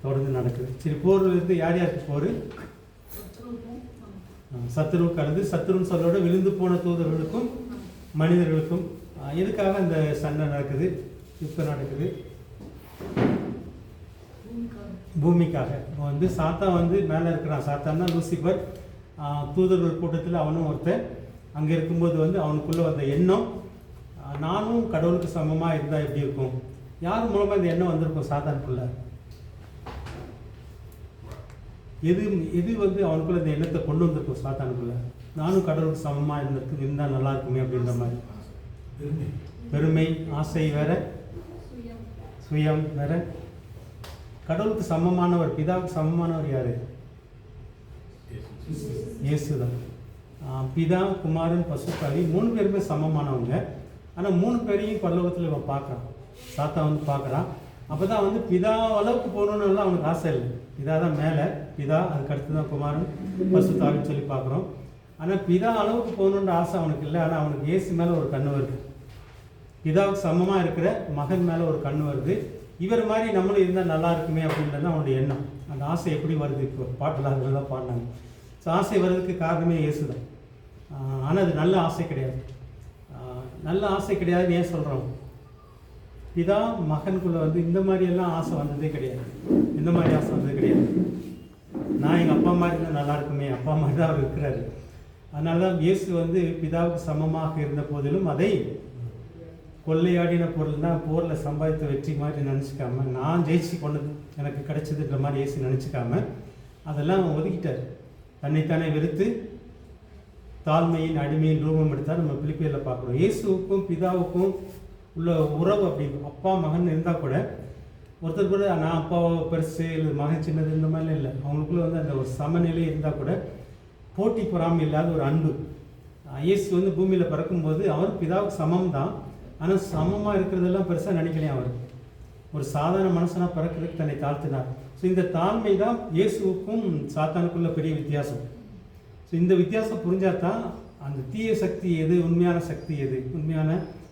தொடர்ந்து நடக்குது. சரி, போர் இருந்து யார் யாருக்கு போர்? சத்துருவுக்கு அல்லது சத்துருன்னு சொல்லோட விழுந்து போன தூதர்களுக்கும் மனிதர்களுக்கும். எதுக்காக இந்த சண்டை நடக்குது, யுத்தம் நடக்குது? பூமிக்காக. வந்து சாத்தான் வந்து மேலே இருக்கிறான். சாத்தான் தான் லூசிபர். தூதர்கள் கூட்டத்தில் அவனும் ஒருத்தன். அங்கே இருக்கும்போது வந்து அவனுக்குள்ளே வந்த எண்ணம், நானும் கடவுளுக்கு சமமாக இருந்தால் எப்படி இருக்கும்? யார் மூலமாக இந்த எண்ணம் வந்திருக்கும் சாத்தானுக்குள்ள? எது எது வந்து அவனுக்குள்ள இந்த எண்ணத்தை கொண்டு வந்திருக்கும் சாத்தானுக்குள்ள? நானும் கடவுளுக்கு சமமாக இருந்தால் நல்லா இருக்குமே அப்படின்ற மாதிரி. பெருமை, ஆசை வேற, சுயம் வேற. கடவுளுக்கு சமமானவர், பிதாவுக்கு சமமானவர் யாரு? இயேசுதான். பிதா, குமாரன், பசுத்தாவி 3 பேருமே சமமானவங்க. ஆனால் 3 பேரையும் பரலோகத்தில் இவன் பார்க்குறான். சாத்தா வந்து பார்க்குறான். அப்போ தான் வந்து பிதா அளவுக்கு போகணுன்னு அவனுக்கு ஆசை இல்லை. பிதா தான் மேலே, பிதா, அதுக்கடுத்து தான் குமாரன், பசுத்தாவின்னு சொல்லி பார்க்குறோம். ஆனால் பிதா அளவுக்கு போகணுன்ற ஆசை அவனுக்கு இல்லை. ஆனால் அவனுக்கு இயேசு மேலே ஒரு கண்ணு வருது. பிதாவுக்கு சமமாக இருக்கிற மகன் மேலே ஒரு கண்ணு வருது. இவர் மாதிரி நம்மளும் இருந்தால் நல்லா இருக்குமே அப்படின்றது அவனுடைய எண்ணம். அந்த ஆசை எப்படி வருது? இப்போ பாட்டில் அதில் தான் பாடினாங்க. ஸோ ஆசை வர்றதுக்கு காரணமே இயேசு தான். ஆனால் அது நல்ல ஆசை கிடையாது. நல்ல ஆசை கிடையாதுன்னு ஏன் சொல்கிறோம்? பிதா மகனுக்குள்ளே வந்து இந்த மாதிரியெல்லாம் ஆசை வந்ததே கிடையாது. இந்த மாதிரி ஆசை வந்தது கிடையாது. நான் எங்கள் அப்பா மாதிரி தான் நல்லா இருக்குமே, அப்பா மாதிரி தான் அவர் இருக்கிறாரு. அதனால தான் இயேசு வந்து பிதாவுக்கு சமமாக இருந்த போதிலும் அதை கொள்ளையாடின பொருள் தான் போரில் சம்பாதித்த வெற்றி மாதிரி நினச்சிக்காம, நான் ஜெயிச்சு கொண்டது எனக்கு கிடைச்சதுன்ற மாதிரி இயேசு நினச்சிக்காம அதெல்லாம் ஒதுக்கிட்டார். தன்னைத்தானே வெறுத்து தாழ்மையின் அடிமையின் ரூபம் எடுத்தால் நம்ம பிலிப்பியரில் பார்க்குறோம். இயேசுவுக்கும் பிதாவுக்கும் உள்ள உறவு அப்படி அப்பா மகன் இருந்தால் கூட ஒருத்தர் கூட நான் அப்பாவை பெருசு இல்லை மகன் சின்னது இந்த மாதிரிலாம் இல்லை. அவங்களுக்குள்ள வந்து அந்த ஒரு சமநிலை இருந்தால் கூட போட்டி பொறாமை இல்லாத ஒரு அன்பு. இயேசு வந்து பூமியில் பிறக்கும்போது அவர் பிதாவுக்கு சமம் தான். ஆனால் சமமாக இருக்கிறதெல்லாம் பெருசாக நினைக்கலையே. அவர் ஒரு சாதாரண மனுஷனாக பிறக்கிறதுக்கு தன்னை தாழ்த்தினார். ஸோ இந்த தாழ்மை தான் இயேசுவுக்கும் சாத்தானுக்குள்ள பெரிய வித்தியாசம். ஸோ இந்த வித்தியாசம் புரிஞ்சால் தான் அந்த தீய சக்தி எது, உண்மையான சக்தி எது, உண்மையான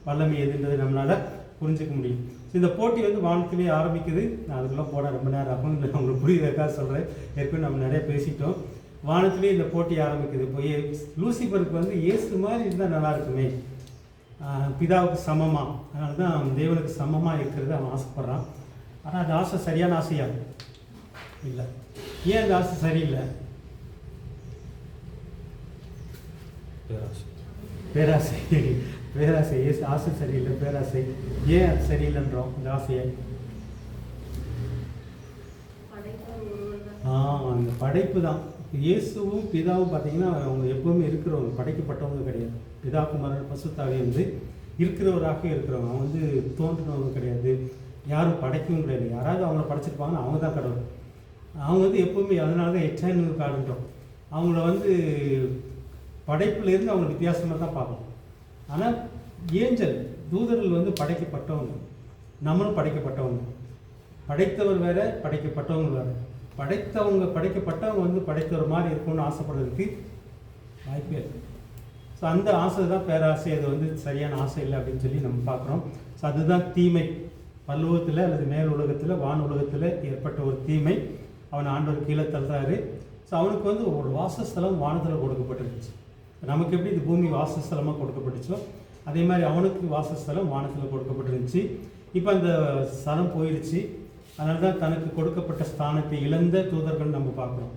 வல்லமை எதுன்றது நம்மளால் புரிஞ்சிக்க முடியும். ஸோ இந்த போட்டி வந்து வானத்திலே ஆரம்பிக்குது. நான் அதுக்கெல்லாம் போட ரொம்ப நேரம் ஆகும். உங்களுக்கு புரியுறதுக்காக சொல்கிறேன். ஏற்கனவே நம்ம நிறைய பேசிட்டோம். வானத்திலே இந்த போட்டி ஆரம்பிக்குது. இப்போ லூசிபருக்கு வந்து இயேசு மாதிரி இருந்தால் நல்லா இருக்குமே, பிதாவுக்கு சமமாக, அதனால தான் தேவனுக்கு சமமாக இருக்கிறது அவன் ஆசைப்படுறான். ஆனால் அந்த ஆசை சரியான ஆசையா இல்லை. ஏன் அந்த ஆசை சரியில்லை? பேராசை. பேராசை. ஆசை சரியில்லை, பேராசை. ஏன் அது சரியில்லைன்றோம் இந்த ஆசையை? அந்த படைப்பு தான். இயேசுவும் பிதாவும் பார்த்தீங்கன்னா அவங்க எப்பவுமே இருக்கிறவங்க, படைக்கப்பட்டவங்க கிடையாது. பிதா, குமாரன், பசுத்தாவி வந்து இருக்கிறவராக இருக்கிறவங்க. அவங்க வந்து தோன்றினவங்க கிடையாது, யாரும் படைக்கவும் கிடையாது. யாராவது அவங்கள படைச்சிருப்பாங்கன்னா அவங்க தான் கடவுள். அவங்க வந்து எப்பவுமே, அதனால தான் எட்டர்னல் காடுன்றோம். அவங்கள வந்து படைப்புலேருந்து அவங்க வித்தியாசமாக தான் பார்க்கணும். ஆனால் ஏஞ்சல் தூதர்கள் வந்து படைக்கப்பட்டவங்க, நம்மளும் படைக்கப்பட்டவங்க. படைத்தவர் வேற, படைக்கப்பட்டவங்க வேறு. படைக்கப்பட்டவங்க வந்து படைத்தவர் மாதிரி இருக்கும்னு ஆசைப்படுறதுக்கு வாய்ப்பே இருக்குது. ஸோ அந்த ஆசை தான் பேராசை. அது வந்து சரியான ஆசை இல்லை அப்படின்னு சொல்லி நம்ம பார்க்குறோம். ஸோ அதுதான் தீமை. பல்லுலகத்தில் அல்லது மேல் உலகத்தில், வான் உலகத்தில் ஏற்பட்ட ஒரு தீமை. அவனை ஆண்டவர் கீழே தள்ளுறாரு. ஸோ அவனுக்கு வந்து ஒரு வாசஸ்தலம் வானத்தில் கொடுக்கப்பட்டிருந்துச்சு. நமக்கு எப்படி இந்த பூமி வாசஸ்தலமாக கொடுக்கப்பட்டுச்சோ அதே மாதிரி அவனுக்கு வாசஸ்தலம் வானத்தில் கொடுக்கப்பட்டிருந்துச்சு. இப்போ அந்த ஸ்தலம் போயிடுச்சு. அதனால தான் தனக்கு கொடுக்கப்பட்ட ஸ்தானத்தை இழந்த தூதர்கள் நம்ம பார்க்குறோம்.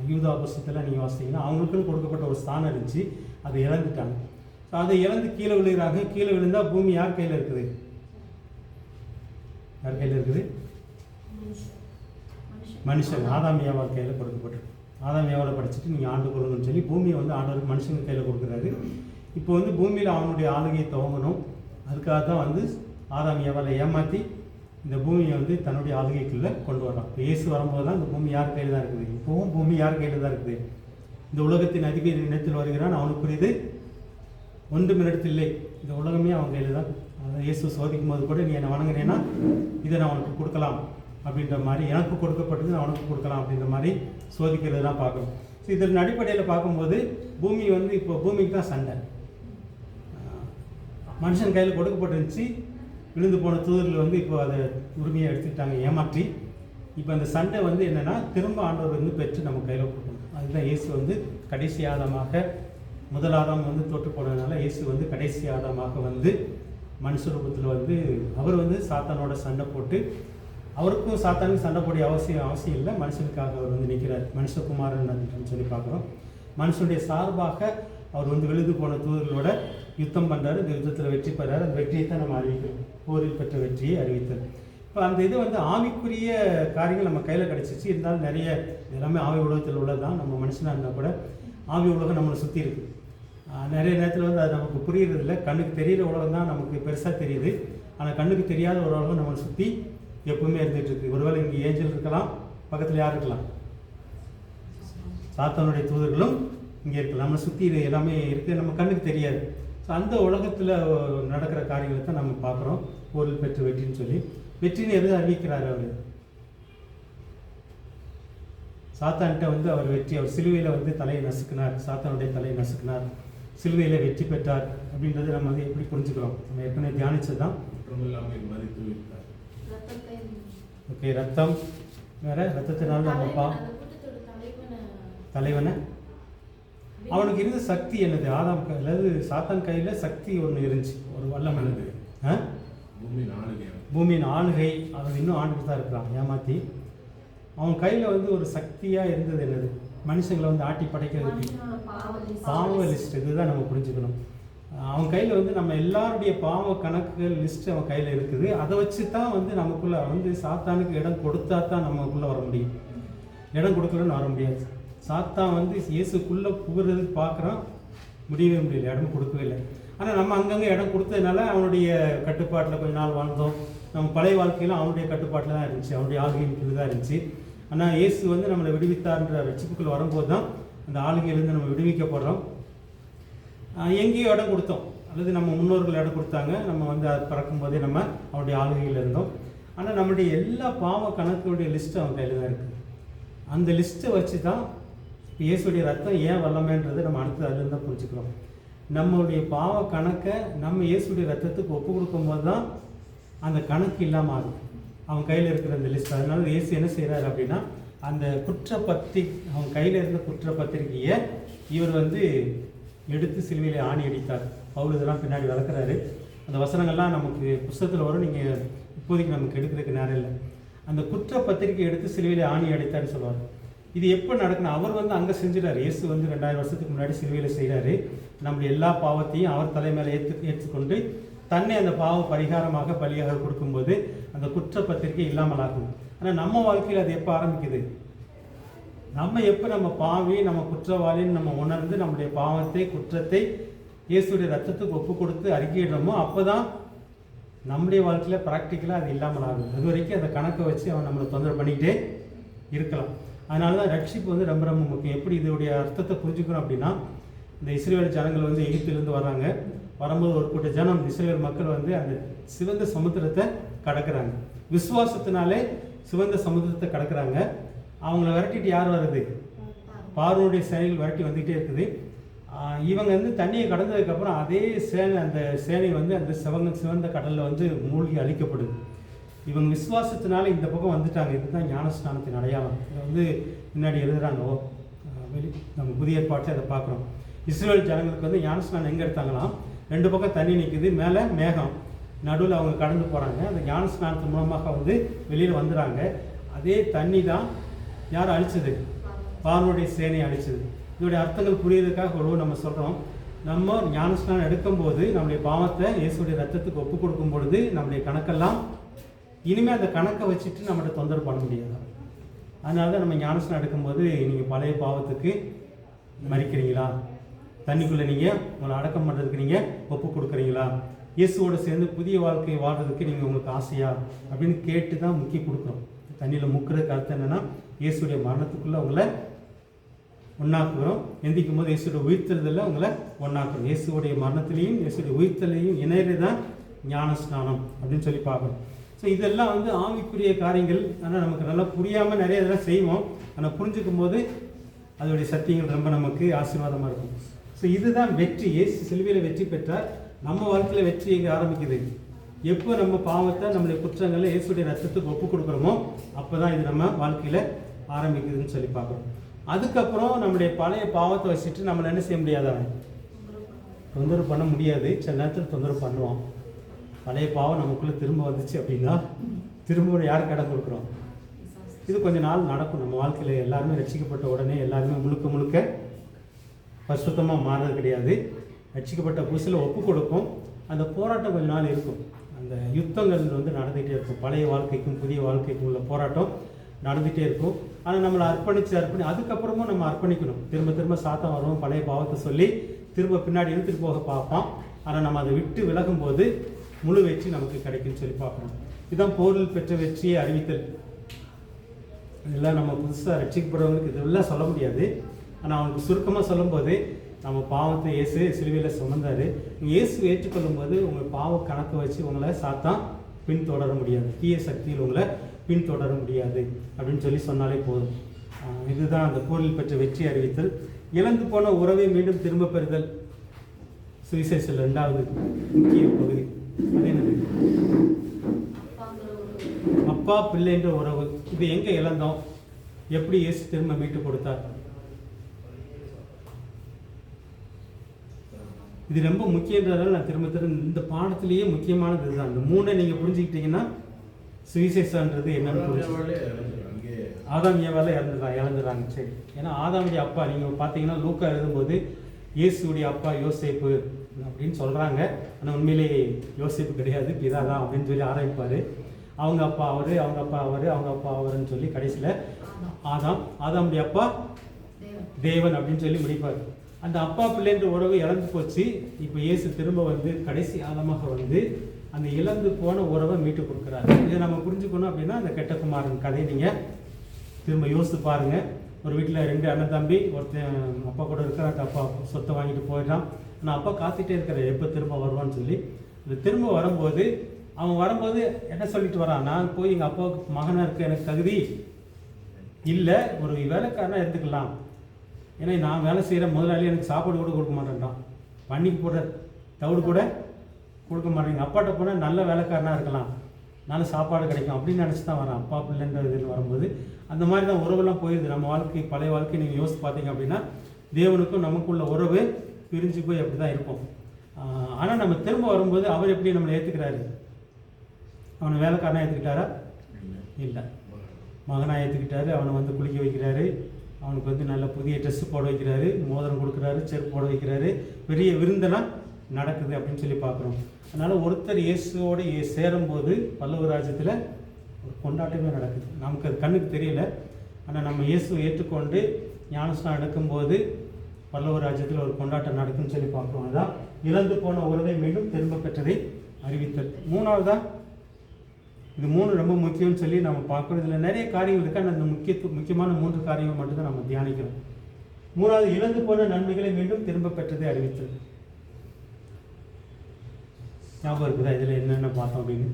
யூதா புஸ்தகத்தில் நீங்கள் வாசித்தீங்கன்னா அவங்களுக்குன்னு கொடுக்கப்பட்ட ஒரு ஸ்தானம் இருந்துச்சு, அதை இழந்துட்டாங்க. ஸோ அதை இழந்து கீழே விழுகிறாங்க. கீழே விழுந்தால் பூமி யார் கையில் இருக்குது? யார் கையில் இருக்குது? மனுஷன். ஆதாம் ஏவாள் கையில் கொடுக்கப்பட்டிருக்கு. ஆதாம் ஏவாளை படிச்சுட்டு நீங்கள் ஆண்டு கொள்ளணும்னு சொல்லி பூமியை வந்து ஆண்டவருக்கு மனுஷங்க கையில் கொடுக்குறாரு. இப்போ வந்து பூமியில் அவனுடைய ஆளுகையை துவங்கணும். அதுக்காக தான் வந்து ஆதாம் ஏவாளை ஏமாற்றி இந்த பூமியை வந்து தன்னுடைய ஆளுகைக்குள்ளே கொண்டு வர்றான். இப்போ இயேசு வரும்போது தான் இந்த பூமி யார் கையில் தான் இருக்குது? இப்போவும் பூமி யார் கையில் தான் இருக்குது? இந்த உலகத்தின் அதிபதி இடத்தில் வருகிறான். அவனுக்குரியது ஒன்றும் இடத்தில்லை. இந்த உலகமே அவன் கையில் தான். இயேசு சோதிக்கும் போது கூட நீ என்னை வணங்குறேன்னா இதை நான் உனக்கு கொடுக்கலாம் அப்படின்ற மாதிரி, எனக்கு கொடுக்கப்பட்டது நான் உனக்கு கொடுக்கலாம் அப்படின்ற மாதிரி சோதிக்கிறதுலாம் பார்க்கணும். ஸோ இதன் அடிப்படையில் பார்க்கும்போது பூமி வந்து இப்போ பூமிக்கு தான் சண்டை. மனுஷன் கையில் கொடுக்கப்பட்டிருந்துச்சு. விழுந்து போன தூதர்கள் வந்து இப்போ அதை உரிமையை எடுத்துக்கிட்டாங்க, ஏமாற்றி. இப்போ அந்த சண்டை வந்து என்னென்னா திரும்ப ஆண்டவர் வந்து பெற்று நம்ம கையில் கொடுக்கணும். அதுதான் இயேசு வந்து கடைசி ஆதாமாக, முதல் ஆதாம் வந்து தோற்று போனதுனால இயேசு வந்து கடைசி ஆதாமாக வந்து மனுஷ ரூபத்தில் வந்து அவர் வந்து சாத்தானோட சண்டை போட்டு, அவருக்கும் சாத்தானுக்கும் சண்டை போடிய அவசியம் இல்லை, மனுஷனுக்காக அவர் வந்து நிற்கிறார். மனுஷகுமாரன் அப்படின்னு சொல்லி பார்க்குறோம். மனுஷனுடைய சார்பாக அவர் வந்து விழுது போன தூதர்களோட யுத்தம் பண்ணுறாரு. இந்த யுத்தத்தில் வெற்றி பெறாரு. அந்த வெற்றியை தான் நம்ம அறிவிக்கிறோம். போரில் பெற்ற வெற்றியை அறிவித்தது. இப்போ அந்த இது வந்து ஆவிக்குரிய காரியங்கள் நம்ம கையில் கிடச்சிச்சு. இருந்தாலும் நிறைய எல்லாமே ஆவி உலகத்தில் உள்ளதான். நம்ம மனுஷனாக இருந்தால் கூட ஆவி உலகம் நம்மளை சுற்றி இருக்குது. நிறைய நேரத்தில் வந்து அது நமக்கு புரியுறதில்ல. கண்ணுக்கு தெரிகிற உலகம் தான் நமக்கு பெருசாக தெரியுது. ஆனால் கண்ணுக்கு தெரியாத ஒரு உலகம் நம்மளை சுற்றி எப்பவுமே இருந்துகிட்ருக்கு. ஒருவேளை இங்கே ஏஞ்சல் இருக்கலாம், பக்கத்தில் யார் இருக்கலாம்? சாத்தானுடைய தூதர்களும் இங்கே இருக்கலாம். நம்மளை சுற்றி எல்லாமே இருக்குது, நம்ம கண்ணுக்கு தெரியாது. ஸோ அந்த உலகத்தில் நடக்கிற காரியங்களை தான் நம்ம பார்க்குறோம். பொருள் பெற்று வெற்றின்னு சொல்லி வெற்றின்னு எது அறிவிக்கிறார் அவர்? சாத்தான்கிட்ட வந்து அவர் வெற்றி, அவர் சிலுவையில் வந்து தலையை நசுக்கினார், சாத்தானுடைய தலையை நசுக்கினார், சிலுவையில் வெற்றி பெற்றார் அப்படின்றது நம்ம வந்து எப்படி புரிஞ்சுக்கிறோம்? நம்ம ஏற்கனவே தியானிச்சது தான். ஓகே, ரத்தம் வேற, ரத்தத்தினால நம்ம தலைவனை அவனுக்கு இருந்த சக்தி என்னது? ஆதாம் அதாவது சாத்தான் கையில் சக்தி ஒன்று இருந்துச்சு, ஒரு வல்லம் என்னது? பூமியின் ஆளுகை. அவன் இன்னும் ஆண்டுட்டு தான் இருக்கிறான் ஏமாற்றி. அவன் கையில் வந்து ஒரு சக்தியாக இருந்தது என்னது? மனுஷங்களை வந்து ஆட்டி படைக்கிறதுக்கு பாவ லிஸ்ட். இதுதான் நம்ம புரிஞ்சுக்கணும். அவன் கையில் வந்து நம்ம எல்லாருடைய பாவ கணக்குகள் லிஸ்ட் அவன் கையில் இருக்குது. அதை வச்சு தான் வந்து நமக்குள்ளே வந்து சாத்தானுக்கு இடம் கொடுத்தா தான் நமக்குள்ளே வர முடியும். இடம் கொடுக்கலன்னு வர முடியாது. சாத்தான் வந்து இயேசுக்குள்ளே புகுறதுக்கு பார்க்குறான், முடியவே முடியல, இடம் கொடுக்கவே இல்லை. ஆனால் நம்ம அங்கங்கே இடம் கொடுத்ததுனால அவனுடைய கட்டுப்பாட்டில் கொஞ்ச நாள் வாழ்ந்தோம். நம்ம பழைய வாழ்க்கையில் அவனுடைய கட்டுப்பாட்டில் தான் இருந்துச்சு, அவனுடைய ஆளுகையின் கீழ் தான் இருந்துச்சு. ஆனால் இயேசு வந்து நம்மளை விடுவித்தார்ன்ற ரட்சிப்புக்குள் வரும்போது தான் அந்த ஆளுகையிலேருந்து நம்ம விடுவிக்கப்படுறோம். எங்கேயோ இடம் கொடுத்தோம், அல்லது நம்ம முன்னோர்கள் இடம் கொடுத்தாங்க, நம்ம வந்து அது பறக்கும் போதே நம்ம அவனுடைய ஆளுகையில் இருந்தோம். ஆனால் நம்முடைய எல்லா பாவ கணக்குடைய லிஸ்ட்டு அவன் கையில் தான் இருக்குது. அந்த லிஸ்ட்டை வச்சு தான் இயேசுடைய ரத்தம் ஏன் வல்லமைன்றதை நம்ம அடுத்து அதுலேருந்து தான் புரிஞ்சுக்கிறோம். நம்மளுடைய பாவ கணக்கை நம்ம இயேசுடைய ரத்தத்துக்கு ஒப்பு கொடுக்கும்போது தான் அந்த கணக்கு இல்லாமல் ஆகும் அவன் கையில் இருக்கிற அந்த லிஸ்ட். அதனால இயேசு என்ன செய்கிறார் அப்படின்னா, அந்த அவன் கையில் இருந்த குற்றப்பத்திரிகையை இவர் வந்து எடுத்து சிலுவையிலே ஆணி அடித்தார். பவுல் இதெல்லாம் பின்னாடி வளர்க்குறாரு. அந்த வசனங்கள்லாம் நமக்கு புத்தகத்தில் வரும். நீங்கள் இப்போதைக்கு நமக்கு எடுக்கிறதுக்கு நேரம் இல்லை. அந்த குற்றப்பத்திரிகை எடுத்து சிலுவையிலே ஆணி அடித்தார்னு சொல்லுவார். இது எப்போ நடக்கணும்? அவர் வந்து அங்கே செஞ்சிடார். இயேசு வந்து 2000 வருஷத்துக்கு முன்னாடி சிலுவையில் செய்கிறாரு. நம்முடைய எல்லா பாவத்தையும் அவர் தலைமையில் ஏற்றுக்கொண்டு தன்னை அந்த பாவ பரிகாரமாக பலியாக கொடுக்கும்போது அந்த குற்றப்பத்திரிகை இல்லாமல் ஆகும். ஆனால் நம்ம வாழ்க்கையில் அது எப்போ ஆரம்பிக்குது? நம்ம பாவி, நம்ம குற்றவாளின்னு நம்ம உணர்ந்து நம்முடைய பாவத்தை, குற்றத்தை இயேசுடைய ரத்தத்துக்கு ஒப்பு கொடுத்து அறிக்கையிடுறோமோ அப்போ தான் நம்முடைய வாழ்க்கையில் ப்ராக்டிக்கலாக அது இல்லாமல் ஆகும். அது வரைக்கும் அந்த கணக்கை வச்சு அவன் நம்மளை தொந்தரவு பண்ணிக்கிட்டே இருக்கலாம். அதனால தான் ரட்சிப்பு வந்து ரொம்ப ரொம்ப முக்கியம். எப்படி இதோடைய அர்த்தத்தை புரிஞ்சுக்கணும் அப்படின்னா, இந்த இஸ்ரேல் ஜனங்கள் வந்து எகிப்திலிருந்து வராங்க. வரும்போது ஒரு கூட்ட ஜனம், இஸ்ரேல் மக்கள் வந்து அந்த சிவந்த சமுத்திரத்தை கடக்கிறாங்க. விசுவாசத்தினாலே சிவந்த சமுத்திரத்தை கடக்கிறாங்க. அவங்கள விரட்டிட்டு யார் வருது? பார்வோனுடைய சேனைகள் விரட்டி வந்துகிட்டே இருக்குது. இவங்க வந்து தண்ணியை கடந்ததுக்கப்புறம் அதே அந்த சேனை வந்து அந்த சிவந்த கடலில் வந்து மூழ்கி அழிக்கப்படுது. இவங்க விசுவாசத்தினால இந்த பக்கம் வந்துட்டாங்க. இதுதான் ஞானஸ்நானத்தின் அடையாளம். இதை வந்து முன்னாடி எழுதுகிறாங்க. நம்ம புதிய ஏற்பாட்டில் அதை பார்க்குறோம். இஸ்ரேல் ஜனங்களுக்கு வந்து ஞானஸ்நானம் எங்கே எடுத்தாங்களாம்? 2 பக்கம் தண்ணி நிற்குது, மேலே மேகம், நடுவில் அவங்க கடந்து போகிறாங்க. அந்த ஞானஸ்நானத்தின் மூலமாக வந்து வெளியில் வந்துடுறாங்க. அதே தண்ணி தான் யார் அழிச்சது? பார்வோனுடைய சேனை அழிச்சது. இதோடைய அர்த்தங்கள் புரியுறதுக்காக ஒரு நம்ம சொல்கிறோம். நம்ம ஞானஸ்நானம் எடுக்கும்போது நம்முடைய பாவத்தை இயேசுடைய ரத்தத்துக்கு ஒப்பு கொடுக்கும் பொழுது நம்முடைய கணக்கெல்லாம் இனிமேல் அந்த கணக்கை வச்சுட்டு நம்மகிட்ட தொந்தரவு பண்ண முடியாது. அதனால தான் நம்ம ஞானஸ்நானம் எடுக்கும்போது நீங்கள் பழைய பாவத்துக்கு மறிக்கிறீங்களா, தண்ணிக்குள்ளே நீங்கள் உங்களை அடக்கம் பண்ணுறதுக்கு நீங்கள் ஒப்பு கொடுக்குறீங்களா, இயேசுவோடு சேர்ந்து புதிய வாழ்க்கையை வாழ்றதுக்கு நீங்கள் உங்களுக்கு ஆசையா அப்படின்னு கேட்டு தான் முக்கி கொடுக்குறோம். தண்ணியில் முக்கிறதுக்கு அர்த்தம் என்னென்னா, இயேசுடைய மரணத்துக்குள்ளே உங்களை ஒன்றாக்குறோம். எந்திக்கும் போது இயேசுடைய உயிர்த்தெழுதலில் உங்களை ஒன்றாக்குறோம். இயேசுடைய மரணத்திலையும் இயேசுடைய உயிர்த்தலையும் இணையது தான் ஞானஸ்நானம் அப்படின்னு சொல்லி பார்க்கணும். ஸோ இதெல்லாம் வந்து ஆவிக்குரிய காரியங்கள். ஆனால் நமக்கு நல்லா புரியாமல் நிறைய இதெல்லாம் செய்வோம். ஆனால் புரிஞ்சுக்கும் போது அதோடைய சத்தியங்கள் ரொம்ப நமக்கு ஆசீர்வாதமாக இருக்கும். ஸோ இதுதான் வெற்றி. இயேசு சிலுவையில் வெற்றி பெற்றார். நம்ம வாழ்க்கையில் வெற்றி எங்கே ஆரம்பிக்குது? எப்போ நம்ம பாவத்தை நம்மளுடைய குற்றங்களை இயேசுடைய ரத்தத்துக்கு ஒப்பு கொடுக்குறோமோ அப்போ தான் இது நம்ம வாழ்க்கையில் ஆரம்பிக்குதுன்னு சொல்லி பார்க்குறோம். அதுக்கப்புறம் நம்முடைய பழைய பாவத்தை வச்சுட்டு நம்மளை என்ன செய்ய முடியாது, அவன் தொந்தரவு பண்ண முடியாது. சில நேரத்தில் தொந்தரவு பண்ணுவான். பழைய பாவம் நமக்குள்ளே திரும்ப வந்துச்சு அப்படின்னா திரும்ப யாருக்கு இடம் கொடுக்குறோம்? இது கொஞ்ச நாள் நடக்கும் நம்ம வாழ்க்கையில். எல்லாருமே ரட்சிக்கப்பட்ட உடனே எல்லாருமே முழுக்க முழுக்க பரிசுத்தமாக மாறுறது கிடையாது. ரட்சிக்கப்பட்ட புதுசில் ஒப்பு கொடுக்கும். அந்த போராட்டம் கொஞ்ச நாள் இருக்கும். அந்த யுத்தங்கள் நடந்துகிட்டே இருக்கும். பழைய வாழ்க்கைக்கும் புதிய வாழ்க்கைக்கும் உள்ள போராட்டம் நடந்துகிட்டே இருக்கும். ஆனால் நம்மளை அர்ப்பணித்து அதுக்கப்புறமும் நம்ம அர்ப்பணிக்கணும். திரும்ப திரும்ப சாத்தம் வரும், பழைய பாவத்தை சொல்லி திரும்ப பின்னாடி இழுத்துட்டு போக பார்ப்பான். ஆனால் நம்ம அதை விட்டு விலகும்போது முழு வெற்றி நமக்கு கிடைக்கும்னு சொல்லி பார்க்கணும். இதுதான் போரில் பெற்ற வெற்றியை அறிவித்தல். இதெல்லாம் நம்ம புதுசாக ரட்சிக்கப்படுறவங்களுக்கு இதெல்லாம் சொல்ல முடியாது. ஆனால் அவனுக்கு சுருக்கமாக சொல்லும்போது, நம்ம பாவத்தை இயேசு சிலுவையில் சுமந்தார். இயேசு ஏற்றுக்கொள்ளும் போது உங்கள் பாவ கணக்கு வச்சு உங்களை சாத்தான் பின்தொடர முடியாது, தீய சக்தியில் உங்களை பின்தொடர முடியாது அப்படின்னு சொல்லி சொன்னாலே போதும். இதுதான் அந்த போரில் பெற்ற வெற்றி அறிவித்தல். இழந்து போன உறவை மீண்டும் திரும்ப பெறுதல் சுவிசேஷத்தில் 2வது முக்கிய பகுதி. அது என்னது? அப்பா பிள்ளை என்ற உறவு. இது எங்கே இழந்தோம், எப்படி இயேசு திரும்ப மீட்டு கொடுத்தார்? இது ரொம்ப முக்கியன்றதால நான் திரும்ப இந்த பாடத்திலேயே முக்கியமானது இதுதான். இந்த 3 நீங்கள் புரிஞ்சுக்கிட்டீங்கன்னா சுவிசேஷன்றது என்னன்னு புரிஞ்சு. ஆதாம் ஏவால இறந்துடுறாங்க. சரி, ஏன்னா ஆதாமுடைய அப்பா நீங்கள் பார்த்தீங்கன்னா லூக்கா எழுதும்போது இயேசுடைய அப்பா யோசேப்பு அப்படின்னு சொல்கிறாங்க. ஆனால் உண்மையிலேயே யோசேப்பு கிடையாது, பிதா தான் அப்படின்னு சொல்லி ஆரம்பிப்பார். அவங்க அப்பா அவர், அவங்க அப்பா அவர், அவங்க அப்பா அவர்ன்னு சொல்லி கடைசியில் ஆதாமுடைய அப்பா தேவன் அப்படின்னு சொல்லி முடிப்பார். அந்த அப்பா பிள்ளைன்ற உறவு இழந்து போச்சு. இப்போ இயேசு திரும்ப கடைசி ஆழமாக அந்த இழந்து போன உறவை மீட்டு கொடுக்குறாரு. இதை நம்ம புரிஞ்சுக்கணும் அப்படின்னா அந்த கெட்ட குமாரன் கதையை நீங்கள் திரும்ப யோசித்து பாருங்கள். ஒரு வீட்டில் 2 அண்ணன் தம்பி, ஒருத்தன் அப்பா கூட இருக்கிற அந்த அப்பா சொத்தை வாங்கிட்டு போயிட்டான். ஆனால் அப்பா காத்துட்டே இருக்கிற எப்போ திரும்ப வருவான்னு சொல்லி. இந்த திரும்ப வரும்போது அவன் வரும்போது என்ன சொல்லிட்டு வரான், நான் போய் எங்கள் அப்பாவுக்கு மகனாக இருக்க எனக்கு தகுதி இல்லை, ஒரு வேலைக்காரனாக இருந்துக்கலாம். ஏன்னா நான் வேலை செய்கிற முதலாளி எனக்கு சாப்பாடு கூட கொடுக்க மாட்டேன்றான், பண்ணிக்கு போடுற தவிடு கூட கொடுக்க மாட்டேங்க. அப்பாட்ட போனால் நல்ல வேலைக்காரனாக இருக்கலாம், நல்ல சாப்பாடு கிடைக்கும் அப்படின்னு நினச்சி தான் வரான். அப்பா பிள்ளைன்ற இதில் வரும்போது அந்த மாதிரி தான் உறவெல்லாம் போயிடுது. நம்ம வாழ்க்கை பழைய வாழ்க்கை நீங்கள் யோசித்து பார்த்தீங்க அப்படின்னா தேவனுக்கும் நமக்குள்ள உறவு பிரிஞ்சு போய் அப்படி தான் இருப்போம். ஆனால் நம்ம திரும்ப வரும்போது அவர் எப்படி நம்மளை ஏற்றுக்கிறாரு? அவனை வேலைக்காரனாக ஏற்றுக்கிட்டாரா? இல்லை, மகனாக ஏற்றுக்கிட்டாரு. அவனை குளிக்க வைக்கிறாரு, அவனுக்கு நல்ல புதிய ட்ரெஸ்ஸு போட வைக்கிறாரு, மோதிரம் கொடுக்குறாரு, செருப்பு போட வைக்கிறாரு, பெரிய விருந்தெல்லாம் நடக்குது அப்படின்னு சொல்லி பார்க்குறோம். அதனால் ஒருத்தர் இயேசுவோடு சேரும்போது பல்லவ ராஜ்யத்தில் ஒரு கொண்டாட்டமே நடக்குது. நமக்கு அது கண்ணுக்கு தெரியல. ஆனால் நம்ம இயேசுவை ஏற்றுக்கொண்டு ஞானஸ்நானம் எடுக்கும்போது பல்லவ ராஜ்யத்தில் ஒரு கொண்டாட்டம் நடக்குன்னு சொல்லி பார்க்குறோம். அதுதான் இழந்து போன உறவை மீண்டும் திரும்ப பெற்றதை அறிவித்தல். 3வதா இது 3 ரொம்ப முக்கியம்னு சொல்லி நம்ம பார்க்குறோம். இதில் நிறைய காரியங்கள் இருக்குது. அந்த முக்கியமான 3 காரியங்கள் மட்டும்தான் நம்ம தியானிக்கிறோம். 3வது இழந்து போன நன்மைகளை மீண்டும் திரும்ப பெற்றதை அறிவித்தல். ஞாபகம் இருக்குதா இதில் என்னென்ன பார்த்தோம் அப்படின்னு?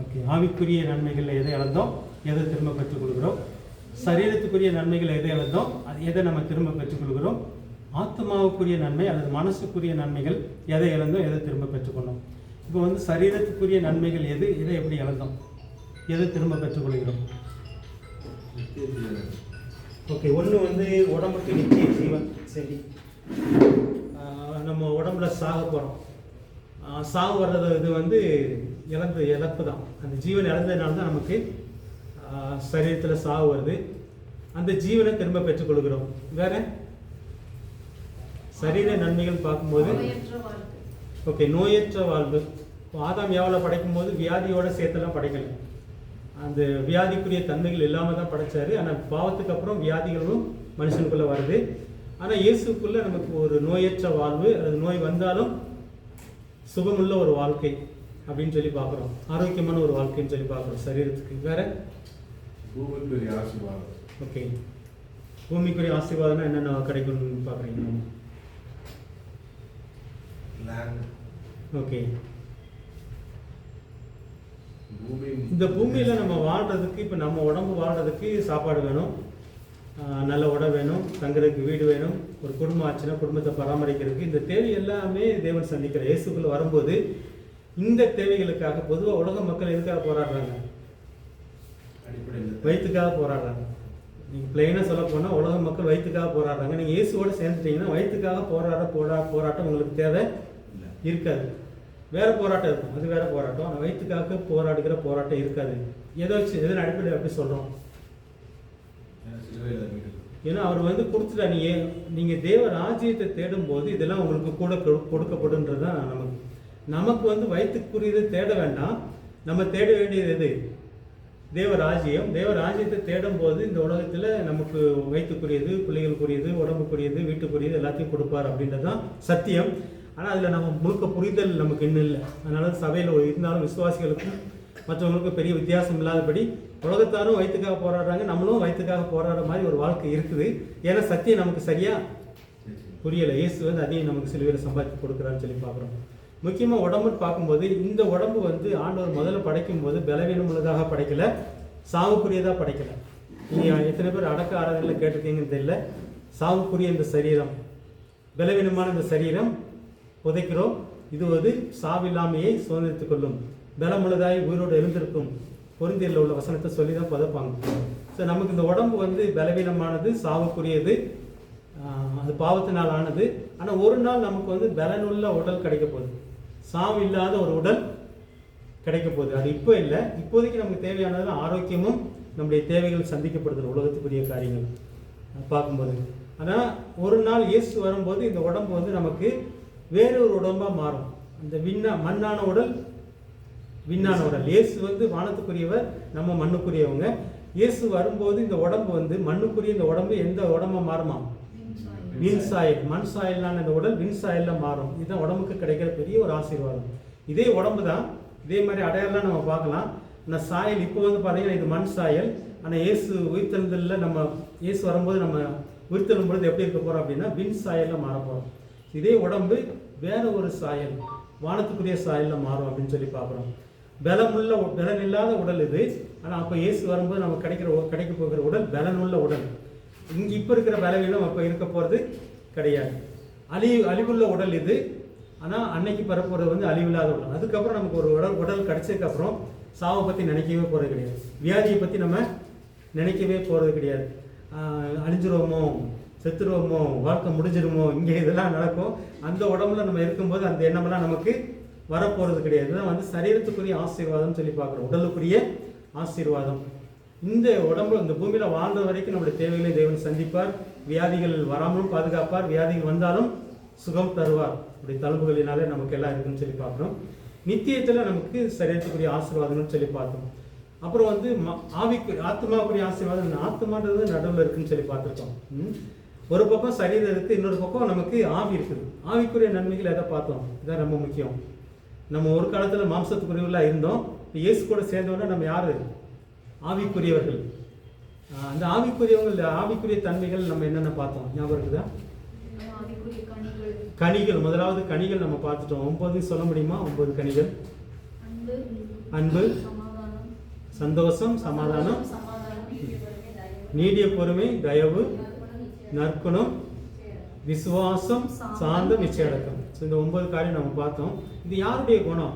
ஓகே, ஆவிக்குரிய நன்மைகளில் எதை இழந்தோம், எதை திரும்ப பெற்றுக் கொள்கிறோம். சரீரத்துக்குரிய நன்மைகளை எதை இழந்தோம், அது எதை நம்ம திரும்ப பெற்றுக்கொள்கிறோம். ஆத்மாவுக்குரிய நன்மை அல்லது மனசுக்குரிய நன்மைகள் எதை இழந்தோம், எதை திரும்ப பெற்றுக்கொண்டோம். இப்போ சரீரத்துக்குரிய நன்மைகள் எதை எப்படி இழந்தோம், எதை திரும்ப பெற்றுக்கொள்கிறோம். ஓகே, ஒன்று உடம்புக்கு நித்திய ஜீவன். சரி, நம்ம உடம்புல சாக போகிறோம். சாவு வர்றது இது இழப்பு தான். அந்த ஜீவன் இழந்ததுனால தான் நமக்கு சரீரத்தில் சாவு வருது. அந்த ஜீவனை திரும்ப பெற்றுக்கொள்கிறோம். வேற சரீர நன்மைகள் பார்க்கும்போது ஓகே, நோயற்ற வாழ்வு. ஆதாம் ஏவாளை படைக்கும் போது வியாதியோட சேர்த்தெல்லாம் படைக்கல. அந்த வியாதிக்குரிய தன்மைகள் இல்லாமல் தான் படைச்சாரு. ஆனால் பாவத்துக்கு அப்புறம் வியாதிகளும் மனுஷனுக்குள்ளே வருது. ஆனால் இயேசுக்குள்ளே நமக்கு ஒரு நோயற்ற வாழ்வு, அல்லது நோய் வந்தாலும் சுகமுள்ள ஒரு வாழ்க்கை அப்படின்னு சொல்லி பார்க்குறோம். ஆரோக்கியமான ஒரு வாழ்க்கைன்னு சொல்லி பார்க்குறோம் சரீரத்துக்கு. வேற பூமிக்குரிய ஆசீர்வாதம். ஓகே, பூமிக்குரிய ஆசீர்வாதம்னா என்னென்ன கிடைக்கும்னு பார்க்குறீங்க? ஓகே, இந்த பூமியில் நம்ம வாழ்கிறதுக்கு, இப்போ நம்ம உடம்பு வாழ்கிறதுக்கு சாப்பாடு வேணும், நல்ல உடை வேணும், தங்குறதுக்கு வீடு வேணும், ஒரு குடும்பம் ஆச்சுன்னா குடும்பத்தை பராமரிக்கிறதுக்கு இந்த தேவை எல்லாமே தேவன் சந்திக்கிற. இயேசுக்குள்ளே வரும்போது இந்த தேவைகளுக்காக பொதுவாக உலக மக்கள் எதுக்காக போராடுறாங்க? அடிப்படையில் வயிற்றுக்காக போராடுறாங்க. நீங்கள் பிளெயினாக சொல்ல போனால் உலக மக்கள் வயிற்றுக்காக போராடுறாங்க. நீங்கள் இயேசுவோடு சேர்ந்துட்டீங்கன்னா வயிற்றுக்காக போராட்டம் உங்களுக்கு தேவை இருக்காது. வேறு போராட்டம் இருக்கும், அது வேறு போராட்டம். ஆனால் வயிற்றுக்காக போராடுகிற போராட்டம் இருக்காது. எதன் அடிப்படையில் அப்படி சொல்கிறோம்? ஏன்னா அவர் கொடுத்துட்டா, நீங்கள் தேவ ராஜ்யத்தை தேடும் போது இதெல்லாம் உங்களுக்கு கூட கொடுக்கப்படுன்றது தான் நமக்கு வயிற்றுக்குரியது தேட வேண்டாம். நம்ம தேட வேண்டியது எது? தேவ ராஜ்யத்தை தேடும் போது இந்த உலகத்தில் நமக்கு வயிற்றுக்குரியது, பிள்ளைகளுக்குரியது, உடம்புக்குரியது, வீட்டுக்குரியது எல்லாத்தையும் கொடுப்பார் அப்படின்றதான் சத்தியம். ஆனால் அதில் நம்ம முழுக்க புரிதல் நமக்கு இன்னும் இல்லை. அதனால சபையில் இருந்தாலும் விசுவாசிகளுக்கும் மற்றவங்களுக்கும் பெரிய வித்தியாசம் இல்லாதபடி உலகத்தாரும் வயிற்றுக்காக போராடுறாங்க, நம்மளும் வயிற்றுக்காக போராடுற மாதிரி ஒரு வாழ்க்கை இருக்குது. ஏன்னா சத்தியம் நமக்கு சரியாக புரியலை. இயேசு அதையும் நமக்கு சிலுவையில் சம்பாதித்து கொடுக்குறான்னு சொல்லி பார்க்குறோம். முக்கியமாக உடம்புன்னு பார்க்கும்போது இந்த உடம்பு ஆண்டவர் முதல்ல படைக்கும் போது பலவீனம் உள்ளதாக படைக்கலை, சாவுக்குரியதாக படைக்கலை. நீங்கள் எத்தனை பேர் அடக்க ஆராதனையில் கேட்டிருக்கீங்கன்னு தெரியல. சாவுக்குரிய இந்த சரீரம், பலவீனமான இந்த சரீரம் புதைக்கிறோம். இது சாவில்லாமையை சுதந்திரித்துக் கொள்ளும், பலமுள்ளதாய் உயிரோடு எழுந்திருக்கும். பொருந்தியில் உள்ள வசனத்தை சொல்லி தான் புதைப்பாங்க. ஸோ நமக்கு இந்த உடம்பு பலவீனமானது, சாவுக்குரியது, அது பாவத்தினால் ஆனது. ஆனால் ஒரு நாள் நமக்கு பலனுள்ள உடல் கிடைக்க போகுது, சாவு இல்லாத ஒரு உடல் கிடைக்க போகுது. அது இப்போ இல்லை. இப்போதைக்கு நமக்கு தேவையானது ஆரோக்கியமும் நம்முடைய தேவைகள் சந்திக்கப்படுது உலகத்துக்குரிய காரியங்கள் பார்க்கும்போது. ஆனால் ஒரு நாள் இயேசு வரும்போது இந்த உடம்பு நமக்கு வேறு ஒரு உடம்பாக மாறும். அந்த மண்ணான உடல் விண்ணான உடல். இயேசு வானத்துக்குரியவர், நம்ம மண்ணுக்குரியவங்க. இயேசு வரும்போது இந்த உடம்பு மண்ணுக்குரிய இந்த உடம்பு எந்த உடம்பா மாறுமா? வின் சாயல், மண் சாயலான இந்த உடல் வின் சாயல்ல மாறும். இதுதான் உடம்புக்கு கிடைக்கிற பெரிய ஒரு ஆசீர்வாதம். இதே உடம்பு தான், இதே மாதிரி அடையாளம் நம்ம பார்க்கலாம். ஆனால் சாயல் இப்போ பார்த்தீங்கன்னா இது மண் சாயல். ஆனால் இயேசு உயிர்த்தெழுதலில் இயேசு வரும்போது நம்ம உயிர்த்தெழும் பொழுது எப்படி இருக்க போகிறோம் அப்படின்னா வின் சாயலில் மாற போகிறோம். இதே உடம்பு வேற ஒரு சாயல், வானத்துக்குரிய சாயலில் மாறும் அப்படின்னு சொல்லி பார்க்குறோம். பலன் இல்லாத உடல் இது. ஆனால் அப்போ இயேசு வரும்போது நமக்கு கிடைக்க போகிற உடல் பலனுள்ள உடல். இங்கே இப்போ இருக்கிற பலவீனம் அப்போ இருக்க போகிறது கிடையாது. அழிவுள்ள உடல் இது. ஆனால் அன்னைக்கு பரப்புறது அழிவில்லாத உடல். அதுக்கப்புறம் நமக்கு ஒரு உடல் கிடைச்சதுக்கப்புறம் சாவை பற்றி நினைக்கவே போகிறது கிடையாது, வியாதியை பற்றி நம்ம நினைக்கவே போகிறது கிடையாது. அழிஞ்சிருவோமோ, செத்துருவோமோ, வாழ்க்கை முடிஞ்சிருமோ, இங்கே இதெல்லாம் நடக்கும். அந்த உடம்புல நம்ம இருக்கும்போது அந்த எண்ணமெல்லாம் நமக்கு வரப்போகிறது கிடையாது. இதுதான் சரீரத்துக்குரிய ஆசீர்வாதம் சொல்லி பார்க்குறோம், உடலுக்குரிய ஆசீர்வாதம். இந்த உடம்பு இந்த பூமியில் வாழ்ந்த வரைக்கும் நம்முடைய தேவைகளை தேவன் சந்திப்பார். வியாதிகள் வராமலும் பாதுகாப்பார், வியாதிகள் வந்தாலும் சுகம் தருவார். அப்படி தழும்புகளினாலே நமக்கு எல்லாம் இருக்குன்னு சொல்லி பார்க்குறோம். நித்தியத்தில் நமக்கு சரீரத்துக்குரிய ஆசீர்வாதம்னு சொல்லி பார்த்தோம். அப்புறம் ஆத்மாவுக்குரிய ஆசீர்வாதம். ஆத்மான்றது நடுவில் இருக்குன்னு சொல்லி பார்த்துருக்கோம். ஒரு பக்கம் சரீரம் இருக்குது, இன்னொரு பக்கம் நமக்கு ஆவி இருக்குது. ஆவிக்குரிய நன்மைகள் எதை பார்த்தோம்? இதான் ரொம்ப முக்கியம். நம்ம ஒரு காலத்தில் மாம்சத்துக்குரியவர்களாக இருந்தோம். இயேசு கூட சேர்ந்தோன்னா நம்ம யார்? ஆவிக்குரியவர்கள். அந்த ஆவிக்குரிய தன்மைகள் நம்ம என்னென்ன பார்த்தோம்? ஞாபகம் இருக்குதா? கனிகள். முதலாவது கனிகள் நம்ம பார்த்துட்டோம். 9 சொல்ல முடியுமா? 9 கனிகள். அன்பு, சந்தோஷம், சமாதானம், நீடிய பொறுமை, தயவு, நற்குணம், விசுவாசம், சாந்தம், நிச்சயடக்கம். இந்த 9 காரியம் நம்ம பார்த்தோம். இது யாருடைய குணம்?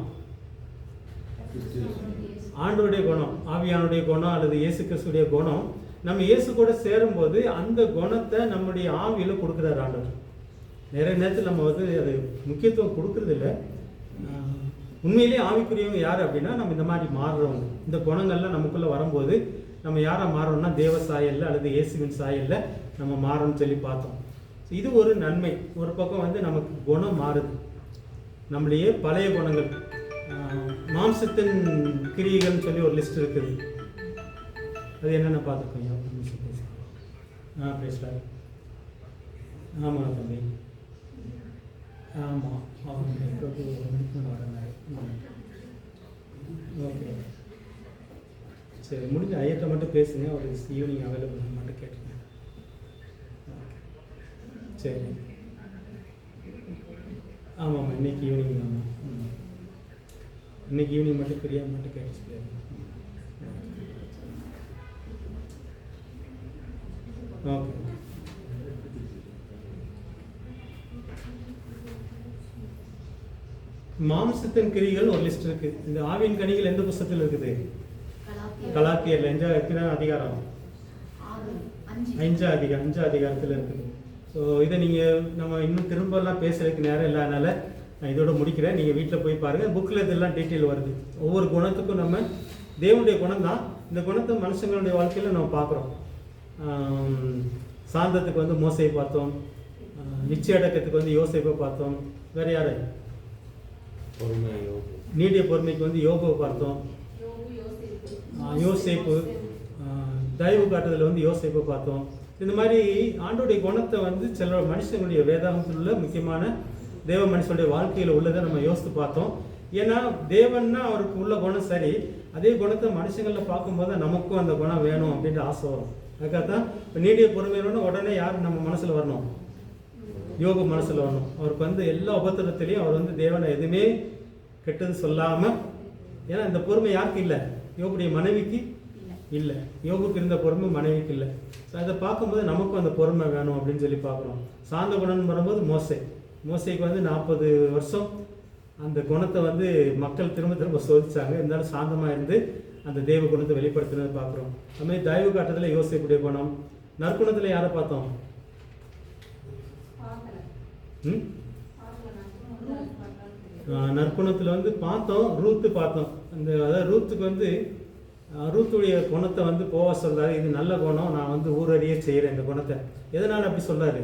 ஆண்டவருடைய குணம், ஆவியானுடைய குணம் அல்லது இயேசு கிறிஸ்துடைய குணம். நம்ம இயேசு கூட சேரும்போது அந்த குணத்தை நம்முடைய ஆவியில் கொடுக்குறாரு ஆண்டவர். நிறைய நேரத்தில் நம்ம அது முக்கியத்துவம் கொடுக்கறது இல்லை. உண்மையிலேயே ஆவிக்குரியவங்க யார் அப்படின்னா நம்ம இந்த மாதிரி மாறுறவங்க. இந்த குணங்கள்லாம் நமக்குள்ளே வரும்போது நம்ம யாரை மாறோம்னா தேவ சாயல்ல அல்லது இயேசுவின் சாயல்ல நம்ம மாறோம்னு சொல்லி பார்த்தோம். இது ஒரு நன்மை. ஒரு பக்கம் நமக்கு குணம் மாறுது. நம்மளுடைய பழைய குணங்கள், மாம்சத்தின் கிரியைகள்னு சொல்லி ஒரு லிஸ்ட் இருக்குது. அது என்னென்ன பார்த்துருக்கோம்? பேசலாம். ஆமாம் தம்பி, ஆமாம். ஓகே, சரி, முடிஞ்ச ஐயத்தை மட்டும் பேசுங்க. ஒரு ஈவினிங் அவைலபிள் மட்டும் கேட்டுருங்க. சரி, ஆமாம், இன்னைக்கு ஈவினிங். ஆமாம், இன்னைக்கு ஈவினிங் மட்டும் ஃப்ரீயாக மட்டும் கேட்டு. ஓகே, மாம்சத்தின் கிரிகள் ஒரு லிஸ்ட் இருக்கு. இந்த ஆவியின் கனிகள் எந்த புஸ்தகத்தில் இருக்குது? கலாத்தியர்ல எத்தனை அதிகாரம்? 5 அதிகாரத்தில் இருக்குது. ஸோ இதை நீங்கள் நம்ம இன்னும் திரும்பலாம் பேசுறதுக்கு நேரம் இல்லாதனால நான் இதோட முடிக்கிறேன். நீங்கள் வீட்டில் போய் பாருங்கள், புக்கில் இதெல்லாம் டீட்டெயில் வருது. ஒவ்வொரு குணத்துக்கும் நம்ம தேவனுடைய குணம் தான். இந்த குணத்தை மனுஷங்களுடைய வாழ்க்கையில் நம்ம பார்க்குறோம். சாந்தத்துக்கு வந்து மோசையை பார்த்தோம், நிச்சயடக்கத்துக்கு வந்து யோசேப்பை பார்த்தோம். வேற யாரு? நீடிய பொறுமைக்கு வந்து யோபுவை பார்த்தோம், யோசேப்பு. தயவு காட்டுதல் வந்து யோசேப்பை பார்த்தோம். இந்த மாதிரி ஆண்டோடைய குணத்தை வந்து சில மனுஷனுடைய வேதாகத்தில் உள்ள முக்கியமான தேவ மனுஷனுடைய வாழ்க்கையில் உள்ளதை நம்ம யோசித்து பார்த்தோம். ஏன்னா தேவன்னா அவருக்கு உள்ள குணம் சரி, அதே குணத்தை மனுஷங்களில் பார்க்கும்போது நமக்கும் அந்த குணம் வேணும் அப்படின்ற ஆசை வரும். அதுக்காகத்தான் இப்போ நீடிய பொறுமையிலன்னு உடனே யார் நம்ம மனசில் வரணும்? யோபு மனசில் வரணும். அவருக்கு வந்து எல்லா உபத்திரத்திலையும் அவர் வந்து தேவனை எதுவுமே கெட்டது சொல்லாமல், ஏன்னா இந்த பொறுமை யாருக்கு இல்லை? யோபுடைய மனைவிக்கு இல்லை. யோபுக்கு இருந்த பொறுமை மனைவிக்கு இல்லை. ஸோ அதை பார்க்கும்போது நமக்கும் அந்த பொறுமை வேணும் அப்படின்னு சொல்லி பார்க்குறோம். சாந்த குணம்னு வரும்போது மோசைக்கு வந்து 40 வருஷம் அந்த குணத்தை வந்து மக்கள் திரும்ப திரும்ப சோதிச்சாங்க. இருந்தாலும் சாந்தமாக இருந்து அந்த தெய்வ குணத்தை வெளிப்படுத்தினதை பார்க்குறோம். அதுமாதிரி தயவு காட்டுறதுல யோசிக்கக்கூடிய குணம். நற்குணத்தில் யாரை பார்த்தோம்? நற்குணத்தில் வந்து பார்த்தோம், ரூத்து பார்த்தோம். அதாவது ரூத்துக்கு வந்து ரூத்துடைய குணத்தை வந்து போவா சொல்றாரு, இது நல்ல குணம், நான் வந்து ஊரறிய செய்கிறேன் இந்த குணத்தை. எதனால் அப்படி சொல்றாரு?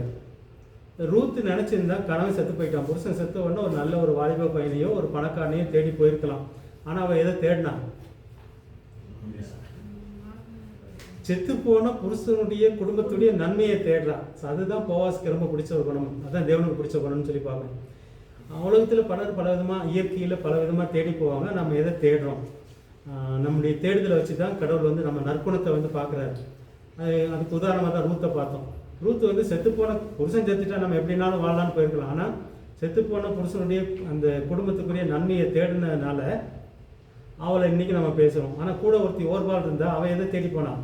ரூத்து நினச்சிருந்தா கணவன் செத்து போயிட்டான், புருஷன் செத்து உடனே ஒரு நல்ல ஒரு வாலிப பையனையோ ஒரு பணக்காரனையோ தேடி போயிருக்கலாம். ஆனால் அவள் எதை தேடினா? செத்து போன புருஷனுடைய குடும்பத்துடைய நன்மையை தேடுறான். அதுதான் போவாஸ்க்கு ரொம்ப பிடிச்ச ஒரு குணம், அதுதான் தேவனுக்கு பிடிச்ச குணம்னு சொல்லி பார்க்கணும். உலகத்தில் பலர் பல விதமாக, இயற்கையில் பல விதமாக தேடி போவாங்க. நம்ம எதை தேடுறோம்? நம்முடைய தேடுதலை வச்சு தான் கடவுள் வந்து நம்ம நற்குணத்தை வந்து பார்க்குறாரு. அதுக்கு உதாரணமாக தான் ரூத்தை பார்த்தோம். ரூத்து வந்து செத்துப்போன புருஷன் செத்துட்டா நம்ம எப்படினாலும் வாழலான்னு போயிருக்கலாம். ஆனால் செத்துப்போன புருஷனுடைய அந்த குடும்பத்துக்குரிய நன்மையை தேடினதுனால அவளை இன்னைக்கு நம்ம பேசுகிறோம். ஆனால் கூட ஒருத்தி ஓர்வாள் இருந்தால் அவள் எதை தேடி போனான்?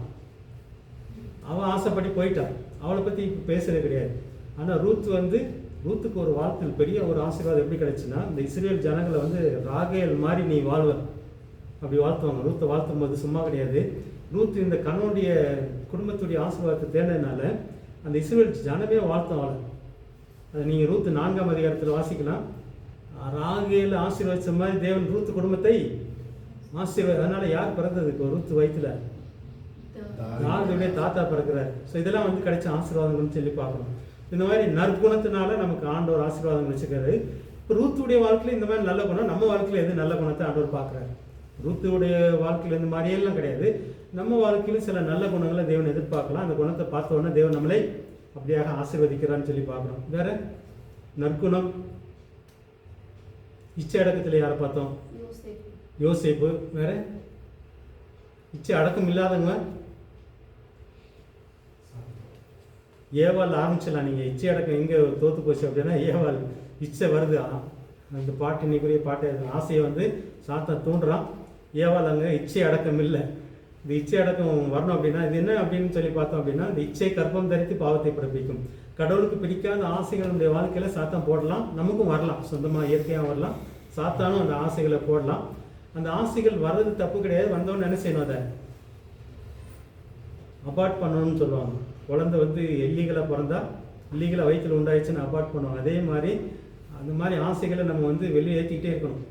அவன் ஆசைப்பட்டு போயிட்டான். அவளை பற்றி இப்போ பேசுறது கிடையாது. ஆனால் ரூத்துக்கு ஒரு வாழ்த்தில் பெரிய ஒரு ஆசீர்வாதம் எப்படி கிடைச்சுன்னா, இந்த இஸ்ரேல் ஜனங்களை வந்து ராகேல் மாதிரி நீ வாழ்வ அப்படி வாழ்த்துவாங்க. ரூத்தை வாழ்த்தும் போது சும்மா கிடையாது. ரூத் இந்த கணவனுடைய குடும்பத்துடைய ஆசீர்வாதத்தை தேடினதுனால அந்த இஸ்ரேல் ஜனமே வாழ்த்தும் அவளை. அதை நீங்கள் ரூத்து 4ஆம் அதிகாரத்தில் வாசிக்கலாம். ராகேல் ஆசீர்வதிச்ச மாதிரி தேவன் ரூத்து குடும்பத்தை அதனால யார் பிறந்தது? இப்போ ரூத்து வயிற்றுல யாருடைய தாத்தா பிறக்கிறார். ஸோ இதெல்லாம் வந்து கிடைச்ச ஆசீர்வாதங்கள்னு சொல்லி பார்க்கணும். இந்த மாதிரி நற்குணத்தினால நமக்கு ஆண்டவர் ஆசீர்வாதம் வச்சுக்காரு. இப்போ ரூத்துடைய வாழ்க்கையில் இந்த மாதிரி நல்ல குணம், நம்ம வாழ்க்கையில் எது நல்ல குணத்தை ஆண்டவர் பார்க்குறாரு. ரூத்துடைய வாழ்க்கையில் இந்த மாதிரியெல்லாம் கிடையாது. நம்ம வாழ்க்கையிலும் சில நல்ல குணங்களை தேவன் எதிர்பார்க்கலாம். அந்த குணத்தை பார்த்த உடனே தேவன் நம்மளை அப்படியாக ஆசீர்வதிக்கிறான்னு சொல்லி பார்க்குறோம். வேற நற்குணம் இச்சை அடக்கத்தில் யாரை பார்த்தோம்? யோசேப்பு. வேற இச்சை அடக்கம் இல்லாதவங்க ஏவாள் ஆரம்பிச்சிடலாம். நீங்கள் இச்சை அடக்கம் எங்கே தோற்று போச்சு அப்படின்னா ஏவாள் இச்சை வருது. அந்த பாட்டு இன்னைக்குரிய பாட்டு ஆசையை வந்து சாத்தான் தூண்டுறான். ஏவாள் அங்கே இச்சை அடக்கம் இல்லை. இந்த இச்சை அடக்கம் வரணும் அப்படின்னா இது என்ன அப்படின்னு சொல்லி பார்த்தோம் அப்படின்னா, இந்த இச்சை கர்ப்பம் தரித்து பாவத்தை பிறப்பிக்கும். கடவுளுக்கு பிடிக்காத ஆசைகளுடைய வாழ்க்கையில் சாத்தான் போடலாம், நமக்கும் வரலாம், சொந்தமாக இயற்கையாக வரலாம். சாத்தானும் அந்த ஆசைகளை போடலாம். அந்த ஆசைகள் வர்றது தப்பு கிடையாது. வந்தோன்னு என்ன செய்யணும்? அதை அபார்ட் பண்ணணும்னு சொல்லுவாங்க. குழந்தை வந்து இல்லீகலாக பிறந்தா இல்லீகலாக வயிற்றில் உண்டாயிடுச்சுன்னு அபார்ட் பண்ணுவாங்க. அதே மாதிரி அந்த மாதிரி ஆசைகளை நம்ம வந்து வெளியே ஏற்றிக்கிட்டே இருக்கணும்.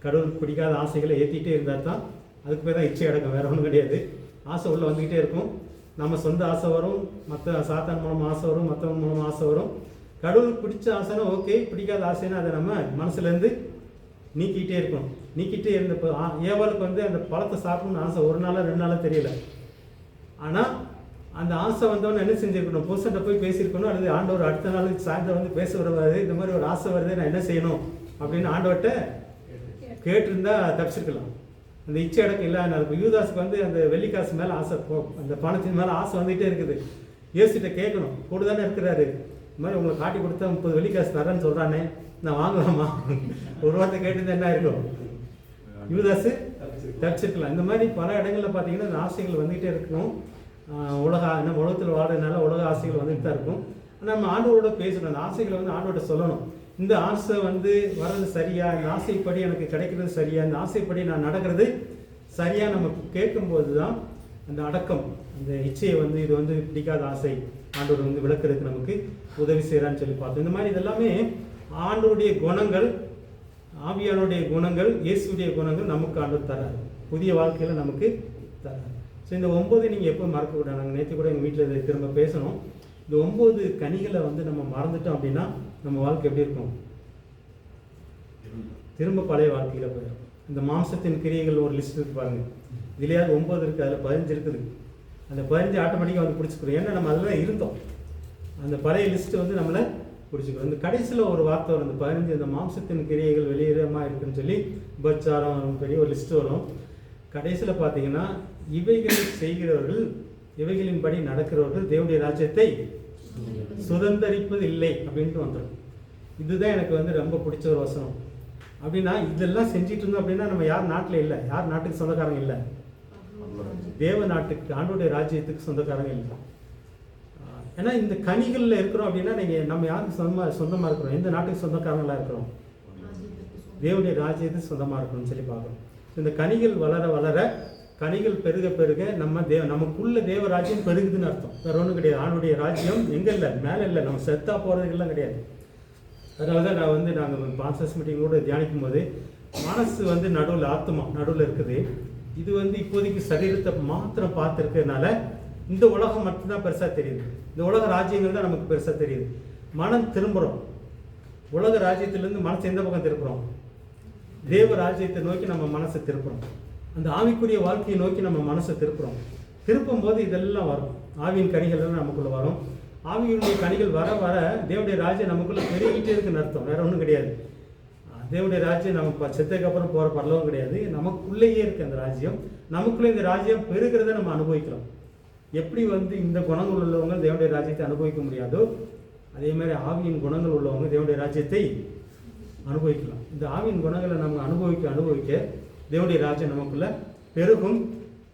கடவுளுக்கு பிடிக்காத ஆசைகளை ஏற்றிக்கிட்டே இருந்தால் தான் அதுக்கு பேர் தான் இச்சை அடக்கம், வேறு ஒன்றும் கிடையாது. ஆசை உள்ளே வந்துக்கிட்டே இருக்கும். நம்ம சொந்த ஆசை வரும், மற்ற சாத்தான் மூலமாக ஆசை வரும், மற்றவங்க மூலமாக ஆசை வரும். கடவுளுக்கு பிடிச்ச ஆசைனா ஓகே, பிடிக்காத ஆசைன்னா அதை நம்ம மனசுலேருந்து நீக்கிட்டே இருக்கணும். நீக்கிட்டே இருந்த ஏவாளுக்கு வந்து அந்த பழத்தை சாப்பிடணும்னு ஆசை 1 நாளாக 2 நாளாக தெரியல. ஆனால் அந்த ஆசை வந்தவொன்னு என்ன செஞ்சுருக்கணும்? புருஷன்ட்ட போய் பேசியிருக்கணும். அல்லது ஆண்டவர் அடுத்த நாளுக்கு சாயந்தரம் வந்து பேச வருவாரு, இந்த மாதிரி ஒரு ஆசை வருது, நான் என்ன செய்யணும் அப்படின்னு ஆண்டவர்கிட்ட கேட்டிருந்தா தப்பிச்சிருக்கலாம். அந்த இச்சை அடக்கம் இல்லாதனால இப்போ யூதாஸுக்கு வந்து அந்த வெள்ளிக்காசு மேலே ஆசை, அந்த பணத்தின் மேலே ஆசை வந்துகிட்டே இருக்குது. இயேசுகிட்ட கேட்கணும், கூட தானே இருக்கிறாரு, இந்த மாதிரி உங்களை காட்டி கொடுத்தா 30 வெள்ளிக்காசு தரேன்னு சொல்கிறானே, நான் வாங்கலாமா? ஒரு வார்த்தை கேட்டிருந்தா என்ன இருக்கும்? யூதாஸு தப்பிச்சிருக்கலாம். இந்த மாதிரி பல இடங்களில் பார்த்தீங்கன்னா அந்த ஆசைகள் வந்துகிட்டே இருக்கணும். உலகத்தில் வாழ்றதுனால உலக ஆசைகள் வந்துட்டு தான் இருக்கும். நம்ம ஆண்டவரோட பேசணும். அந்த ஆசைகளை வந்து ஆண்டவர்கிட்ட சொல்லணும். இந்த ஆசை வந்து வர்றது சரியா, இந்த ஆசைப்படி எனக்கு கிடைக்கிறது சரியா, இந்த ஆசைப்படி நான் நடக்கிறது சரியா நம்ம கேட்கும்போது தான் அந்த அடக்கம், அந்த இச்சையை வந்து இது வந்து பிடிக்காத ஆசை ஆண்டவர் வந்து விளக்குறதுக்கு நமக்கு உதவி செய்கிறான்னு சொல்லி பார்த்தோம். இந்த மாதிரி இதெல்லாமே ஆண்டவருடைய குணங்கள், ஆவியானுடைய குணங்கள், இயேசுடைய குணங்கள் நமக்கு ஆண்டவர் தராரு, புதிய வாழ்க்கையில் நமக்கு தராரு. ஸோ இந்த 9 நீங்கள் எப்போ மறக்கக்கூடாது. நாங்கள் நேற்று கூட எங்கள் வீட்டில் இதை திரும்ப பேசணும். இந்த 9 கனிகளை வந்து நம்ம மறந்துட்டோம் அப்படின்னா நம்ம வாழ்க்கை எப்படி இருக்கும்? திரும்ப பழைய வாழ்க்கையில் போயிடும். இந்த மாம்சத்தின் கிரியைகள் ஒரு லிஸ்ட் இருக்கு பாருங்க, இதுலையாவது 9 இருக்குது, அதில் 15 இருக்குது. அந்த 15 ஆட்டோமேட்டிக்காக வந்து பிடிச்சிக்கிறோம். ஏன்னா நம்ம அதில் இருந்தோம். அந்த பழைய லிஸ்ட்டு வந்து நம்மளை பிடிச்சிக்கிறோம். இந்த கடைசியில் ஒரு வார்த்தை வரும், இந்த 15 இந்த மாம்சத்தின் கிரியைகள் வெளியேறமாக இருக்குன்னு சொல்லி உபச்சாரம் பெரிய ஒரு லிஸ்ட்டு வரும். கடைசியில் பார்த்தீங்கன்னா இவைகளை செய்கிறவர்கள், இவைகளின்படி நடக்கிறவர்கள் தேவனுடைய ராஜ்யத்தை சுதந்தரிப்பது இல்லை அப்படின்ட்டு வந்துடும். இதுதான் எனக்கு வந்து ரொம்ப பிடிச்ச ஒரு வசனம். அப்படின்னா இதெல்லாம் செஞ்சிட்டு இருந்தோம் அப்படின்னா நம்ம யார் நாட்டில் இல்லை, யார் நாட்டுக்கு சொந்தக்காரங்க இல்லை, தேவ நாட்டுக்கு, ஆண்டோடைய ராஜ்யத்துக்கு சொந்தக்காரங்க இல்லை. ஏன்னா இந்த கனிகளில் இருக்கிறோம் அப்படின்னா நம்ம யாருக்கு சொந்தமாக இருக்கிறோம், எந்த நாட்டுக்கு சொந்தக்காரங்களாக இருக்கிறோம்? தேவனுடைய ராஜ்யத்துக்கு சொந்தமாக இருக்கணும்னு சொல்லி பார்க்குறோம். இந்த கனிகள் வளர வளர, கனிகள் பெருக பெருக நமக்குள்ள தேவ ராஜ்யம் பெருகுதுன்னு அர்த்தம். வேற ஒன்றும் கிடையாது. ஆணுடைய ராஜ்யம் எங்கே இல்லை, மேலே இல்லை, நம்ம செத்தா போகிறதுக்கெல்லாம் கிடையாது. அதனால தான் நான் வந்து நாங்கள் பாஸ்டர்ஸ் மீட்டிங்கோடு தியானிக்கும் போது மனசு வந்து நடுவில், ஆத்மா நடுவில் இருக்குது. இது வந்து இப்போதைக்கு சரீரத்தை மாத்திரம் பார்த்துருக்கிறதுனால இந்த உலகம் மட்டும்தான் பெருசாக தெரியுது, இந்த உலக ராஜ்யங்கள் தான் நமக்கு பெருசாக தெரியுது. மனம் திரும்புகிறோம், உலக ராஜ்யத்திலேருந்து மனசு எந்த பக்கம் திருப்புறோம்? தேவ ராஜ்யத்தை நோக்கி நம்ம மனசை திருப்புறோம். அந்த ஆவிக்குரிய வாழ்க்கையை நோக்கி நம்ம மனசை திருப்புறோம். திருப்பும் போது இதெல்லாம் வரும், ஆவியின் கனிகள் எல்லாம் நமக்குள்ள வரும். ஆவியினுடைய கனிகள் வர வர தேவனுடைய ராஜ்யம் நமக்குள்ள பெருகிட்டே இருக்குன்னு அர்த்தம். வேற ஒன்றும் கிடையாது. தேவனுடைய ராஜ்யம் நம்ம செத்ததுக்கு அப்புறம் போகிற பரலவும் கிடையாது, நமக்குள்ளேயே இருக்குது அந்த ராஜ்யம். நமக்குள்ளே இந்த ராஜ்யம் பெருகிறத நம்ம அனுபவிக்கிறோம். எப்படி வந்து இந்த குணங்கள் உள்ளவங்க தேவனுடைய ராஜ்யத்தை அனுபவிக்க முடியாதோ, அதே மாதிரி ஆவியின் குணங்கள் உள்ளவங்க தேவனுடைய ராஜ்யத்தை அனுபவிக்கலாம். இந்த ஆவியின் குணங்களை நம்ம அனுபவிக்க தேவனுடைய ராஜ்யம் நமக்குள்ள பெருகும்.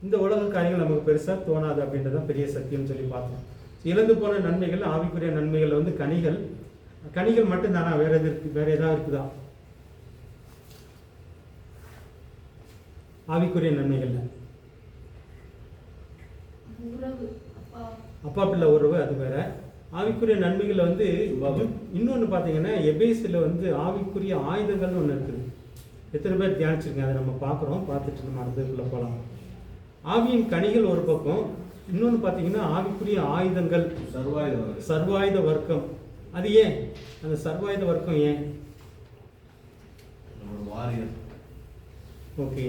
இந்த உலக காரியங்கள் நமக்கு பெருசாக தோணாது அப்படின்றதான் பெரிய சத்தியம் சொல்லி பார்த்தோம். இழந்து போன நன்மைகள், ஆவிக்குரிய நன்மைகள் வந்து கனிகள் மட்டும்தானா? வேற எது இருக்கு? வேற ஏதாவது இருக்குதா ஆவிக்குரிய நன்மைகள்ல? அப்பா பிள்ளை உறவு அது வேற. ஆவிக்குரிய நன்மைகள் வந்து இன்னொன்று பார்த்தீங்கன்னா எபேசில் வந்து ஆவிக்குரிய ஆயுதங்கள்னு ஒன்று இருக்குது. எத்தனை பேர் தியானிச்சிருக்கேன்? அதை நம்ம பார்க்குறோம், பார்த்துட்டு நம்ம அடுத்ததுக்குள்ளே போகலாம். ஆவியின் கனிகள் ஒரு பக்கம், இன்னொன்று பார்த்தீங்கன்னா ஆவிக்குரிய ஆயுதங்கள், சர்வாயுத வர்க்கம். அது ஏன் அந்த சர்வாயுத வர்க்கம் ஏன்? ஓகே,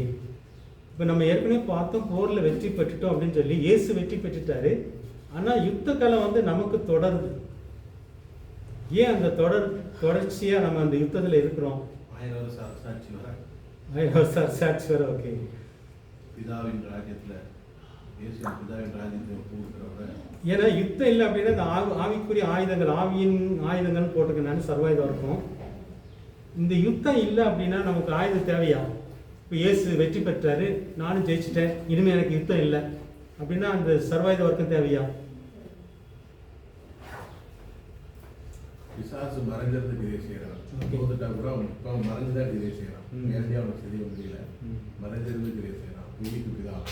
இப்போ நம்ம ஏற்கனவே பார்த்தோம், போரில் வெற்றி பெற்றுட்டோம் அப்படின்னு சொல்லி இயேசு வெற்றி பெற்றுட்டாரு. ஆனால் யுத்த காலம் வந்து நமக்கு தொடருது. ஏன் அந்த தொடர்ச்சியாக நம்ம அந்த யுத்தத்தில் இருக்கிறோம்? 1000 சாட்சி வர, 1000 சாட்சி வர. ஓகே, பிதாவின் ராஜ்யத்தில், பிதாவின் ராஜ்யத்தில் கொடுக்குறவங்க. ஏன்னா யுத்தம் இல்லை அப்படின்னா இந்த ஆவிக்குரிய ஆயுதங்கள், ஆவியின் ஆயுதங்கள்னு போட்டுக்கனாலும் சர்வாயுதம் இருக்கும். இந்த யுத்தம் இல்லை அப்படின்னா நமக்கு ஆயுதம் தேவையா? இப்போ இயேசு வெற்றி பெற்றாரு, நானும் ஜெயிச்சிட்டேன், இனிமேல் எனக்கு யுத்தம் இல்லை அப்படின்னா அந்த சர்வாயுத வர்க்கம் தேவையா? பிசாசு மறைஞ்சிறதுக்கு இதை செய்யறான். தோத்துட்டா கூட அவன் மறைஞ்சுதான் இதை செய்யறான். நேரடியாக அவனுக்கு தெரிய முடியல, மறைஞ்சிறதுக்கு இதை செய்யறான்.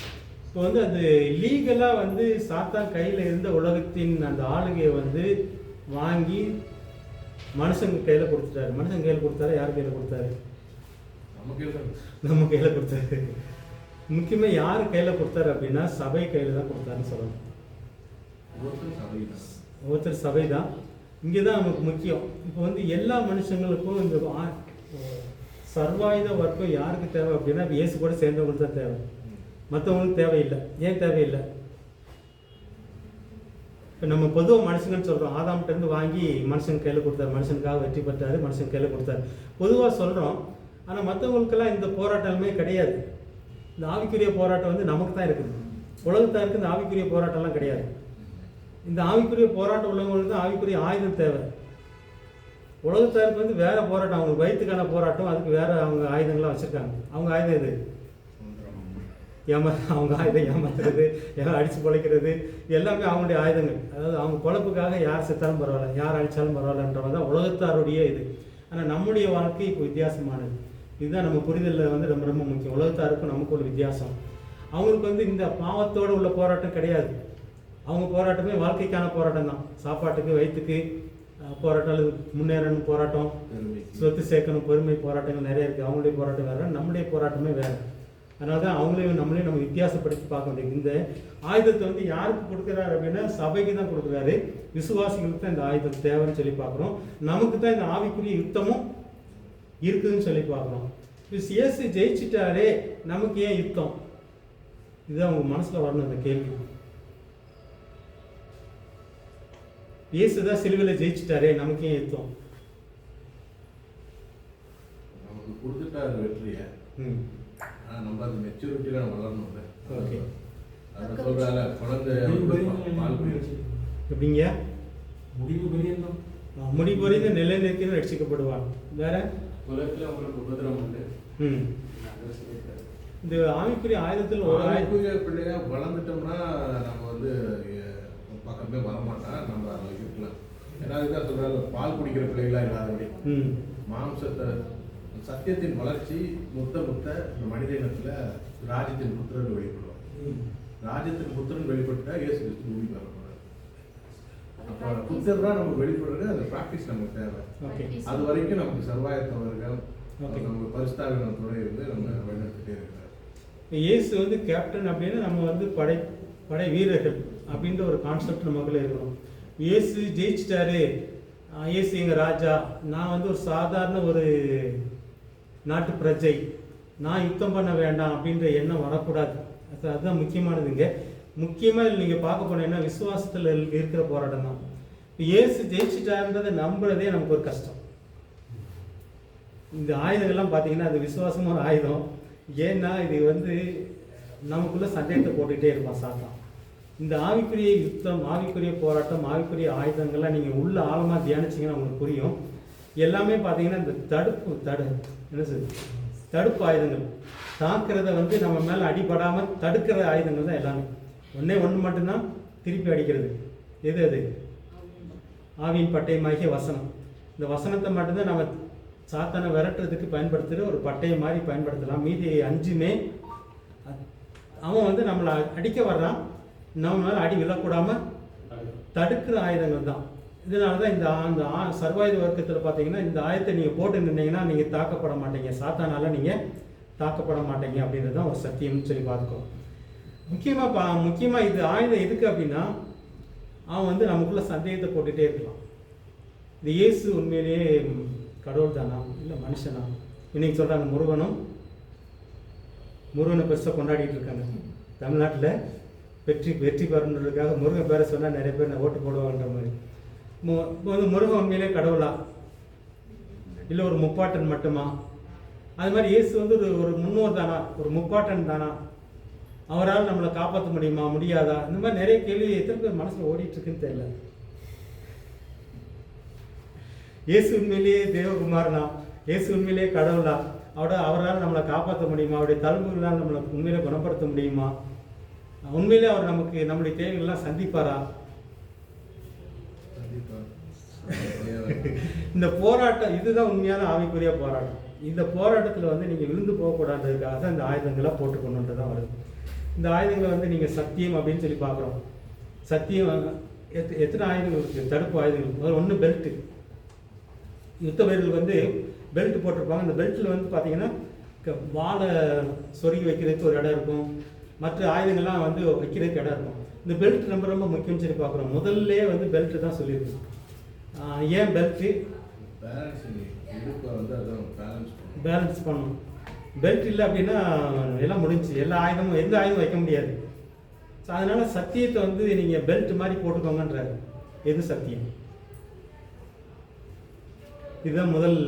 இப்போ வந்து அது லீகலாக வந்து சாத்தான் கையில் இருந்த உலகத்தின் அந்த ஆளுகையை வந்து வாங்கி மனுஷங்க கையில் கொடுத்துட்டாரு. மனுஷங்க கையில் கொடுத்தாரு, யார் கையில் கொடுத்தாரு? நம்ம கையில் கொடுத்தாரு. முக்கியமாக யார் கையில் கொடுத்தாரு அப்படின்னா சபை கையில் தான் கொடுத்தாருன்னு சொல்லணும். ஒருத்தர் சபை தான். இங்கே தான் நமக்கு முக்கியம். இப்போ வந்து எல்லா மனுஷங்களுக்கும் இந்த சர்வாயுத வர்க்கம் யாருக்கு தேவை அப்படின்னா இயேசு கூட சேர்ந்தவங்களுக்கு தான் தேவை, மற்றவங்களுக்கு தேவையில்லை. ஏன் தேவையில்லை? இப்போ நம்ம பொதுவாக மனுஷங்கன்னு சொல்கிறோம், ஆதாம்கிட்டேருந்து வாங்கி மனுஷன் கையில் கொடுத்தாரு, மனுஷனுக்காக வெற்றி பெற்றாரு, மனுஷன் கையில் கொடுத்தாரு பொதுவாக சொல்கிறோம். ஆனால் மற்றவங்களுக்கெல்லாம் இந்த போராட்டமே கிடையாது. இந்த ஆவிக்குரிய போராட்டம் வந்து நமக்கு தான் இருக்குது. உலகத்தாருக்கு இந்த ஆவிக்குரிய போராட்டம்லாம் கிடையாது. இந்த ஆவிக்குரிய போராட்டம் உள்ளவங்களுக்கு தான் ஆவிக்குரிய ஆயுதம் தேவை. உலகத்தாருக்கு வந்து வேற போராட்டம், அவங்க வயிற்றுக்கான போராட்டம், அதுக்கு வேற அவங்க ஆயுதங்கள்லாம் வச்சுருக்காங்க. அவங்க ஆயுதம் இது அவங்க ஆயுதம் ஏமாத்துறது, அடித்து பொழைக்கிறது, எல்லாமே அவங்களுடைய ஆயுதங்கள். அதாவது அவங்க பொழப்புக்காக யார் செத்தாலும் பரவாயில்ல, யார் அடித்தாலும் பரவாயில்லன்றவங்க தான் உலகத்தாருடைய இது. ஆனால் நம்முடைய வாழ்க்கை இப்போ வித்தியாசமானது. இதுதான் நம்ம புரிதலில் வந்து ரொம்ப ரொம்ப முக்கியம். உலகத்தாருக்கும் நமக்கு ஒரு வித்தியாசம். அவங்களுக்கு வந்து இந்த பாவத்தோடு உள்ள போராட்டம் கிடையாது. அவங்க போராட்டமே வாழ்க்கைக்கான போராட்டம் தான். சாப்பாட்டுக்கு, வயிற்றுக்கு போராட்டம், அல்லது முன்னேறணும் போராட்டம், சொத்து சேர்க்கணும், பெருமை போராட்டங்கள் நிறைய இருக்குது. அவங்களுடைய போராட்டம் வேறு, நம்முடைய போராட்டமே வேறு. அதனால தான் அவங்களையும் நம்மளையும் நம்ம வித்தியாசப்படுத்தி பார்க்க வேண்டியது. இந்த ஆயுதத்தை வந்து யாருக்கு கொடுக்குறாரு அப்படின்னா சபைக்கு தான் கொடுக்குறாரு. விசுவாசிகளுக்கு தான் இந்த ஆயுதம் தேவைன்னு சொல்லி பார்க்குறோம். நமக்கு தான் இந்த ஆவிக்குரிய யுத்தமும் இருக்குதுன்னு சொல்லி பார்க்குறோம். இயேசு ஜெயிச்சிட்டாரே, நமக்கு ஏன் யுத்தம்? இதுதான் உங்க மனசுல வரணும் இந்த கேள்வி. இயேசு தான் சிலுவையில் ஜெயிச்சிட்டாரே, நமக்கு ஏன் யுத்தம்? நமக்கு கொடுத்துட்டாரு வெற்றியை. நம்ம அது மெச்சூரிட்டியில வளரணும். ஓகே, அதை சொல்றால குழந்தை எப்படிங்க? முடிவு பெரியதான். முடிவு புரிந்து நிலை நிற்கிறது ரட்சிக்கப்படுவாங்க. வேற உலகத்துல உங்களுக்கு உபதிரம் உண்டு. இந்த ஆவிக்குரிய ஆயுதத்தில் ஒரு ஆவிக்குரிய பிள்ளையா வளர்ந்துட்டோம்னா நம்ம வந்து பக்கமே வரமாட்டான். நம்ம அதை இருக்கலாம். ஏன்னா இதுதான் சொல்றாரு, பால் குடிக்கிற பிள்ளைகளா இல்லாதபடி மாம்சத்தை சத்தியத்தின் வளர்ச்சி முத்த முத்த இந்த மனித இனத்துல ராஜ்யத்தின் புத்திரன் வெளிப்படுவார். ராஜ்யத்தின் புத்திரன் வெளிப்பட்டா இயேசு கிறிஸ்து பூமிக்கு வரப்படுறாரு. அப்போ புத்தர் தான் நமக்கு வெளிப்படுறது. அந்த ப்ராக்டிஸ் நமக்கு தேவை. அது வரைக்கும் நமக்கு சர்வாயத்தவர்கள் நம்ம பரிசுத்தாவினத்தோட இருந்து நம்ம வழிநடத்திட்டே இருக்கிறார். இயேசு வந்து கேப்டன் அப்படின்னா நம்ம வந்து படை வீரர்கள் அப்படின்ற ஒரு கான்செப்ட் நமக்குள்ள இருக்கணும். இயேசு ஜெயிச்சிட்டாரு, இயேசு எங்கள் ராஜா, நான் வந்து ஒரு சாதாரண ஒரு நாட்டு பிரஜை, நான் யுத்தம் பண்ண வேண்டாம் அப்படின்ற எண்ணம் வரக்கூடாது. அதுதான் முக்கியமானதுங்க. முக்கியமாக நீங்கள் பார்க்க போனீங்கன்னா விசுவாசத்தில் இருக்கிற போராட்டம் தான். இயேசு ஜெயிச்சிட்டாருன்றதை நம்புறதே நமக்கு ஒரு கஷ்டம். இந்த ஆயுதங்கள்லாம் பார்த்தீங்கன்னா அது விசுவாசமும் ஒரு ஆயுதம். ஏன்னா இது வந்து நமக்குள்ள சந்தேகத்தை போட்டுக்கிட்டே இருப்பான் சாத்தான். இந்த ஆவிக்குரிய யுத்தம், ஆவிக்குரிய போராட்டம், ஆவிக்குரிய ஆயுதங்கள்லாம் நீங்கள் உள்ள ஆழமாக தியானிச்சிங்கன்னா உங்களுக்கு புரியும். எல்லாமே பார்த்தீங்கன்னா இந்த தடுப்பு ஆயுதங்கள், தாக்குறத வந்து நம்ம மேலே அடிபடாமல் தடுக்கிற ஆயுதங்கள் தான் எல்லாமே. ஒன்று மட்டும்தான் திருப்பி அடிக்கிறது. எது அது? ஆவியின் பட்டயமாகிய வசனம். இந்த வசனத்தை மட்டும்தான் நம்ம சாத்தானை விரட்டுறதுக்கு பயன்படுத்துகிற ஒரு பட்டயம் மாதிரி பயன்படுத்தலாம். மீதி 5மே அவன் வந்து நம்மளை அடிக்க வர்றான், நம்ம மேலே அடி விழக்கூடாமல் தடுக்கிற ஆயுதங்கள் தான். இதனால தான் இந்த சர்வாயுத வர்க்கத்தில் பார்த்தீங்கன்னா இந்த ஆயத்தை நீங்கள் போட்டு நின்றீங்கன்னா நீங்கள் தாக்கப்பட மாட்டீங்க, சாத்தானால நீங்கள் தாக்கப்பட மாட்டீங்க அப்படின்றது தான் ஒரு சத்தியம்னு சொல்லி பார்த்துக்கோம். முக்கியமாக இது ஆயுதம் எதுக்கு அப்படின்னா அவன் வந்து நமக்குள்ள சந்தேகத்தை போட்டுகிட்டே இருக்கலாம். இந்த இயேசு உண்மையிலேயே கடவுள் தானா இல்லை மனுஷனா? இன்னைக்கு சொல்கிறாங்க முருகனை பெருசாக கொண்டாடிட்டு இருக்காங்க தமிழ்நாட்டில். வெற்றி பெறணுன்றதுக்காக முருகன் பேரை சொன்னால் நிறைய பேர் ஓட்டு போடுவாங்கன்ற மாதிரி. வந்து முருகன் உண்மையிலே கடவுளா இல்லை ஒரு முப்பாட்டன் மட்டுமா? அது மாதிரி இயேசு வந்து ஒரு முன்னோர் தானா, ஒரு முப்பாட்டன் தானா? அவரால் நம்மளை காப்பாற்ற முடியுமா, முடியாதா? இந்த மாதிரி நிறைய கேள்வி எத்தனை பேர் மனசில் ஓடிட்டு இருக்குன்னு தெரியல. இயேசு உண்மையிலேயே தேவகுமாரனா, இயேசு உண்மையிலேயே கடவுளா, அவரால் நம்மளை காப்பாற்ற முடியுமா, அவருடைய தலைமுறைகளால் நம்மளை உண்மையிலே குணப்படுத்த முடியுமா, உண்மையிலே அவர் நமக்கு நம்முடைய தேவைகள்லாம் சந்திப்பாரா? இந்த போராட்டம் இதுதான் உண்மையான ஆவிக்குரிய போராட்டம். இந்த போராட்டத்தில் வந்து நீங்கள் விழுந்து போகக்கூடாதுக்காக தான் இந்த ஆயுதங்களாக போட்டுக்கணுன்றது தான் வருது. இந்த ஆயுதங்களை வந்து நீங்கள் சத்தியம் அப்படின்னு சொல்லி பார்க்குறோம். சத்தியம் எத்தனை ஆயுதங்கள் இருக்குது? தடுப்பு ஆயுதங்கள். ஒன்று பெல்ட்டு. யுத்த வீரர்கள் வந்து பெல்ட் போட்டிருப்பாங்க. அந்த பெல்ட்டில் வந்து பார்த்தீங்கன்னா வாழை சொருகி வைக்கிறதுக்கு ஒரு இடம் இருக்கும், மற்ற ஆயுதங்கள்லாம் வந்து வைக்கிறதுக்கு இடம் இருக்கும். இந்த பெல்ட் ரொம்ப ரொம்ப முக்கியம்னு சொல்லி பார்க்குறோம். முதல்ல வந்து பெல்ட்டு தான் சொல்லியிருக்கோம். ஏன் பெல்ட்டு? பேலன்ஸ் பண்ணணும். பெல்ட் இல்லை அப்படின்னா எல்லாம் முடிஞ்சு, எல்லா ஆயுதமும் எந்த ஆயுதமும் வைக்க முடியாது. ஸோ அதனால் சத்தியத்தை வந்து நீங்கள் பெல்ட் மாதிரி போட்டுக்கோங்கன்றாரு. எது சத்தியம்? இதுதான் முதல்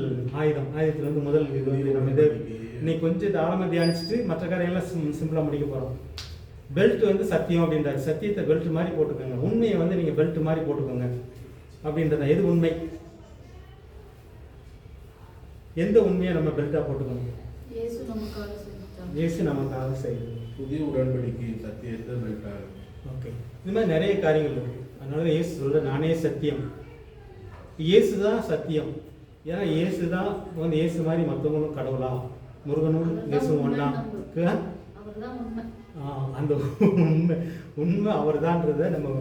ஆயுதம். ஆயுதத்தில் வந்து முதல் இது வந்து நம்ம இதை இன்னைக்கு கொஞ்சம் ஆழமாக தியானிச்சுட்டு மற்ற காரியங்கள்லாம் சிம்பிளாக முடிக்க போகிறோம். பெல்ட் வந்து சத்தியம் அப்படின்றாரு. சத்தியத்தை பெல்ட் மாதிரி போட்டுக்கோங்க, உண்மையை வந்து நீங்கள் பெல்ட் மாதிரி போட்டுக்கோங்க அப்படின்றத. எது உண்மை? எந்த உண்மையை நம்ம பெல்ட்டாக போட்டுக்கணும்? இயேசு நமக்காக செய்யுது. புதிய உடன்படிக்கை சத்தியத்தை பெல்ட்டாக. ஓகே, இது மாதிரி நிறைய காரியங்கள் இருக்குது. அதனால இயேசு சொல்ற நானே சத்தியம். இயேசு தான் சத்தியம். ஏன்னா இயேசு தான் வந்து இயேசு மாதிரி மற்றவங்களும் கடவுளா, முருகனும் இயேசுவும் ஒன்றா, அவர்தான் உண்மை. அந்த உண்மை அவர் தான்றதை நம்ம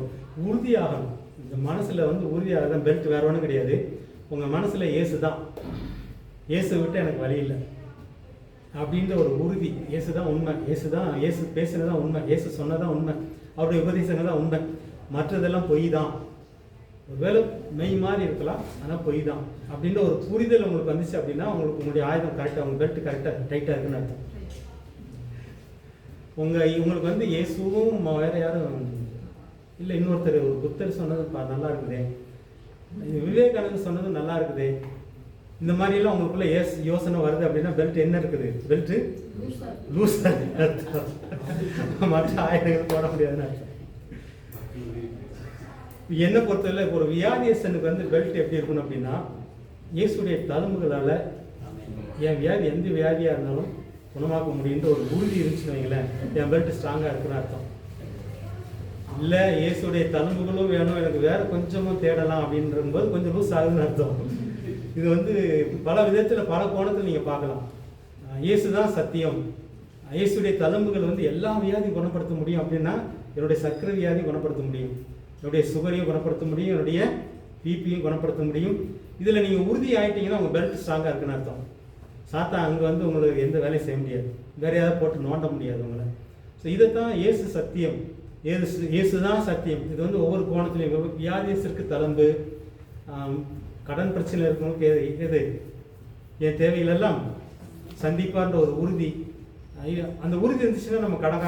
உறுதியாகணும். இந்த மனசில் வந்து உறுதியாக தான். பெல்ட் வேற ஒன்றும் கிடையாது. உங்கள் மனசில் இயேசு தான், இயேசு விட்டு எனக்கு வழி இல்லை அப்படின்ற ஒரு உறுதி. இயேசு தான் உண்மை, இயேசு தான், இயேசு பேசுனதான் உண்மை, இயேசு சொன்னதான் உண்மை, அவருடைய உபதேசங்கள் தான் உண்மை, மற்றதெல்லாம் பொய் தான். ஒருவேளை மெய் மாதிரி இருக்கலாம், ஆனால் பொய் தான் அப்படின்ற ஒரு புரிதல் உங்களுக்கு வந்துச்சு அப்படின்னா உங்களுக்கு உங்களுடைய ஆயுதம் கரெக்டாக, உங்கள் பெல்ட் கரெக்டாக டைட்டாக இருக்குன்னு அர்த்தம். உங்களுக்கு வந்து இயேசுவும் வேற யாரும் இல்லை. இன்னொருத்தர் ஒரு புத்தர் சொன்னது நல்லா இருக்குதே, விவேகானந்தர் சொன்னதும் நல்லா இருக்குதே, இந்த மாதிரிலாம் உங்களுக்குள்ள யோசனை வருது அப்படின்னா பெல்ட் என்ன இருக்குது? பெல்ட்டு லூஸாக அர்த்தம். மற்ற ஆயுதங்கள் போட முடியாதுன்னு அர்த்தம். என்னை பொறுத்தவரை இப்போ ஒரு வியாதியஸ்தனுக்கு வந்து பெல்ட் எப்படி இருக்கணும் அப்படின்னா, இயேசுடைய தழும்புகளால் என் வியாதி எந்த வியாதியாக இருந்தாலும் குணமாக்க முடியுன்ற ஒரு உறுதி இருந்துச்சுன்னு வைங்களேன், என் பெல்ட் ஸ்ட்ராங்காக இருக்குன்னு அர்த்தம். இல்லை இயேசுடைய தழும்புகளும் வேணும், எனக்கு வேற கொஞ்சமும் தேடலாம் அப்படின்றபோது கொஞ்சம் லூஸ் ஆகுதுன்னு அர்த்தம். இது வந்து பல விதத்தில் பல கோணத்தில் நீங்கள் பார்க்கலாம். இயேசு தான் சத்தியம், இயேசுடைய தழும்புகள் வந்து எல்லா வியாதியும் குணப்படுத்த முடியும் அப்படின்னா என்னுடைய சர்க்கரை வியாதி குணப்படுத்த முடியும், என்னுடைய சுகரையும் குணப்படுத்த முடியும், என்னுடைய பிபியும் குணப்படுத்த முடியும். இதில் நீங்கள் உறுதி ஆகிட்டீங்கன்னா உங்கள் பெல்ட் ஸ்ட்ராங்காக இருக்குன்னு அர்த்தம். சாத்தா அங்கே வந்து உங்களுக்கு எந்த வேலையும் செய்ய முடியாது, வேற யாராவது போட்டு நோண்ட முடியாது உங்களை. ஸோ இதைத்தான் இயேசு சத்தியம், இயேசு தான் சத்தியம். இது வந்து ஒவ்வொரு கோணத்துலையும் வியாதியத்திற்கு தழும்பு, கடன் பிரச்சனை இருக்கவங்களுக்கு எது என் தேவைகள் எல்லாம் சந்திப்பான்ற ஒரு உறுதி. அந்த உறுதி இருந்துச்சுன்னா நம்ம கடன்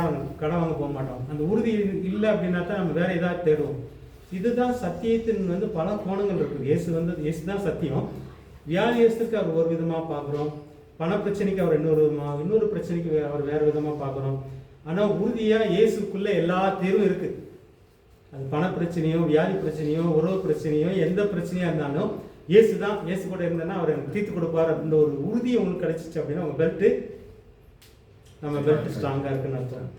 வாங்க போக மாட்டோம். அந்த உறுதி இல்லை அப்படின்னா தான் நம்ம வேற ஏதாவது தேடுவோம். இதுதான் சத்தியத்தின் வந்து பல கோணங்கள் இருக்குது. இயேசு தான் சத்தியம். வியாதியஸ்தருக்கு அவர் ஒரு விதமாக பார்க்குறோம், பண பிரச்சனைக்கு அவர் இன்னொரு விதமாக, இன்னொரு பிரச்சனைக்கு அவர் வேறு விதமாக பார்க்குறோம். ஆனால் உறுதியாக இயேசுக்குள்ளே எல்லா தீர்வும் இருக்குது. அது பண பிரச்சனையோ, வியாதி பிரச்சனையோ, உறவு பிரச்சனையோ, எந்த பிரச்சனையாக இருந்தாலும் இயேசு தான், இயேசு கூட இருந்தேன்னா அவர் எனக்கு தீர்த்து கொடுப்பார் அப்படின்ற ஒரு உறுதி உங்களுக்கு கிடைச்சிச்சு அப்படின்னா உங்கள் பெல்ட்டு, நம்ம பெல்ட் ஸ்ட்ராங்காக இருக்குன்னு அர்த்தம்.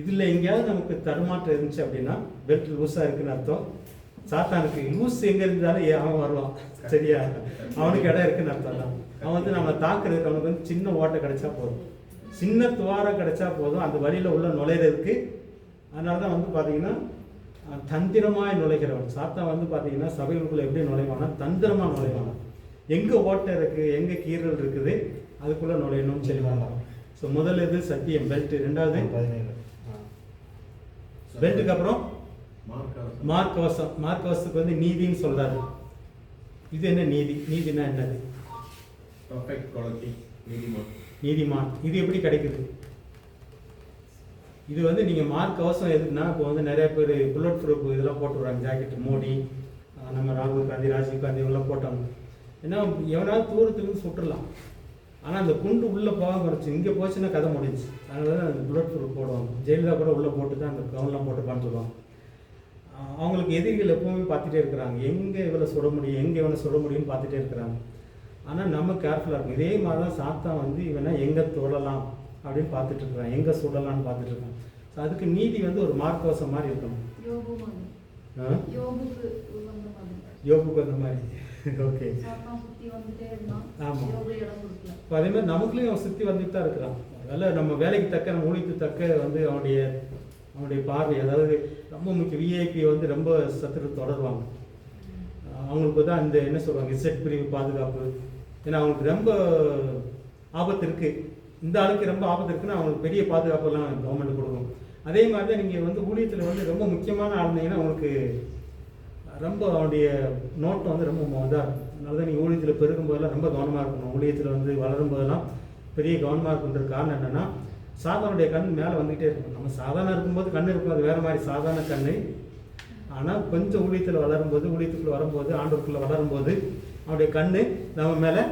இதில் எங்கேயாவது நமக்கு தடுமாற்றம் இருந்துச்சு அப்படின்னா பெல்ட் லூஸாக இருக்குன்னு அர்த்தம். சாத்தானுக்கு லூஸ் எங்கே இருந்தாலும் அவன் வருவான், சரியா? அவனுக்கு இடம் இருக்குன்னு அர்த்தம் தான். அவன் வந்து நம்ம தாக்குறதுக்கு அவனுக்கு வந்து சின்ன ஓட்டை கிடைச்சா போதும், சின்ன துவாரம் கிடைச்சா போதும் அந்த வழியில் உள்ள நுழையிறதுக்கு. அதனால தான் வந்து பார்த்தீங்கன்னா தந்திரமாய் நுழைகிறவன் சாத்தான் வந்து பார்த்தீங்கன்னா சபைகளுக்குள்ள எப்படி நுழைவானா, தந்திரமாக நுழைவானா. எங்கே ஓட்டை இருக்குது, எங்கே கீறல் இருக்குது, அதுக்குள்ளே நுழையணும்னு சொல்லுவாங்க. ஸோ முதல் இது சத்தியம் பெல்ட். ரெண்டாவது பெல்ட்டுக்கு அப்புறம் மார்க்கவசம். மார்க்கவசத்துக்கு வந்து நீதின்னு சொல்றாரு. இது என்ன நீதி? நீதினா என்னது? நீதிமான். இது எப்படி கிடைக்குது? இது வந்து நீங்கள் மார்க் கவசம் எதுக்குன்னா, இப்போ வந்து நிறைய பேர் புல்லட் ப்ரூஃப் இதெல்லாம் போட்டுவிடுறாங்க. ஜாக்கெட் மோடி, நம்ம ராகுல் காந்தி, ராஜீவ் காந்தி இவங்கெல்லாம் போட்டாங்க. ஏன்னா எவனாவது தூரத்துலேருந்து சுட்டுடலாம், ஆனால் அந்த குண்டு உள்ளே போக குறைச்சி இங்கே போச்சுன்னா கதை முடிஞ்சு. அதனால தான் அந்த புல்லட் ப்ரூஃப் போடுவாங்க. ஜெயலலிதா கூட உள்ளே போட்டு தான் அந்த கவுன்லாம் போட்டு பார்த்துருவாங்க. அவங்களுக்கு எதிரிகள் எப்பவுமே பார்த்துட்டே இருக்கிறாங்க, எங்கே இவளை சுட முடியும், எங்கே இவனை சுட முடியும்னு பார்த்துட்டே இருக்கிறாங்க. ஆனால் நம்ம கேர்ஃபுல்லாக இருக்கும். இதே மாதிரி தான் சாத்தான் வந்து இவனை எங்கே தொடலாம் அப்படின்னு பார்த்துட்டு இருக்கிறான், எங்கே சுடலான்னு பார்த்துட்டு இருக்கான். ஸோ அதுக்கு நீதி வந்து ஒரு மார்க்கவசம் மாதிரி இருக்கணும். யோபுக்கு அந்த மாதிரி. ஓகே, ஆமாம். இப்போ அதே மாதிரி நமக்குள்ளேயும் அவன் சுற்றி வந்துட்டு தான் இருக்கிறான். அதனால் நம்ம வேலைக்கு தக்க, நம்ம ஊழியத்துக்கு தக்க வந்து அவனுடைய பார்வை, அதாவது ரொம்ப முக்கிய விஐபி வந்து ரொம்ப சத்துரு தொடருவாங்க. அவங்களுக்கு தான் இந்த என்ன சொல்லுவாங்க, இசட் பிரிவு பாதுகாப்பு. ஏன்னா அவங்களுக்கு ரொம்ப ஆபத்து இருக்குது, இந்த ஆளுக்கு ரொம்ப ஆபத்து இருக்குன்னா அவங்களுக்கு பெரிய பாதுகாப்பெல்லாம் கவர்மெண்ட் கொடுக்கும். அதே மாதிரி தான் நீங்கள் வந்து ஊழியத்தில் வந்து ரொம்ப முக்கியமான ஆளுநீங்கன்னா அவங்களுக்கு ரொம்ப அவனுடைய நோட்டம் வந்து ரொம்ப இதாக இருக்கும். அதனால தான் நீங்கள் ஊழியத்தில் பெருகும் போதெல்லாம் ரொம்ப கவனமாக இருக்கணும். ஊழியத்தில் வந்து வளரும் போதெல்லாம் பெரிய கவனமாக இருக்குன்ற காரணம் என்னென்னா, சாதானுடைய கண் மேலே வந்துகிட்டே இருக்கும். நம்ம சாதாரண இருக்கும்போது கண் இருக்கும், அது வேறு மாதிரி சாதாரண கண். ஆனால் கொஞ்சம் ஊழியத்தில் வளரும்போது, ஊழியத்துக்குள்ளே வரும்போது, ஆண்டவருக்குள்ளே வளரும்போது அவனுடைய கண் நம்ம மேலே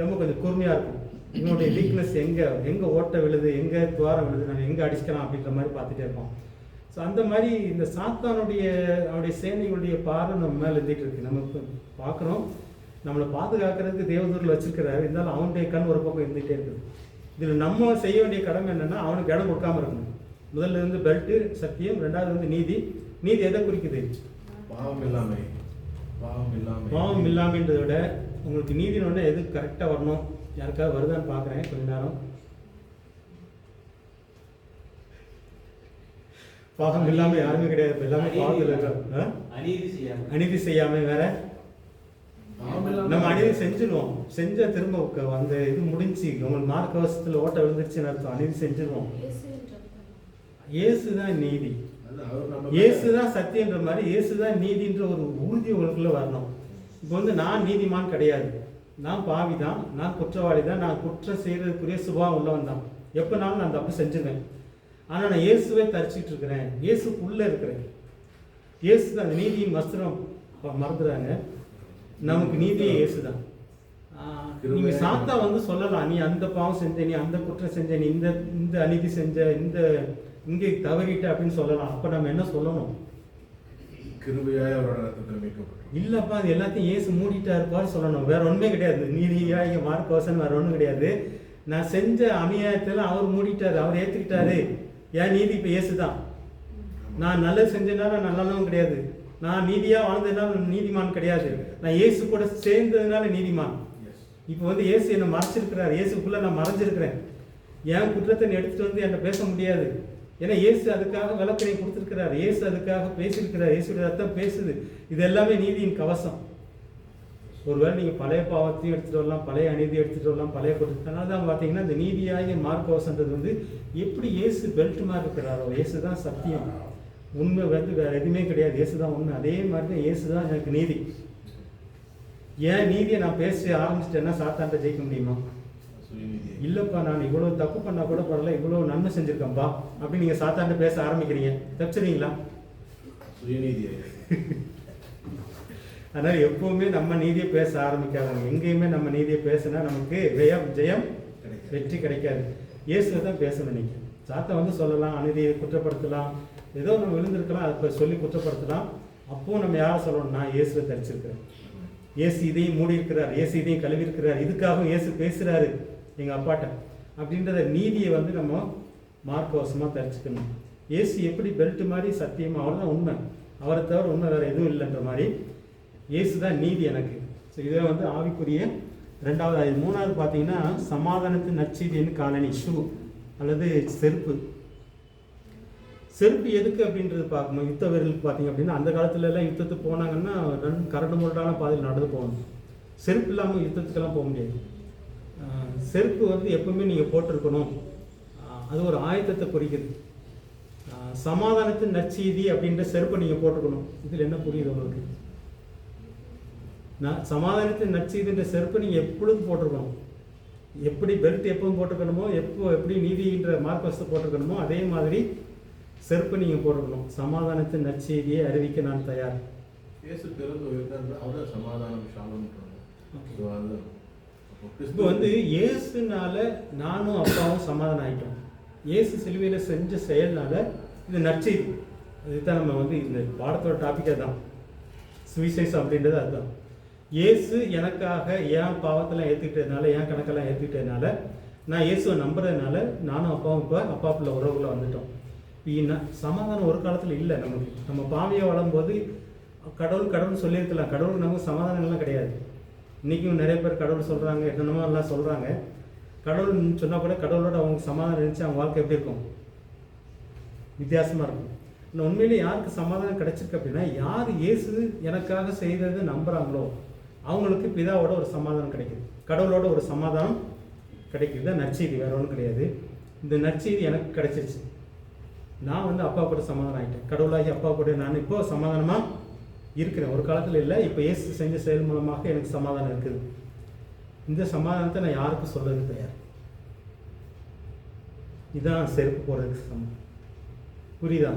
ரொம்ப கொஞ்சம் கூர்மையாக இருக்கும். என்னுடைய வீக்னஸ் எங்கே ஓட்ட விழுது, எங்கே துவாரம் விழுது, நம்ம எங்கே அடிச்சுக்கலாம் அப்படின்ற மாதிரி பார்த்துட்டே இருப்போம். ஸோ அந்த மாதிரி இந்த சாத்தானுடைய சேனைகளுடைய பார்வை நம்ம மேலே இருந்துகிட்டு இருக்கு. நம்ம பார்க்குறோம், நம்மளை பாதுகாக்கிறதுக்கு தேவதூரில் வச்சுருக்கிறாரு, இருந்தாலும் அவனுடைய கண் ஒரு பக்கம் இருந்துகிட்டே இருக்குது. இதில் நம்ம செய்ய வேண்டிய கடமை என்னென்னா, அவனுக்கு இடம் கொடுக்காம இருக்கணும். முதல்ல இருந்து பெல்ட்டு சத்தியம், ரெண்டாவது வந்து நீதி. நீதி எதை குறிக்குது? பாவம் இல்லாமல். பாவம் இல்லாமன்றதை விட உங்களுக்கு நீதினோட எது கரெக்டாக வரணும், யாருக்காவது வருதான்னு பார்க்குறேன் கொஞ்ச நேரம். பாகம் இல்லாமல் யாருமே கிடையாது, எல்லாமே பாவத்தில் இருக்காங்க. அநீதி செய்யாமல் வேற நம்ம அநீதி செஞ்சிருவோம், செஞ்ச திரும்ப அந்த இது முடிஞ்சு உங்களுக்கு மார்க் வருஷத்தில் ஓட்ட விழுந்துருச்சுன்னு அர்த்தம். அநீதி செஞ்சிருவோம். இயேசு தான் நீதி, இயேசு தான் சத்தியன்ற மாதிரி இயேசு தான் நீதின்ற ஒரு உறுதி உங்களுக்குள்ள வரணும். இப்போ வந்து நான் நீதிமான் கிடையாது, நான் பாவி தான், நான் குற்றவாளி தான், நான் குற்றம் செய்யறதுக்குரிய சுபாவம் உள்ளவன் தான். எப்போனாலும் நான் தப்பு செஞ்சுருவேன். ஆனால் நான் இயேசுவே தரிச்சிட்டு இருக்கிறேன், இயேசுக்குள்ளே இருக்கிறேன். இயேசு தான் அந்த நீதியின் வஸ்திரம் மறந்துடுறாங்க. நமக்கு நீதியே இயேசு தான். நீங்கள் சாத்தா வந்து சொல்லலாம், நீ அந்த பாவம் செஞ்ச, நீ அந்த குற்றம் செஞ்ச, நீ இந்த இந்த அநீதி செஞ்ச, இந்த இங்கே தவறிட்ட அப்படின்னு சொல்லலாம். அப்போ நம்ம என்ன சொல்லணும்? கிருபையாய் அவரோட ரத்தத்தில் மீட்கப்பட்டோம். இல்லைப்பா, அது எல்லாத்தையும் இயேசு மூடிட்டாருப்பாரு சொல்லணும். வேற ஒன்றுமே கிடையாது. நீதியாக இங்கே மார்க் வசன் வேற ஒன்றும் கிடையாது. நான் செஞ்ச அநியாயத்தில் அவர் மூடிட்டாரு, அவர் ஏற்றுக்கிட்டாரு. என் நீதி இப்போ இயேசு தான். நான் நல்லது செஞ்சதுனால நல்லதும் கிடையாது, நான் நீதியாக வாழ்ந்ததுனால நீதிமான் கிடையாது, நான் இயேசு கூட சேர்ந்ததுனால நீதிமான். இப்போ வந்து இயேசு என்னை மறைச்சிருக்கிறார், இயேசுக்குள்ளே நான் மறைஞ்சிருக்கிறேன். என் குற்றத்தை எடுத்துகிட்டு வந்து என்கிட்ட பேச முடியாது. ஏன்னா இயேசு அதுக்காக விளக்கணை கொடுத்துருக்கிறார், இயேசு அதுக்காக பேசியிருக்கிறார், இயேசுடைய ரத்தம் பேசுது. இது எல்லாமே நீதியின் கவசம். ஒருவேளை நீங்கள் பழைய பாவத்தையும் எடுத்துகிட்டு வரலாம், பழைய அநீதியை எடுத்துகிட்டு வரலாம், பழைய குற்றத்தினால தான் பார்த்தீங்கன்னா இந்த நீதியாகிய மார்க் கவசன்றது வந்து எப்படி இயேசு பெல்ட் மாதிரி இருக்கிறாரோ, இயேசு தான் சத்தியம், உண்மை வந்து வேறு எதுவுமே கிடையாது, இயேசு தான் உண்மை. அதே மாதிரி தான் இயேசு தான் எனக்கு நீதி. ஏன் நீதியை நான் பேச ஆரம்பிச்சிட்டேன்னா சாத்தான்ட்ட ஜெயிக்க முடியுமா? இல்லைப்பா, நான் இவ்வளோ தப்பு பண்ணால் கூட பரவாயில்ல, இவ்வளோ நன்மை செஞ்சுருக்கேன்ப்பா அப்படின்னு நீங்கள் சாத்தான்ட்ட பேச ஆரம்பிக்கிறீங்க, தப்பிச்சிருங்களா? அதனால் எப்பவுமே நம்ம நீதியை பேச ஆரம்பிக்காதாங்க. எங்கேயுமே நம்ம நீதியை பேசினா நமக்கு ஜெயம் வெற்றி கிடைக்காது. இயேசுவை தான் பேசணும். நீங்கள் சாத்தா வந்து சொல்லலாம், அநீதியை குற்றப்படுத்தலாம், ஏதோ நம்ம விழுந்திருக்கலாம், அதை சொல்லி குற்றப்படுத்தலாம். அப்போது நம்ம யாரை சொல்லணும்? நான் இயேசுவை தரிச்சிருக்கிறேன், இயேசு இதையும் மூடி இருக்கிறார், இயேசு இதையும் கழுவி இருக்கிறார், இதுக்காக இயேசு பேசுகிறாரு எங்கள் அப்பாட்ட அப்படின்றத நீதியை வந்து நம்ம மார்க்கவசமாக தரிச்சுக்கணும். இயேசு எப்படி பெல்ட் மாதிரி சத்தியம், அவர் தான் உண்மை, அவரை தவிர உண்மை வேறு எதுவும் இல்லைன்ற மாதிரி இயேசு தான் நீதி எனக்கு. ஸோ இதை வந்து ஆவிக்குரிய ரெண்டாவது. அது மூணாவது பார்த்தீங்கன்னா சமாதானத்தின் நற்செய்தின்னு காலனி, ஷூ அல்லது செருப்பு. செருப்பு எதுக்கு அப்படின்றது பார்க்கணும். யுத்த வீரர்களுக்கு பார்த்தீங்க அப்படின்னா அந்த காலத்துல எல்லாம் யுத்தத்துக்கு போனாங்கன்னா கரண்டு முரடான பாதையில் நடந்து போகணும். செருப்பு இல்லாமல் யுத்தத்துக்கெல்லாம் போக முடியாது. செருப்பு வந்து எப்பவுமே நீங்கள் போட்டிருக்கணும், அது ஒரு ஆயத்தத்தை குறிக்குது. சமாதானத்தின் நற்செய்தி அப்படின்ற செருப்பை நீங்கள் போட்டிருக்கணும். இதில் என்ன புரியுது உங்களுக்கு? சமாதானத்தின் நற்செய்தின்ற செருப்பை நீங்கள் எப்பொழுதும் போட்டிருக்கணும். எப்படி பெல்ட் எப்பவும் போட்டிருக்கணுமோ, எப்படி நீதின்ற மார்க்கத்தை போட்டிருக்கணுமோ அதே மாதிரி செருப்பு நீங்கள் போட்டிருக்கணும். சமாதானத்தின் நற்செய்தியை அறிவிக்க நான் தயார். இப்போ வந்து இயேசுனால நானும் அப்பாவும் சமாதானம் ஆகிட்டோம். இயேசு சிலுவையில் செஞ்ச செயல்னால இது நற்செய்தி. இதுதான் நம்ம வந்து இந்த பாடத்தோட டாப்பிக்கே தான், சுவிசேஷம் அப்படின்றது அதுதான். இயேசு எனக்காக என் பாவத்தெல்லாம் ஏற்றுக்கிட்டதுனால, என் கணக்கெல்லாம் ஏற்றுக்கிட்டதுனால, நான் இயேசுவை நம்புறதுனால நானும் அப்பாவும் இப்போ அப்பா பிள்ளை உறவுகளை வந்துட்டோம். சமாதானம் ஒரு காலத்தில் இல்லை நமக்கு. நம்ம பாவியை வளரும்போது கடவுள் சொல்லியிருக்கலாம். கடவுளுக்கு நமக்கு சமாதானம்லாம் கிடையாது. இன்றைக்கும் நிறைய பேர் கடவுள் சொல்கிறாங்க, என்னென்னமோ எல்லாம் சொல்கிறாங்க. கடவுள்னு சொன்னால் கூட கடவுளோட அவங்க சமாதானம் இருந்துச்சு அவங்க வாழ்க்கை எப்படி இருக்கும்? வித்தியாசமாக இருக்கும். ஆனால் உண்மையிலே யாருக்கு சமாதானம் கிடைச்சிருக்கு அப்படின்னா, யார் இயேசு எனக்காக செய்தது நம்புகிறாங்களோ அவங்களுக்கு பிதாவோட ஒரு சமாதானம் கிடைக்குது, கடவுளோட ஒரு சமாதானம் கிடைக்குது. தான் நற்செய்தி, வேறு ஒன்றும் கிடையாது. இந்த நற்செய்தி எனக்கு கிடைச்சிருச்சு. நான் வந்து அப்பா கூட சமாதானம் ஆகிட்டேன். கடவுளாகி அப்பா கூட நான் இப்போ சமாதானமாக இருக்கிறேன். ஒரு காலத்தில் இல்லை, இப்போ இயேசு செஞ்ச செயல் மூலமாக எனக்கு சமாதானம் இருக்குது. இந்த சமாதானத்தை நான் யாருக்கும் சொல்றதுக்கு தயார். இதுதான் செருப்பு போடுறதுக்கு சமம். புரியுதா?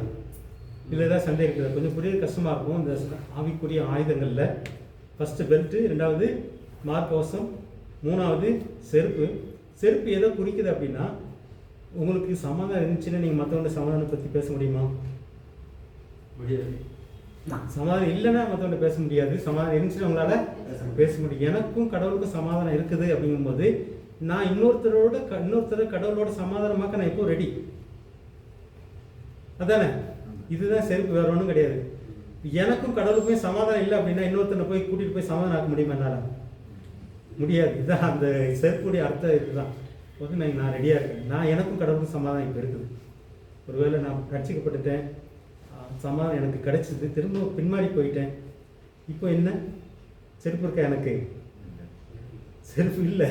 இதில் தான் சண்டை இருக்குது. கொஞ்சம் புரிய கஷ்டமாக இருக்கும். இந்த ஆவிக்குரிய ஆயுதங்களில் ஃபஸ்ட்டு பெல்ட்டு, ரெண்டாவது மார்க்கவசம், மூணாவது செருப்பு. செருப்பு எதை குறிக்குது அப்படின்னா, உங்களுக்கு சமாதானம் இருந்துச்சுன்னா நீங்கள் மற்றவங்க சமாதானம் பற்றி பேச முடியுமா? முடியாது. சமாதானம் இல்லைன்னா மற்றவங்க பேச முடியாது. சமாதானம் இருந்துச்சுன்னா உங்களால் பேச முடியும். எனக்கும் கடவுளுக்கும் சமாதானம் இருக்குது அப்படிங்கும்போது நான் இன்னொருத்தரை கடவுளோட சமாதானமாக்க நான் இப்போ ரெடி. அதானே? இதுதான் செருப்பு, வேற ஒன்றும் கிடையாது. எனக்கும் கடவுளுக்குமே சமாதானம் இல்லை அப்படின்னா இன்னொருத்தனை போய் கூட்டிகிட்டு போய் சமாதானம் ஆக்க முடியுமா? என்னால் முடியாது. இதுதான் அந்த செருப்புடைய அர்த்தம் இதுதான். ஓகே, நான் ரெடியாக இருக்கேன். நான் எனக்கும் கடவுளுக்கும் சமாதானம் இப்போ இருக்குது. ஒருவேளை நான் ரட்சிக்கப்பட்டுட்டேன், சமாதானம் எனக்கு கிடைச்சிது, திரும்ப பின்மாறி போயிட்டேன். இப்போ என்ன செருப்பு இருக்கா? எனக்கு செருப்பு இல்லை.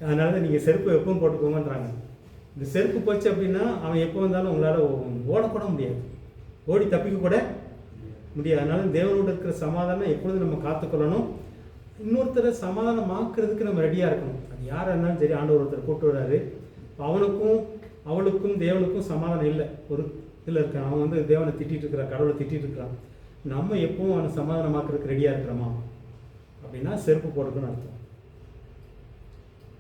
அதனால தான் நீங்கள் செருப்பு எப்பவும் போட்டுக்கோங்கன்றாங்க. இந்த செருப்பு போச்சு அப்படின்னா அவன் எப்போ வந்தாலும் உங்களால் ஓடக்கூட முடியாது, ஓடி தப்பிக்க கூட முடியாது. அதனால தேவனோடு இருக்கிற சமாதானம் எப்பொழுதும் நம்ம காத்துக்கொள்ளணும். இன்னொருத்தரை சமாதானமாக்குறதுக்கு நம்ம ரெடியாக இருக்கணும். அது யாராக இருந்தாலும் சரி, ஆண்டவர் ஒருத்தர் கூப்பிட்டு வர்றாரு, அவனுக்கும் அவளுக்கும் தேவனுக்கும் சமாதானம் இல்லை, ஒரு இதில் இருக்கான். அவன் வந்து தேவனை திட்டிகிட்டு இருக்கிறான், கடவுளை திட்டிகிட்டு இருக்கிறான். நம்ம எப்பவும் அவனை சமாதானமாக்குறதுக்கு ரெடியாக இருக்கிறோமா அப்படின்னா செருப்பு போட்டுக்கணும்னு அர்த்தம்.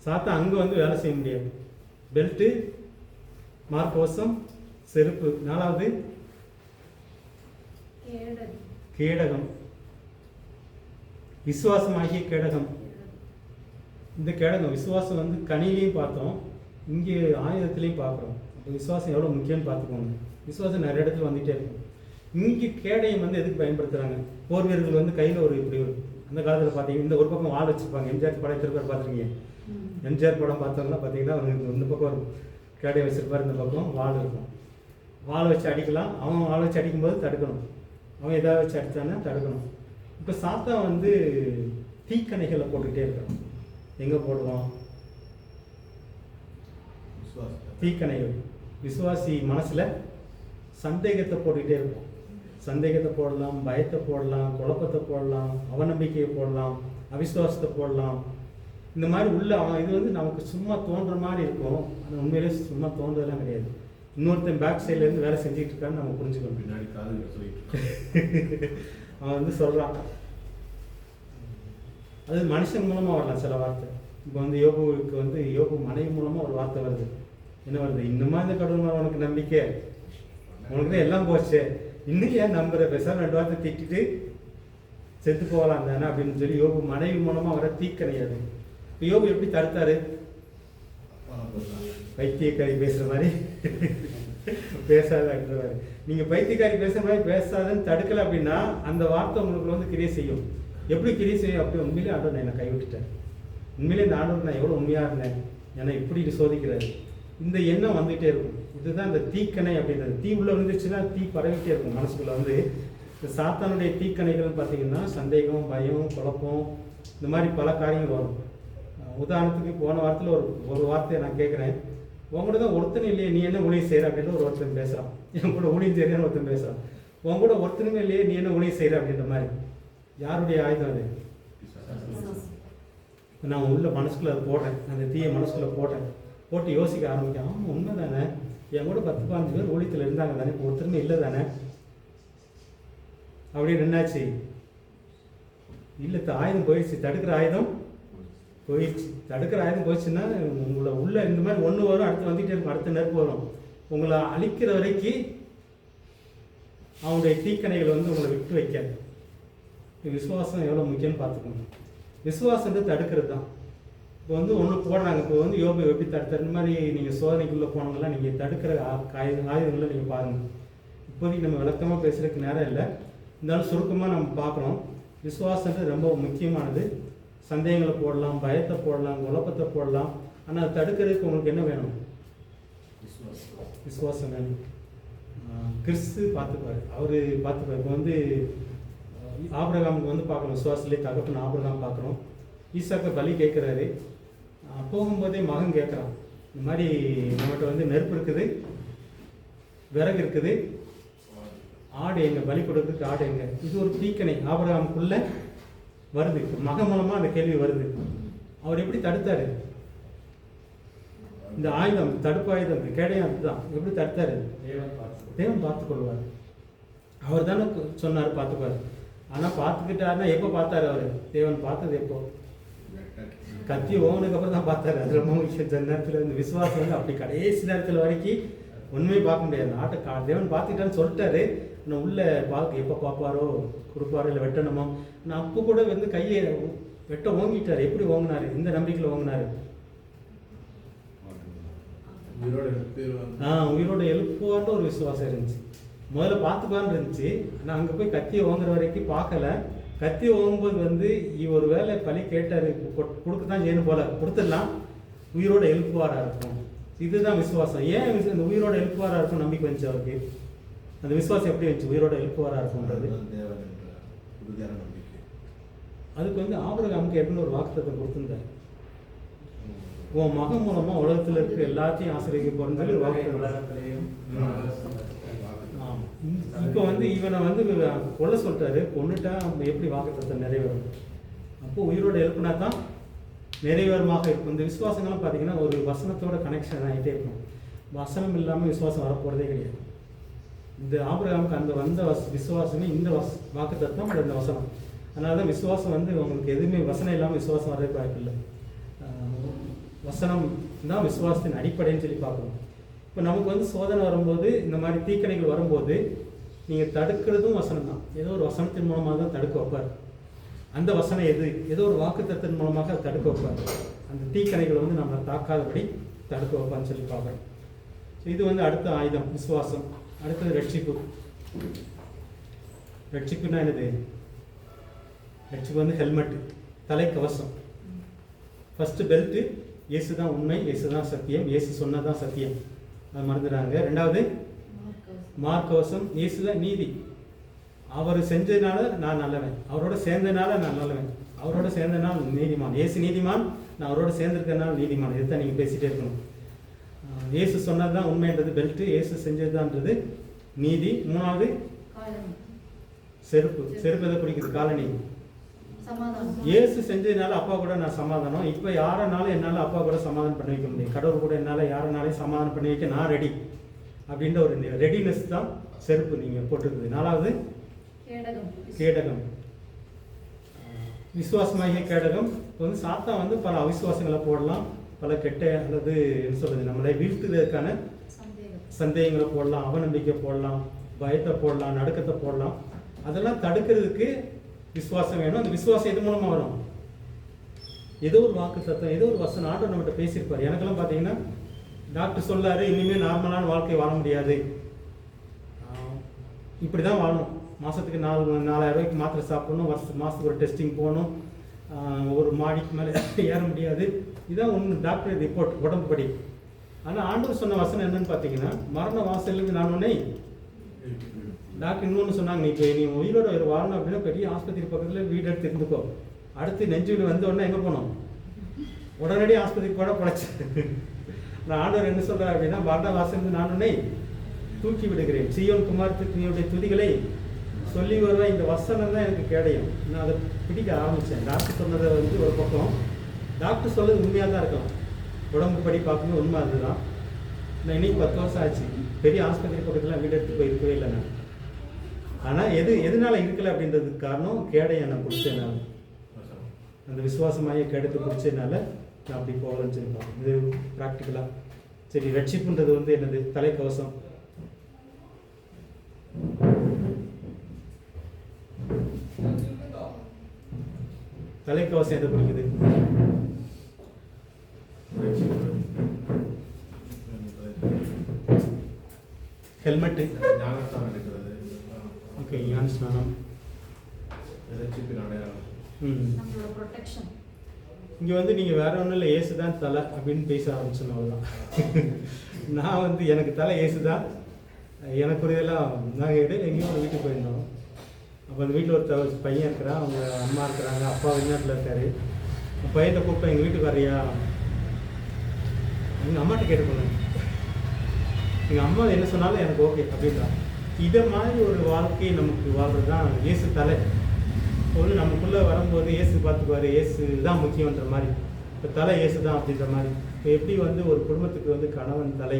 சாத்தான் அங்கே வந்து வேலை செய்ய முடியாது. பெல்ட்டு, மார்க்கவசம், செருப்பு. 4வது கேடகம், விசுவாசமாகிய கேடகம். இந்த கேடகம் விசுவாசம் வந்து கனியிலையும் பார்த்தோம், இங்கே ஆயுதத்துலேயும் பார்க்குறோம். அப்போ விசுவாசம் எவ்வளோ முக்கியம்னு பார்த்துக்கோங்க. விசுவாசம் நிறைய இடத்துல வந்துகிட்டே இருக்கும். இங்கே கேடயம் வந்து எதுக்கு பயன்படுத்துகிறாங்க? போர் வீரர்கள் வந்து கையில் ஒரு இப்படி ஒரு, அந்த காலத்தில் பார்த்தீங்கன்னா இந்த ஒரு பக்கம் வாள் வச்சுருப்பாங்க. எம்ஜிஆர் படம் திருப்பர் பார்த்துருக்கீங்க. எம்ஜிஆர் படம் பார்த்தோம்னா பார்த்தீங்கன்னா அவனுக்கு இந்த பக்கம் ஒரு கேடயம் வச்சுருப்பார், இந்த பக்கம் வாள் இருக்கும். வாள் வச்சு அடிக்கலாம். அவன் வாள் வச்சு அடிக்கும்போது தடுக்கணும், அவன் எதாவது வச்சு அடித்தான்னா தடுக்கணும். இப்போ சாத்தான் வந்து தீக்கணைகளை போட்டுக்கிட்டே இருக்கான். எங்கே போடுவான்? தீக்கணைகள். விசுவாசி மனசில் சந்தேகத்தை போட்டுக்கிட்டே இருக்கும். சந்தேகத்தை போடலாம், பயத்தை போடலாம், குழப்பத்தை போடலாம், அவநம்பிக்கையை போடலாம், அவிசுவாசத்தை போடலாம். இந்த மாதிரி உள்ள இது வந்து நமக்கு சும்மா தோன்ற மாதிரி இருக்கும். ஆனால் உண்மையிலே சும்மா தோன்றதெல்லாம் கிடையாது. இன்னொருத்தன் பேக் சைட்லேருந்து வேலை செஞ்சுட்டு இருக்கான்னு நம்ம புரிஞ்சுக்கணும். பின்னாடி காதுகளை சொல்லிட்டு அவன் வந்து சொல்கிறான். அது மனுஷன் மூலமாக வரலாம் சில வார்த்தை. இப்போ வந்து யோகுவுக்கு வந்து யோகு மனைவி மூலமாக ஒரு வார்த்தை வருது. என்ன வருது? இன்னுமா இந்த கடவுள் மேலே உனக்கு நம்பிக்கை? உனக்கு தான் எல்லாம் போச்சு, இன்னும் ஏன் நம்புற? பேசாம 2 வார்த்தை திட்டிட்டு செத்து போகலாம் தானே அப்படின்னு சொல்லி யோகு மனைவி மூலமாக வர தீக்கணையாது. இப்போ யோகு எப்படி தடுத்தாரு? பைத்தியக்காரி பேசுகிற மாதிரி பேசாத மாதிரி. நீங்கள் பைத்தியக்காரி பேசுகிற மாதிரி பேசாதன்னு தடுக்கலை அப்படின்னா அந்த வார்த்தை உங்களுக்கு வந்து கிரியை செய்யும். எப்படி கிரியை செய்யும்? அப்படி உண்மையிலே ஆண்டவர் நான் என்னை கைவிட்டுட்டேன், உண்மையிலே இந்த ஆண்டவர் நான் எவ்வளோ உண்மையாக இருந்தேன், என்னை இப்படி சோதிக்கிறாரு. இந்த எண்ணம் வந்துகிட்டே இருக்கும். இதுதான் இந்த தீக்கணை அப்படின்றது. தீ உள்ள வந்துச்சுன்னா தீ பரவிட்டே இருக்கும் மனசுக்குள்ள வந்து. இந்த சாத்தானுடைய தீக்கணைகள்னு பார்த்தீங்கன்னா சந்தேகம், பயம், குழப்பம், இந்த மாதிரி பல காரியங்கள் வரும். உதாரணத்துக்கு போன வாரத்தில் ஒரு வார்த்தையை நான் கேட்குறேன். உங்கள்கூட தான் ஒருத்தனும் இல்லையே, நீ என்ன ஊழியம் செய்கிற அப்படின்னு ஒருத்தன் பேசுகிறான். என் கூட ஊழியம் செய்கிறேன்னு ஒருத்தன் பேசுகிறான். உங்க கூட ஒருத்தனுமே இல்லையே, நீ என்ன ஊழியம் செய்கிற அப்படின்ற மாதிரி. யாருடைய ஆயுதம் அது? நான் உள்ள மனசுக்குள்ளே அதை போடுறேன், அந்த தீயை மனசுக்குள்ளே போட்டு யோசிக்க ஆரம்பிக்கிறேன். ஆமாம் உண்மை தானே, என் கூட 10-15 பேர் ஊழியத்தில் இருந்தாங்க தானே, ஒருத்தருமே இல்லை தானே அப்படின்னு. என்னாச்சு? இல்லை, ஆயுதம் போயிடுச்சு, தடுக்கிற ஆயுதம் போயிடுச்சு. தடுக்கிற ஆயுதம் போயிடுச்சுன்னா உங்களை உள்ள இந்த மாதிரி ஒன்று வரும், அடுத்து வந்துகிட்டே இருக்கும், அடுத்த நெருப்பு வரும். உங்களை அழிக்கிற வரைக்கும் அவனுடைய தீக்கணைகள் வந்து உங்களை விட்டு வைக்காது. விசுவாசம் எவ்வளோ முக்கியம்னு பார்த்துக்கணும். விசுவாசத்தை தடுக்கிறது தான். இப்போ வந்து ஒன்று போடுறாங்க. இப்போ வந்து யோபு எப்படி தடுத்த மாதிரி நீங்கள் சோதனைக்குள்ளே போனவங்களாம் நீங்கள் தடுக்கிற ஆயுதங்களை நீங்கள் பாருங்கள். இப்போதைக்கு நம்ம விளக்கமாக பேசுகிறதுக்கு நேரம் இல்லை, இருந்தாலும் சுருக்கமாக நம்ம பார்க்குறோம். விசுவாசன்றது ரொம்ப முக்கியமானது. சந்தேகங்களை போடலாம், பயத்தை போடலாம், குழப்பத்தை போடலாம். ஆனால் அதை தடுக்கிறதுக்கு உங்களுக்கு என்ன வேணும்? விசுவாசம் வேணும். கிறிஸ்து பார்த்துப்பார், அவர் பார்த்துப்பார். இப்போ வந்து ஆபிரகாமுக்கு வந்து பார்க்கணும், விசுவாசத்திலே தகப்பன் ஆபிரகாம் பார்க்குறோம். ஈசாக்க பலி கேட்குறாரு. போகும்போதே மகன் கேட்குறான், இந்த மாதிரி நம்மகிட்ட வந்து நெருப்பு இருக்குது, விறகு இருக்குது, ஆடு எங்க, பலி கொடுக்குறதுக்கு ஆடு எங்க? இது ஒரு தீக்கணை ஆபிரகாமுக்குள்ள வருது. மகன் மூலமாக அந்த கேள்வி வருது. அவர் எப்படி தடுத்தாரு? இந்த ஆயுதம், தடுப்பு ஆயுதம், கேடையும் அதுதான். எப்படி தடுத்தாரு? தேவன் பார்த்துக்கொள்வார். அவர் தானே சொன்னார் பார்த்துக்குவார். ஆனால் பார்த்துக்கிட்டாருன்னா எப்போ பார்த்தாரு? அவர் தேவன் பார்த்தது எப்போ? கத்தி ஓவனுக்கு அப்புறம் தான் பார்த்தாரு. அது ரொம்ப முக்கியம். சில நேரத்தில் இந்த விசுவாசம் வந்து அப்படி கடைசி நேரத்தில் வரைக்கும் உண்மையை பார்க்க முடியாது. ஆட்டை தேவன் பார்த்துக்கிட்டான்னு சொல்லிட்டாரு. ஆனால் உள்ள பார்க்க எப்போ பார்ப்பாரோ, கொடுப்பாரோ, இல்லை வெட்டணுமோ. ஆனால் அப்போ கூட வந்து கையை வெட்ட ஓங்கிட்டார். எப்படி ஓங்கினாரு? இந்த நம்பிக்கையில் ஓங்கினாரு. உயிரோட எழுப்புவார்னு ஒரு விசுவாசம் இருந்துச்சு. முதல்ல பார்த்துக்குவான்னு இருந்துச்சு. ஆனால் அங்கே போய் கத்தியை ஓங்குற வரைக்கும் பார்க்கல. கத்தி ஓங்கும்போது வந்து ஒரு வேலை பலி கேட்டார், கொடுக்க தான் செய்யணும் போல, கொடுத்துடலாம், உயிரோட எழுப்புவாராக இருக்கும். இதுதான் விசுவாசம். ஏன் இந்த உயிரோட எழுப்புவாராக இருக்கும் நம்பிக்கை வந்துச்சு அவருக்கு? அந்த விசுவாசம் எப்படி வந்துச்சு உயிரோட எழுப்புவாராக இருக்கும்ன்றது? தேவன் என்ற உறுதியான நம்பிக்கை. அதுக்கு வந்து ஆபிரகாமுக்கு ஏற்கனவே ஒரு வாக்குத்தத்தம் கொடுத்துருந்தார். உன் மகன் மூலமா உலகத்தில் இருக்கிற எல்லாத்தையும் ஆசிரியக்க போறேன்னு சொல்லி வாக்குத்தத்தம். இப்போ வந்து இவனை வந்து கொல்ல சொல்லிட்டாரு, கொண்டுட்டா எப்படி வாக்குத்தத்தம் நிறைவேறும்? அப்போ உயிரோட எழுப்புனா தான் நிறைவேறமாக இருக்கும். இந்த விசுவாசங்கள்லாம் பார்த்தீங்கன்னா ஒரு வசனத்தோட கனெக்ஷன் ஆகிட்டே இருக்கும். வசனம் இல்லாமல் விசுவாசம் வரப்போகிறதே கிடையாது. இந்த ஆபிரகாமுக்கு அந்த வந்த விசுவாசமே இந்த வாக்குத்தத்தம், அந்த வசனம். அதனால தான் விசுவாசம் வந்து உங்களுக்கு எதுவுமே வசனம் இல்லாமல் விசுவாசம் வர்றதுக்கு வாய்ப்பு இல்லை. வசனம் தான் விசுவாசத்தின் அடிப்படைன்னு சொல்லி பார்க்கணும். இப்போ நமக்கு வந்து சோதனை வரும்போது, இந்த மாதிரி தீக்கணைகள் வரும்போது நீங்கள் தடுக்கிறதும் வசனம் தான். ஏதோ ஒரு வசனத்தின் மூலமாக தான் தடுக்க வைப்பார். அந்த வசனம் எது? ஏதோ ஒரு வாக்குத்தத்தின் மூலமாக அதை தடுக்க வைப்பார். அந்த தீக்கணைகளை வந்து நம்ம தாக்காதபடி தடுக்க வைப்பான்னு சொல்லி பார்க்குறோம். ஸோ இது வந்து அடுத்த ஆயுதம் விசுவாசம். அடுத்தது ரட்சிப்பு. ரட்சிப்புன்னா என்னது? ரட்சிப்பு வந்து ஹெல்மெட்டு, தலைக்கவசம். ஃபஸ்ட்டு பெல்ட்டு, இயேசு தான் உண்மை, இயேசு தான் சத்தியம், இயேசு சொன்னதான் சத்தியம், அது மறந்துடுறாங்க. ரெண்டாவது மார்க்கவசம், இயேசு தான் நீதி. அவர் செஞ்சதுனால நான் நல்லவன், அவரோட சேர்ந்ததுனால நான் நல்லவன், அவரோட சேர்ந்ததுனால நீதிமான். இயேசு நீதிமான், நான் அவரோட சேர்ந்துருக்கனால நீதிமான். இதுதான் நீங்கள் பேசிகிட்டே இருக்கணும். இயேசு சொன்னது தான் உண்மைன்றது பெல்ட்டு, இயேசு செஞ்சதுதான்றது நீதி. மூணாவது செருப்பு. செருப்பு எதை பிடிக்குது? காலனி. இயேசு செஞ்சதுனால அப்பா கூட நான் சமாதானம். இப்போ யாரனாலும் என்னால் அப்பா கூட சமாதானம் பண்ணி வைக்க முடியும். கடவுள் கூட என்னால் யாரனாலையும் சமாதானம் பண்ணி வைக்க நான் ரெடி அப்படின்ற ஒரு ரெடினஸ் தான் செருப்பு நீங்கள் போட்டிருக்குது. நாலாவது கேடகம். விசுவாசமாகிய கேடகம். இப்போ வந்து சாத்தான் வந்து பல அவிசுவாசங்களை போடலாம், பல கெட்ட அல்லது என்ன சொல்றது, நம்மளை வீழ்த்துவதற்கான சந்தேகங்களை போடலாம், அவநம்பிக்கை போடலாம், பயத்தை போடலாம், நடுக்கத்தை போடலாம். அதெல்லாம் தடுக்கிறதுக்கு விசுவாசம் வேணும். அந்த விசுவாசம் எது மூலமாக வரும்? ஏதோ ஒரு வாக்கு தத்துவம், ஏதோ ஒரு வசனம் ஆண்டவர் நம்மகிட்ட பேசியிருப்பார். எனக்கெல்லாம் பார்த்தீங்கன்னா டாக்டர் சொல்லாரு, இனிமேல் நார்மலான வாழ்க்கை வாழ முடியாது, இப்படி தான் வாழணும், மாதத்துக்கு 4000 ரூபாய்க்கு மாத்திரை சாப்பிடணும், மாதத்துக்கு ஒரு டெஸ்டிங் போகணும், ஒரு மாடிக்கு மேலே ஏற முடியாது. இதுதான் ஒன்று டாக்டர் ரிப்போர்ட் உடம்பு படி. ஆனால் ஆண்டவர் சொன்ன வசனம் என்னன்னு பார்த்தீங்கன்னா, மரண வாசலிருந்து நான் உன்னை டாக்டர் இன்னொன்று சொன்னாங்க, நீ உயிரோட வாழணும் அப்படின்னா பெரிய ஆஸ்பத்திரி பக்கத்தில் வீடு எடுத்து இருந்துக்கோ. அடுத்து நெஞ்சுவில் வந்த உடனே எங்கே போனோம்? உடனடி ஆஸ்பத்திரிக்கு போட படைச்சு. நான் ஆண்டவர் என்ன சொல்கிறேன் அப்படின்னா, மரண வாசலிருந்து நான் உன்னை தூக்கி விடுகிறேன், சீயோன் குமாரத்துக்கு நீனுடைய துதிகளை சொல்லி வருவேன். இந்த வசனம் தான் எனக்கு கேடையும். நான் அதை பிடிக்க ஆரம்பித்தேன். டாக்டர் சொன்னதை வந்து ஒரு பக்கம், டாக்டர் சொல்றது உண்மையாக தான் இருக்கலாம், உடம்பு படி பார்க்கணும், உண்மை அதுதான். நான் இன்னைக்கு 10 வருஷம் ஆச்சு, பெரிய ஆஸ்பத்திரி பக்கத்தில் வீடு எடுத்து போய் இருக்கவே இல்லை நான். ஆனால் எதனால இருக்கலை அப்படின்றதுக்கு காரணம் கேடையை நான் பிடிச்சதுனால, அந்த விசுவாசமாகிய கேடத்தை பிடிச்சதுனால நான் அப்படி போகலன்னு சொல்லிப்போம். இது ப்ராக்டிக்கலாக. சரி, ரட்சிப்புன்றது வந்து என்னது? தலைக்கவசம். தலைக்கவசம் எதை பிடிக்குது? ஹெல்மெட்டு. ஞானஸ்தானம் எடுக்கிறது. ஓகே, ஞானஸ்நானம். ரட்சிப்பின் அடையாளம். இங்கே வந்து நீங்கள் வேற ஒன்றும் இல்லை, ஏசு தான் தலை அப்படின்னு பேச ஆரம்பிச்சோம், அவ்வளோதான். நான் வந்து எனக்கு தலை ஏசு தான். எனக்கு ஒரு இதெல்லாம் நாங்கள் இடையில எங்கேயும் ஒரு வீட்டுக்கு போயிருந்தோம். அப்போ அந்த வீட்டில் ஒரு பையன் இருக்கிறான், அவங்க அம்மா இருக்கிறாங்க, அப்பா வெளிநாட்டில் இருக்காரு. பையனை கூப்பிட்டு எங்கள் வீட்டுக்கு வர்றியா? எங்கள் அம்மாட்ட கேட்டு போனேன். எங்கள் அம்மா என்ன சொன்னாலும் எனக்கு ஓகே அப்படின்றான். இதை மாதிரி ஒரு வாழ்க்கையை நமக்கு வாழ்றது தான் இயேசு தலை. ஒரு நமக்குள்ளே வரும்போது இயேசு பார்த்துக்குவார், இயேசு தான் முக்கியன்ற மாதிரி. இப்போ தலை இயேசு தான் அப்படின்ற மாதிரி. இப்போ எப்படி வந்து ஒரு குடும்பத்துக்கு வந்து கணவன் தலை,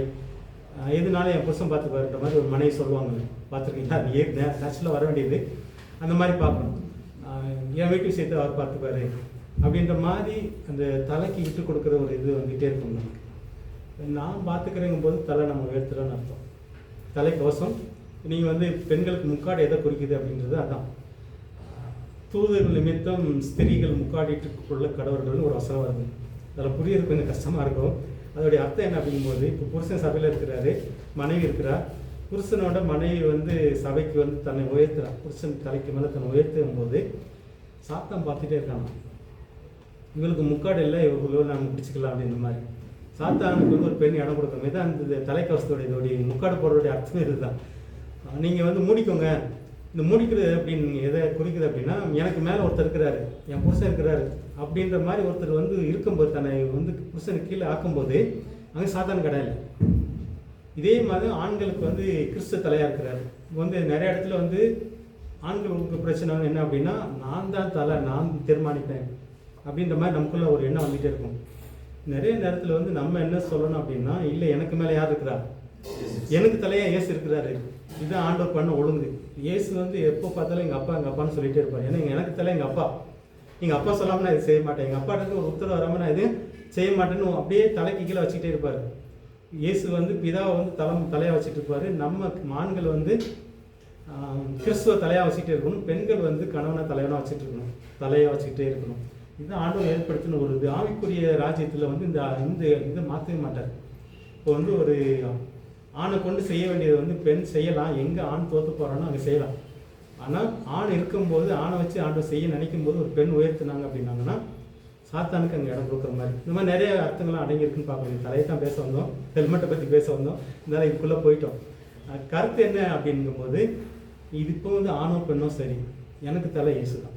எதுனாலும் என் புருஷன் பார்த்துக்குவாருன்ற மாதிரி ஒரு மனைவி சொல்லுவாங்க, பார்த்துருக்கீங்களா? அது நேச்சுரலாக வர வேண்டியது. அந்த மாதிரி பார்க்கணும். என் வீட்டு விஷயத்தை அவர் பார்த்துக்குவாரு அப்படின்ற மாதிரி அந்த தலைக்கு விட்டு கொடுக்குற ஒரு இது வந்துகிட்டே இருக்கும் நமக்கு. நான் பார்த்துக்கிறேங்கும் போது தலை நம்ம உயர்த்துறோன்னு அர்த்தம். தலைக்கவசம். நீங்கள் வந்து பெண்களுக்கு முக்காடு எதை குறிக்குது அப்படின்றது அதான். தூதர்கள் நிமித்தம் ஸ்திரீகள் முக்காடிட்டுக்குள்ள கடவர்கள்னு ஒரு வசனம் வருது. அதில் புரியறது கொஞ்சம் கஷ்டமாக இருக்கும். அதோடைய அர்த்தம் என்ன அப்படிங்கும்போது, இப்போ புருஷன் சபையில் இருக்கிறாரு, மனைவி இருக்கிறார். புருஷனோட மனைவி வந்து சபைக்கு வந்து தன்னை உயர்த்துறார். புருஷன் தலைக்கு மேலே தன்னை உயர்த்தும் போது சாத்தான் பார்த்துட்டே இருக்காங்க. இவங்களுக்கு முக்காடு இல்லை, இவர்களோ நம்ம பிடிச்சிக்கலாம் அப்படின்ற மாதிரி. சாத்தானுக்கு வந்து ஒரு பெண் இடம் கொடுக்கணும். இதான் அந்த தலைக்கவசத்தோடைய முக்காடு போடுறதுடைய அர்த்தமே இதுதான். நீங்கள் வந்து மூடிக்கோங்க. இந்த மூடிக்கிறது அப்படின்னு நீங்கள் எதை குறிக்குது அப்படின்னா, எனக்கு மேலே ஒருத்தர் இருக்கிறாரு, என் புருஷன் இருக்கிறாரு அப்படின்ற மாதிரி ஒருத்தர் வந்து இருக்கும்போது, தன்னை வந்து புருஷனுக்கு கீழே ஆக்கும்போது அங்கே சாத்தான் கிடையாது. இதே மாதிரி ஆண்களுக்கு வந்து கிறிஸ்து தலையாக இருக்கிறாரு. வந்து நிறைய இடத்துல வந்து ஆண்களுக்கு பிரச்சனை என்ன அப்படின்னா, நான் தான் தலை, நான் தீர்மானிப்பேன் அப்படின்ற மாதிரி நமக்குள்ள ஒரு எண்ணம் வந்துகிட்டே இருக்கும். நிறைய நேரத்தில் வந்து நம்ம என்ன சொல்லணும் அப்படின்னா, இல்லை எனக்கு மேலே யார் இருக்கிறா, எனக்கு தலையாக இயேசு இருக்கிறாரு. இதுதான் ஆண்டவர் பண்ண ஒழுங்கு. இயேசு வந்து எப்போ பார்த்தாலும் எங்கள் அப்பான்னு சொல்லிகிட்டே இருப்பார். ஏன்னா எனக்கு தலை எங்கள் அப்பா, எங்கள் அப்பா சொல்லாமல் நான் இது செய்ய மாட்டேன், எங்கள் அப்பாட்டு ஒரு உத்தரவு வராமல் நான் இது செய்ய மாட்டேன்னு அப்படியே தலைக்கு கீழே வச்சுக்கிட்டே இருப்பார். இயேசு வந்து பிதாவை வந்து தலையாக வச்சுட்டு இருப்பார். நம்ம ஆண்கள் வந்து கிறிஸ்துவ தலையாக வச்சுக்கிட்டே இருக்கணும். பெண்கள் வந்து கணவனை தலைவனாக வச்சுட்டு இருக்கணும், தலையாக வச்சுக்கிட்டே இருக்கணும். இதுதான் ஆண்டவர் ஏற்படுத்தின ஒரு இது. ஆவிக்குரிய ராஜ்யத்தில் வந்து இந்த இதை மாற்றவே மாட்டார். இப்போ வந்து ஒரு ஆணை கொண்டு செய்ய வேண்டியது வந்து பெண் செய்யலாம். எங்கே ஆண் தோற்று போகிறானோ அங்கே செய்யலாம். ஆனால் ஆண் இருக்கும்போது ஆணை வச்சு ஆண்டவர் செய்ய நினைக்கும் போது ஒரு பெண் உயர்த்தினாங்க அப்படின்னாங்கன்னா சாத்தானுக்கு அங்கே இடம் கொடுக்குற மாதிரி. இந்த மாதிரி நிறைய அர்த்தங்கள்லாம் அடங்கியிருக்குன்னு பார்க்கணும். தலையை தான் பேச வந்தோம், ஹெல்மெட்டை பற்றி பேச வந்தோம், இருந்தாலும் இதுக்குள்ளே போயிட்டோம். கருத்து என்ன அப்படிங்கும்போது, இது இப்போ வந்து ஆணோ பெண்ணோ சரி, எனக்கு தலை இயேசு தான்.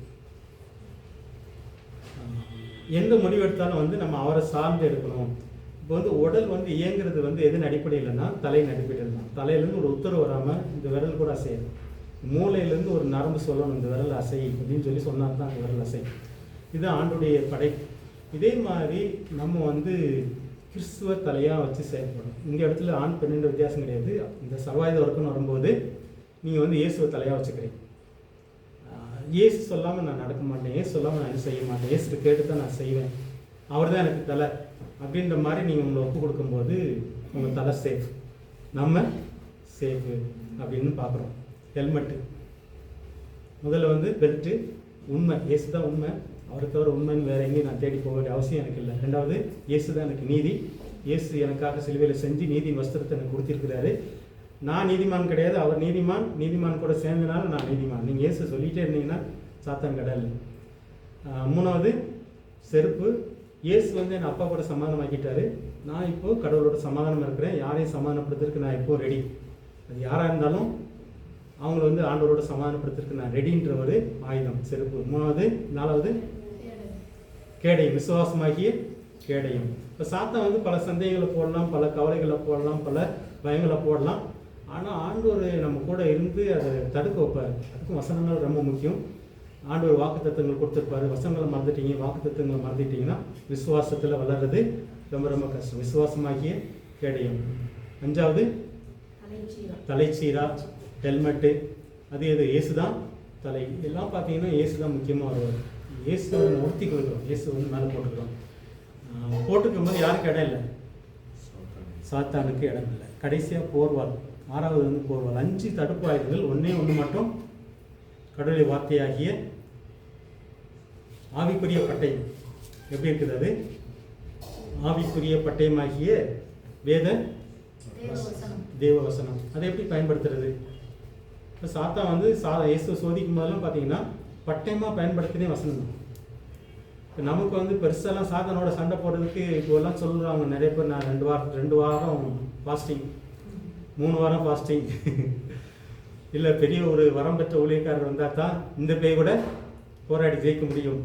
எந்த முடிவு எடுத்தாலும் வந்து நம்ம அவரை சார்ந்து எடுக்கணும். இப்போ வந்து உடல் வந்து இயங்குறது வந்து எதன் அடிப்படையில்னா தலையின் அடிப்படையில் தான். தலையிலேருந்து ஒரு உத்தரவு வராமல் இந்த விரல் கூட அசையும். மூளையிலேருந்து ஒரு நரம்பு சொல்லணும், இந்த விரல் அசை அப்படின்னு சொல்லி சொன்னால் தான் அந்த விரல் அசை. இது ஆண்டுடைய படைப்பு. இதே மாதிரி நம்ம வந்து கிறிஸ்துவ தலையாக வச்சு செயல்படும். இந்த இடத்துல ஆண் பெண்ணுன்ற வித்தியாசம் கிடையாது. இந்த சர்வாயுத வர்க்கம்னு வரும்போது நீங்கள் வந்து இயேசுவை தலையாக வச்சுக்கிறீங்க. இயேசு சொல்லாமல் நான் நடக்க மாட்டேன், இயேசு சொல்லாமல் நான் செய்ய மாட்டேன், இயேசு கேட்டு தான் நான் செய்வேன், அவர் தான் எனக்கு தலை அப்படின்ற மாதிரி நீங்கள் உங்களை ஒப்பு கொடுக்கும்போது உங்கள் தலை சேஃப், நம்ம சேஃபு அப்படின்னு பார்க்குறோம். ஹெல்மெட்டு முதல்ல வந்து பெல்ட்டு. உண்மை, இயேசு தான் உண்மை, அவரை தவிர உண்மைன்னு வேறு எங்கேயும் நான் தேடி போக வேண்டிய அவசியம் எனக்கு இல்லை. ரெண்டாவது, இயேசு தான் எனக்கு நீதி. இயேசு எனக்காக சிலுவையில் செஞ்சு நீதி வஸ்திரத்தை எனக்கு கொடுத்திருக்கிறாரு. நான் நீதிமான் கிடையாது, அவர் நீதிமான். நீதிமான் கூட சேர்ந்தனால நான் நீதிமான். நீங்கள் இயேசு சொல்லிகிட்டே இருந்தீங்கன்னா சாத்தான் கடல். மூணாவது, செருப்பு. இயேசு வந்து என் அப்பா கூட சமாதானமாக்கிட்டாரு. நான் இப்போது கடவுளோட சமாதானம் இருக்கிறேன். யாரையும் சமாதானப்படுத்துறதுக்கு நான் இப்போது ரெடி. அது யாராக இருந்தாலும் அவங்கள வந்து ஆண்டவரோட சமாதானப்படுத்துறதுக்கு நான் ரெடின்ற ஒரு ஆயுதம் செருப்பு. நாலாவது கேடயம், விசுவாசமாகிய கேடயம். இப்போ சாத்தான் வந்து பல சந்தேகங்களை போடலாம், பல கவலைகளை போடலாம், பல பயங்களை போடலாம். ஆனால் ஆண்டவர் நம்ம கூட இருந்து அதை தடுக்க வைப்பார். அதுக்கும் வசனங்கள் ரொம்ப முக்கியம். ஆண்டவர் வாக்குத்தத்தங்கள் கொடுத்துருப்பாரு. வசனங்களை மறந்துட்டீங்க, வாக்குத்தத்தங்களை மறந்துட்டீங்கன்னா விசுவாசத்தில் வளர்றது ரொம்ப ரொம்ப கஷ்டம். விசுவாசமாகிய கேடயம். அஞ்சாவது தலைச்சீரா, ஹெல்மெட்டு. அது எது? இயேசு தான் தலை. எல்லாம் பார்த்தீங்கன்னா இயேசு தான் முக்கியமாக வருவார். இயேசு வந்து உறுத்தி கொடுக்குறோம், இயேசு வந்து மேலே போட்டுக்கிறோம். போட்டுக்கும் போது யாருக்கு இடம் இல்லை? சாத்தானுக்கு இடம் இல்லை. கடைசியாக போர்வால், ஆறாவது வந்து போர்வால். 5 தடுப்பு ஆயுதங்கள். ஒன்று மட்டும் கடவுளை வார்த்தையாகிய ஆவிக்குரிய பட்டயம். எப்படி இருக்குது அது? ஆவிக்குரிய பட்டயமாகிய வேத தேவவசனம். அதை எப்படி பயன்படுத்துறது? இப்போ சாத்தா வந்து இயேசு சோதிக்கும் போதெல்லாம் பார்த்தீங்கன்னா பட்டயமாக பயன்படுத்தினே வசனம் தான். இப்போ நமக்கு வந்து பெருசாலாம் சாத்தானோட சண்டை போடுறதுக்கு இப்போல்லாம் சொல்கிறாங்க நிறைய பேர். நான் 2 வாரம் ஃபாஸ்டிங், 3 வாரம் ஃபாஸ்டிங், இல்லை பெரிய ஒரு வரம் பெற்ற ஊழியக்காரர் வந்தால் தான் இந்த பேய் கூட போராடி ஜெயிக்க முடியும்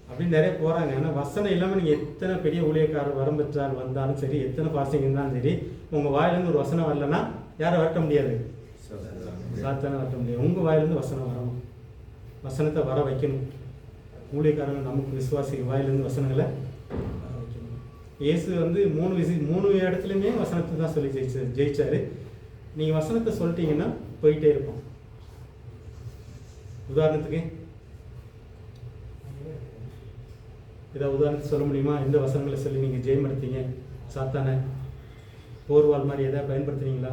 அப்படின்னு நிறைய போகிறாங்க. ஏன்னா வசனம் இல்லாமல் நீங்கள் எத்தனை பெரிய ஊழியக்காரர் வரம் பெற்றார் வந்தாலும் சரி, எத்தனை ஃபாஸ்டிங் இருந்தாலும் சரி, உங்கள் வாயிலேருந்து ஒரு வசனம் வரலன்னா யாரை வரட்ட முடியாது? சாத்தானை வரட்ட முடியாது. உங்கள் வாயிலேருந்து வசனம் வரணும், வசனத்தை வர வைக்கணும். ஊழியக்காரங்க நமக்கு விசுவாசி வாயிலேருந்து வசனங்களை வர வைக்கணும். இயேசு வந்து 3 இடத்துலையுமே வசனத்தை தான் சொல்லி ஜெயிச்சாரு. நீங்கள் வசனத்தை சொல்லிட்டீங்கன்னா போயிட்டே இருப்போம். உதாரணத்துக்கு ஏதாவது உதாரணத்துக்கு சொல்ல முடியுமா? எந்த வசனங்களை சொல்லி நீங்கள் ஜெயம் எடுத்தீங்க சாத்தானை? போர்வால் மாதிரி எதாவது பயன்படுத்துனீங்களா?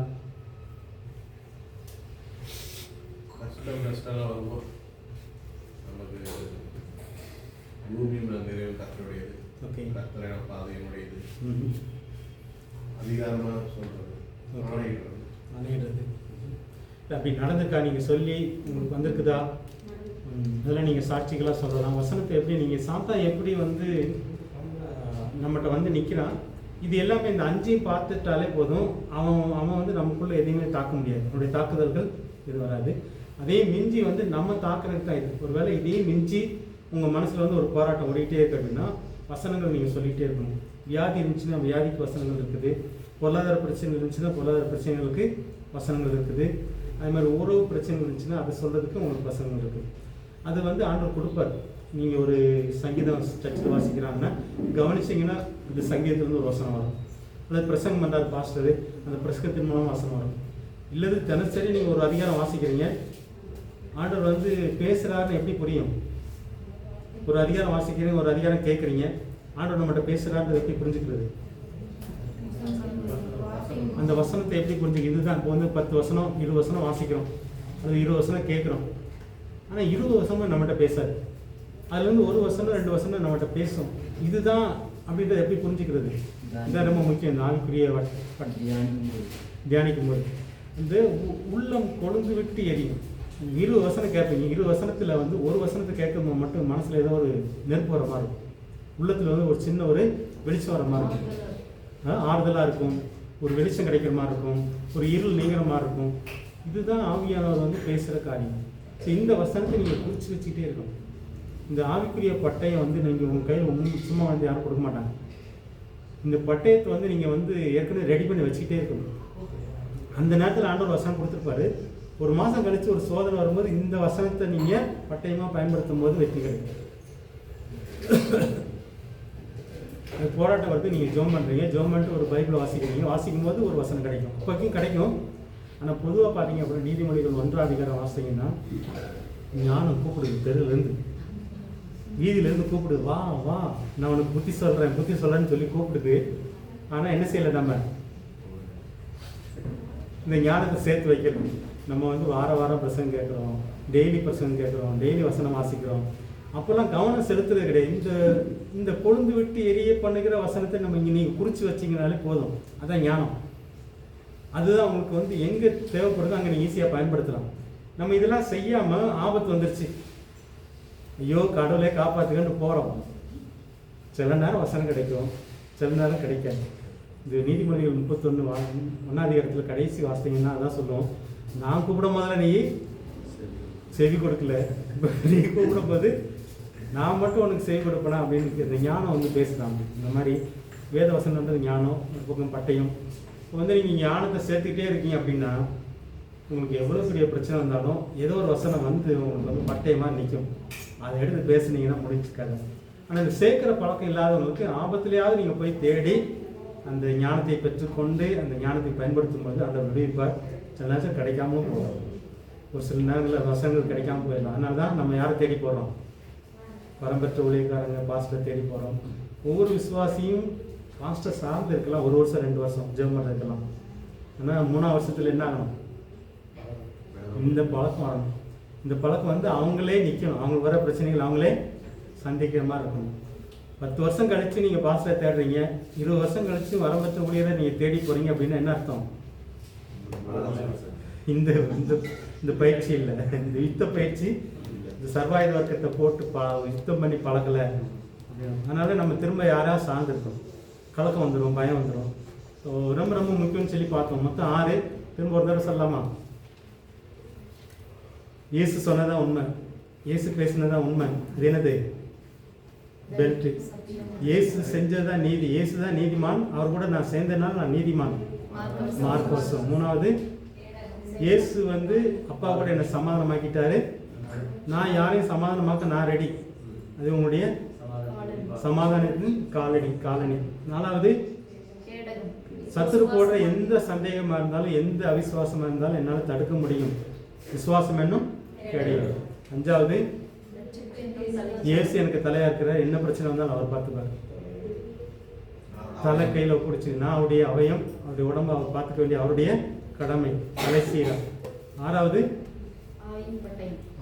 கஷ்டம்லாம் வரும்போது நமக்கு பூமியும் நிறைவு கர்த்தருடையது, கர்த்தரான பாதை என்னுடையது, அதிகாரமாக சொல்றது, ஆணையிடுறது. அப்படி நடந்திருக்கா? நீங்கள் சொல்லி உங்களுக்கு வந்திருக்குதா? இதெல்லாம் நீங்கள் சாட்சிகளாக சொல்லலாம். வசனத்தை எப்படி நீங்கள் சாத்தா எப்படி வந்து நம்மகிட்ட வந்து நிற்கிறான், இது எல்லாமே இந்த 5ஐயும் பார்த்துட்டாலே போதும். அவன் வந்து நமக்குள்ளே எதையுமே தாக்க முடியாது. அவனுடைய தாக்குதல்கள் இது வராது. அதே மிஞ்சி வந்து நம்ம தாக்குறதுக்கு தான் இது. ஒருவேளை இதே மிஞ்சி உங்கள் மனசில் வந்து ஒரு போராட்டம் ஓடிக்கிட்டே இருக்கு அப்படின்னா வசனங்கள் நீங்கள் சொல்லிகிட்டே இருக்கணும். வியாதி இருந்துச்சுன்னா வியாதிக்கு வசனங்கள் இருக்குது. பொருளாதார பிரச்சனை இருந்துச்சுன்னா பொருளாதார பிரச்சனைகளுக்கு வசனங்கள் இருக்குது. அது மாதிரி உறவு பிரச்சனை இருந்துச்சுன்னா அதை சொல்கிறதுக்கு உங்களுக்கு வசனங்கள் இருக்குது. அது வந்து ஆண்டவர் கொடுப்பார். நீங்கள் ஒரு சங்கீதம் சர்ச்சில் வாசிக்கிறாங்கன்னா கவனிச்சிங்கன்னா இந்த சங்கீதத்துலேருந்து ஒரு வசனம் வரும். அல்லது பிரசங்கம் பண்ணுறாரு பாஸ்டரு, அந்த பிரசங்கத்தின் மூலம் வசனம் வரும். இல்லது தினசரி நீங்கள் ஒரு அதிகாரம் வாசிக்கிறீங்க, ஆண்டவர் வந்து பேசுகிறாருன்னு எப்படி புரியும்? ஒரு அதிகாரம் வாசிக்கிறீங்க, ஒரு அதிகாரம் கேட்குறீங்க, ஆண்டவர் நம்மகிட்ட பேசுகிறாருன்னு எப்படி புரிஞ்சுக்கிறது? அந்த வசனத்தை எப்படி புரிஞ்சுக்க? இதுதான் இப்போ வந்து 10 வசனம் 20 வசனம் வாசிக்கிறோம், அது 20 வசனம் கேட்குறோம். ஆனால் 20 வசனம் நம்மகிட்ட பேசாது. அதில் வந்து ஒரு வசனம் 2 வசனம் நம்மகிட்ட பேசும். இதுதான் அப்படின்றத எப்படி புரிஞ்சுக்கிறது? இதுதான் ரொம்ப முக்கியம். இந்த ஆவிக்குரிய தியானிக்கும் போது இந்த உள்ளம் கொழுந்து விட்டு எரியும். 20 வசனம் கேட்பீங்க, 20 வசனத்தில் வந்து ஒரு வசனத்தை கேட்கும்போது மட்டும் மனசில் ஏதோ ஒரு நெருப்பு வர மாதிரி இருக்கும். உள்ளத்தில் வந்து ஒரு சின்ன ஒரு வெளிச்சம் வர மாதிரி இருக்கும், ஆறுதலாக இருக்கும், ஒரு வெளிச்சம் கிடைக்கிற மாதிரி இருக்கும், ஒரு இருள் நீங்கிற மாதிரி இருக்கும். இதுதான் ஆவியானவர் வந்து பேசுகிற காரியம். ஸோ இந்த வசனத்தை நீங்கள் குறித்து வச்சுக்கிட்டே இருக்கணும். இந்த ஆவிக்குரிய பட்டயை வந்து நீங்கள் உங்கள் கையில் சும்மா வந்து யாரும் கொடுக்க மாட்டாங்க. இந்த பட்டயத்தை வந்து நீங்கள் வந்து ஏற்கனவே ரெடி பண்ணி வச்சுக்கிட்டே இருக்கணும். அந்த நேரத்தில் ஆண்டவர் வசனம் கொடுத்துருப்பாரு. ஒரு மாதம் கழித்து ஒரு சோதனை வரும்போது இந்த வசனத்தை நீங்கள் பட்டயமாக பயன்படுத்தும் போது வெற்றி கிடைக்கும். போராட்டம் வருது, நீங்கள் ஜெபம் பண்ணுறீங்க, ஜெபம் பண்ணிட்டு ஒரு பைபிளை வாசிக்கிறீங்க, வாசிக்கும் போது ஒரு வசனம் கிடைக்கும், அப்போக்கும் கிடைக்கும். ஆனால் பொதுவாக பார்த்தீங்க அப்படின்னா நீதிமொழிகள் 1ஆம் அதிகாரம் வாசிங்கன்னா ஞானம் கூப்பிடுது, தெருவிலேருந்து வீதியிலேருந்து கூப்பிடுது, வா வா நான் உனக்கு புத்தி சொல்கிறேன்னு சொல்லி கூப்பிடுது. ஆனால் என்ன செய்யலை, நம்ம இந்த ஞானத்தை சேர்த்து வைக்கணும். நம்ம வந்து வாரம் பிரசங்கம் கேட்குறோம், டெய்லி பிரசங்கம் கேட்குறோம், டெய்லி வசனம் வாசிக்கிறோம், அப்போல்லாம் கவனம் செலுத்துறது கிடையாது. இந்த கொழுந்து விட்டு எரிய பண்ணுகிற வசனத்தை நம்ம இங்கே நீங்கள் குறித்து வச்சிங்கனாலே போதும். அதான் ஞானம். அதுதான் உங்களுக்கு வந்து எங்கே தேவைப்படுதோ அங்கே நீங்கள் ஈஸியாக பயன்படுத்தலாம். நம்ம இதெல்லாம் செய்யாமல் ஆபத்து வந்துருச்சு, ஐயோ கடவுளே காப்பாற்றுக்கன்னு போகிறோம். சில நேரம் வசனம் கிடைக்கும், சில நேரம் கிடைக்காது. இந்த நீதிமொழிகள் 31 அதிகாரத்தில் கடைசி வாசித்தீங்கன்னா அதான் சொல்லுவோம், நான் கூப்பிடும் போதில் நீ செவி கொடுக்கல, நீ கூப்பிடும்போது நான் மட்டும் உனக்கு செவி கொடுப்பேனா அப்படின்னு இந்த ஞானம் வந்து பேசுகிறாங்க. இந்த மாதிரி வேத வசனன்றது ஞானம், ஒரு பக்கம் பட்டயம். இப்போ வந்து நீங்கள் ஞானத்தை சேர்த்துக்கிட்டே இருக்கீங்க அப்படின்னா உங்களுக்கு எவ்வளோ பெரிய பிரச்சனை வந்தாலும் ஏதோ ஒரு வசனம் வந்து உங்களுக்கு வந்து பட்டயமாக நிற்கும். அதை எடுத்து பேசுனீங்கன்னா முடிச்சுக்காது. ஆனால் இந்த சேர்க்குற பழக்கம் இல்லாதவங்களுக்கு ஆபத்துலையாவது நீங்கள் போய் தேடி அந்த ஞானத்தை பெற்றுக்கொண்டு அந்த ஞானத்தை பயன்படுத்தும் போது அந்த விடுவிப்பார். சில நேரம் கிடைக்காமலும் போகும், ஒரு சில நேரங்களில் வசனங்கள் கிடைக்காம போயிடலாம். அதனால தான் நம்ம யாரை தேடி போகிறோம்? வரம்பெற்ற ஊழியக்காரங்க, பாஸ்டர் தேடி போகிறோம். ஒவ்வொரு விசுவாசியும் பாஸ்டர் சார்ந்து இருக்கலாம், 1 வருஷம் 2 வருஷம் ஜெபம் இருக்கலாம். ஆனால் 3ஆம் வருஷத்தில் என்ன ஆகணும்? இந்த பழக்கம் வரணும். இந்த பழக்கம் வந்து அவங்களே நிற்கணும், அவங்களுக்கு வர பிரச்சனைகள் அவங்களே சந்திக்கிற மாதிரி இருக்கணும். 10 வருஷம் கழித்து நீங்கள் பாஸ்டரை தேடுறீங்க, 20 வருஷம் கழித்து வரம்பெற்ற ஊழியரை நீங்கள் தேடி போகிறீங்க அப்படின்னா என்ன அர்த்தம்? இந்த பயிற்சி இல்லை, இந்த யுத்த பயிற்சி, இந்த சர்வாயுத வர்க்கத்தை போட்டு யுத்தம் பண்ணி பழக்கலை. அதனால நம்ம திரும்ப யாராவது சார்ந்திருக்கோம், கலக்கம் வந்துடும், பயம் வந்துடும். ஸோ ரொம்ப ரொம்ப முக்கியம்னு சொல்லி பார்த்தோம். மொத்தம் 6. திரும்ப ஒரு தடவை சொல்லலாமா? இயேசு சொன்னதான் உண்மை, இயேசு பேசினதான் உண்மை. அது என்னது? பெல்ட். இயேசு செஞ்சதான் நீதி, இயேசு தான் நீதிமான், அவர் கூட நான் சேர்ந்தனால நான் நீதிமான். மார்க் வருஷம் 3வது, இயேசு வந்து அப்பா கூட என்னை சமாதானமாக்கிட்டாரு, நான் யாரையும் சமாதானமாக்க நான் ரெடி. அது உங்களுடைய சமாதானத்தின் காலணி. 4வது, சத்துரு போடுற எந்த சந்தேகமாக இருந்தாலும் எந்த அவிசுவாசமாக இருந்தாலும் என்னால் தடுக்க முடியும், விசுவாசம் என்னும் கிடையாது. 5வது, இயேசு எனக்கு தலையாக இருக்கிறார், என்ன பிரச்சனை வந்தாலும் அவர் பார்த்துப்பார். தலை கையில் பிடிச்சி நான் அவருடைய அவயம், அவருடைய உடம்பு அவர் பார்த்துக்க வேண்டிய அவருடைய கடமை. கடைசியாக 6வது,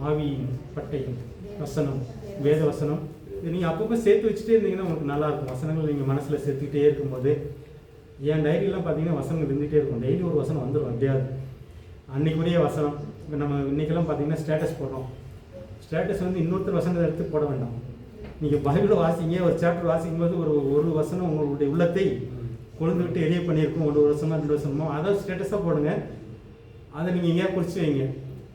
ஆவியின் பட்டயம், வசனம், வேத வசனம். இது நீங்கள் அப்பப்போ சேர்த்து வச்சுட்டே இருந்தீங்கன்னா உங்களுக்கு நல்லாயிருக்கும். வசனங்கள் நீங்கள் மனசில் சேர்த்துக்கிட்டே இருக்கும்போது, என் டைரியெல்லாம் பார்த்தீங்கன்னா வசனங்கள் இருந்துகிட்டே இருக்கும். டெய்லி ஒரு வசனம் வந்துடும் எப்படியாவது. அன்றைக்குரிய வசனம். இப்போ நம்ம இன்றைக்கெல்லாம் பார்த்தீங்கன்னா ஸ்டேட்டஸ் போடுறோம், ஸ்டேட்டஸ் வந்து இன்னொருத்தர் வசனத்தை எடுத்து போட வேண்டாம். நீங்கள் பைபிள் வாசிங்க, ஒரு சாப்டர் வாசிக்கும் போது ஒரு வசனம் உங்களுடைய உள்ளத்தை கொழுந்து விட்டு எரிய பண்ணியிருக்கும், 1 வருஷமோ 2 வருஷமோ, அதை ஸ்டேட்டஸாக போடுங்க. அதை நீங்கள் எங்கேயா குறித்து வைங்க.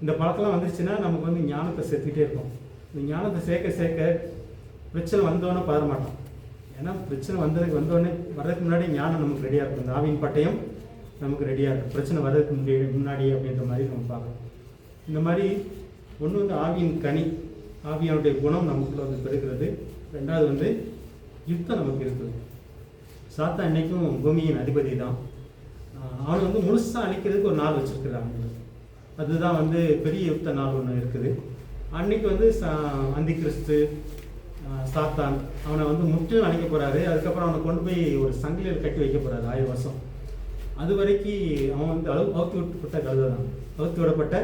இந்த பழக்கம்லாம் வந்துருச்சுன்னா நமக்கு வந்து ஞானத்தை சேர்த்துக்கிட்டே இருக்கும். இந்த ஞானத்தை சேர்க்க பிரச்சனை வந்தோன்னே பதற மாட்டோம். ஏன்னா பிரச்சனை வந்தோடனே வர்றதுக்கு முன்னாடி ஞானம் நமக்கு ரெடியாக இருக்கும். இந்த ஆவியின் பட்டயம் நமக்கு ரெடியாக இருக்கும், பிரச்சனை வர்றதுக்கு முன்னாடி அப்படின்ற மாதிரி நம்ம பார்க்கணும். இந்த மாதிரி ஒன்று வந்து ஆவியின் கனி, ஆவியானுடைய குணம் நமக்குள்ள வந்து பெருகிறது. ரெண்டாவது வந்து யுத்தம் நமக்கு இருக்குது. சாத்தான் இன்னைக்கும் பூமியின் அதிபதி தான். அவனை வந்து முழுசாக அழிக்கிறதுக்கு ஒரு நாள் வச்சுருக்குறாங்க. அதுதான் வந்து பெரிய யுத்த நாள் ஒன்று இருக்குது. அன்னைக்கு வந்து அந்தி கிறிஸ்து சாத்தான் அவனை வந்து முற்றிலும் அழிக்க போகிறாரு. அதுக்கப்புறம் அவனை கொண்டு போய் ஒரு சங்கிலியில் கட்டி வைக்க போகிறாரு 1000 வருஷம். அது வரைக்கும் அவன் வந்து அவுத்து விட்டுப்பட்ட கழுதை தான், அவுத்து விடப்பட்ட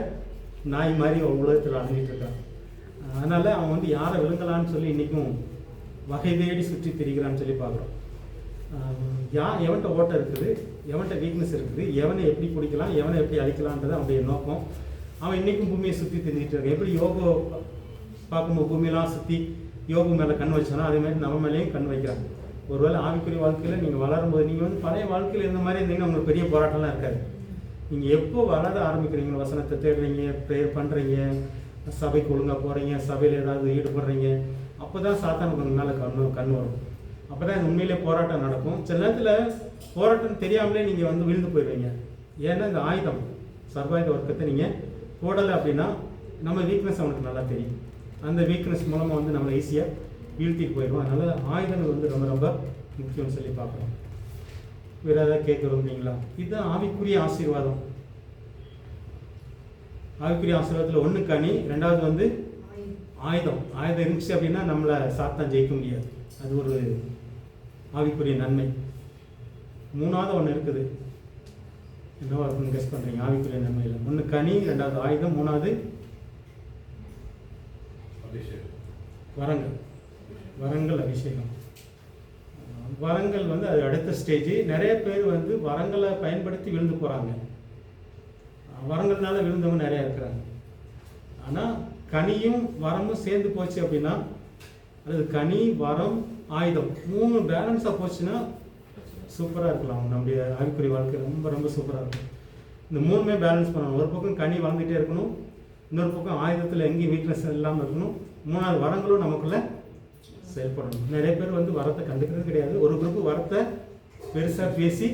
நாய் மாதிரி அவன் உலகத்தில் அழிஞ்சிட்டு இருக்கான். அதனால் அவன் வந்து யாரை விழுங்கலான்னு சொல்லி இன்றைக்கும் வகை தேடி சுற்றி திரிகிறான்னு சொல்லி பார்க்குறோம். எவன்கிட்ட ஓட்டம் இருக்குது, எவன்கிட்ட வீக்னஸ் இருக்குது, எவனை எப்படி பிடிக்கலாம், எவனை எப்படி அழிக்கலான்றது அவனுடைய நோக்கம். அவன் இன்றைக்கும் பூமியை சுற்றி தெரிஞ்சிட்டு இருக்கான். எப்படி யோகோ பார்க்கும்போது பூமியெல்லாம் சுற்றி யோகு மேலே கண் வச்சானோ அதே மாதிரி நம்ம மேலேயும் கண் வைக்கிறாங்க. ஒருவேளை ஆவிக்குரிய வாழ்க்கையில் நீங்கள் வளரும்போது, நீங்கள் வந்து பழைய வாழ்க்கையில் இந்த மாதிரி இருந்தீங்கன்னா உங்களுக்கு பெரிய போராட்டம்லாம் இருக்காது. நீங்கள் எப்போ வளர ஆரம்பிக்கிறீங்க, வசனத்தை தேடுறீங்க, ப்ரேயர் பண்ணுறீங்க, சபைக்கு ஒழுங்காக போகிறீங்க, சபையில் ஏதாவது ஈடுபடுறீங்க, அப்போ தான் சாத்தானுக்கு உங்கள் மேலே கண் வரும். அப்போ தான் உண்மையிலே போராட்டம் நடக்கும். சில நேரத்தில் போராட்டம் தெரியாமலே நீங்கள் வந்து விழுந்து போயிடுவீங்க. ஏன்னா இந்த ஆயுதம் சர்வாயுத வர்க்கத்தை நீங்கள் போடலை அப்படின்னா நம்ம வீக்னஸ் அவனுக்கு நல்லா தெரியும். அந்த வீக்னஸ் மூலமாக வந்து நம்மளை ஈஸியாக வீழ்த்திட்டு போயிடுவோம். அதனால் ஆயுதங்கள் வந்து ரொம்ப ரொம்ப முக்கியம்னு சொல்லி பார்க்குறோம். வேறு ஏதாவது கேட்க விரும்புறீங்களா? இதுதான் ஆவிக்குரிய ஆசீர்வாதம். ஆவிக்குரிய ஆசீர்வாதத்தில் ஒன்று கனி, ரெண்டாவது வந்து ஆயுதம். ஆயுதம் இருந்துச்சு அப்படின்னா நம்மளை சாத்தான் ஜெயிக்க முடியாது. அது ஒரு ஆவிக்குரிய நன்மை. மூணாவது ஒன்று இருக்குது, என்னவா இருக்குன்னு கெஸ் பண்ணுறீங்க? ஆவிக்குரிய நன்மையில் ஒன்று கனி, ரெண்டாவது ஆயுதம், மூணாவது வரங்கள். வரங்கள் அபிஷேகம். வரங்கள் வந்து அது அடுத்த ஸ்டேஜ். நிறைய பேர் வந்து வரங்களை பயன்படுத்தி விழுந்து போகிறாங்க. வரங்கள்னால விழுந்தவங்க நிறையா இருக்கிறாங்க. ஆனால் கனியும் வரமும் சேர்ந்து போச்சு அப்படின்னா, அது கனி, வரம், ஆயுதம் 3 பேலன்ஸாக போச்சுன்னா சூப்பராக இருக்கலாம். நம்முடைய ஆவிக்குரிய வாழ்க்கை ரொம்ப ரொம்ப சூப்பராக இருக்கும். இந்த 3மே பேலன்ஸ் பண்ணணும். ஒரு பக்கம் கனி வளர்ந்துகிட்டே இருக்கணும், இன்னொரு பக்கம் ஆயுதத்தில் எங்கேயும் வீக்னஸ் இல்லாமல் இருக்கணும், 3வது வரங்களும் நமக்குள்ளே செயல்படணும். நிறைய பேர் வந்து வரத்தை கண்டுக்கிறது கிடையாது. ஒரு குரூப் வரத்தை பெருசாக பேசி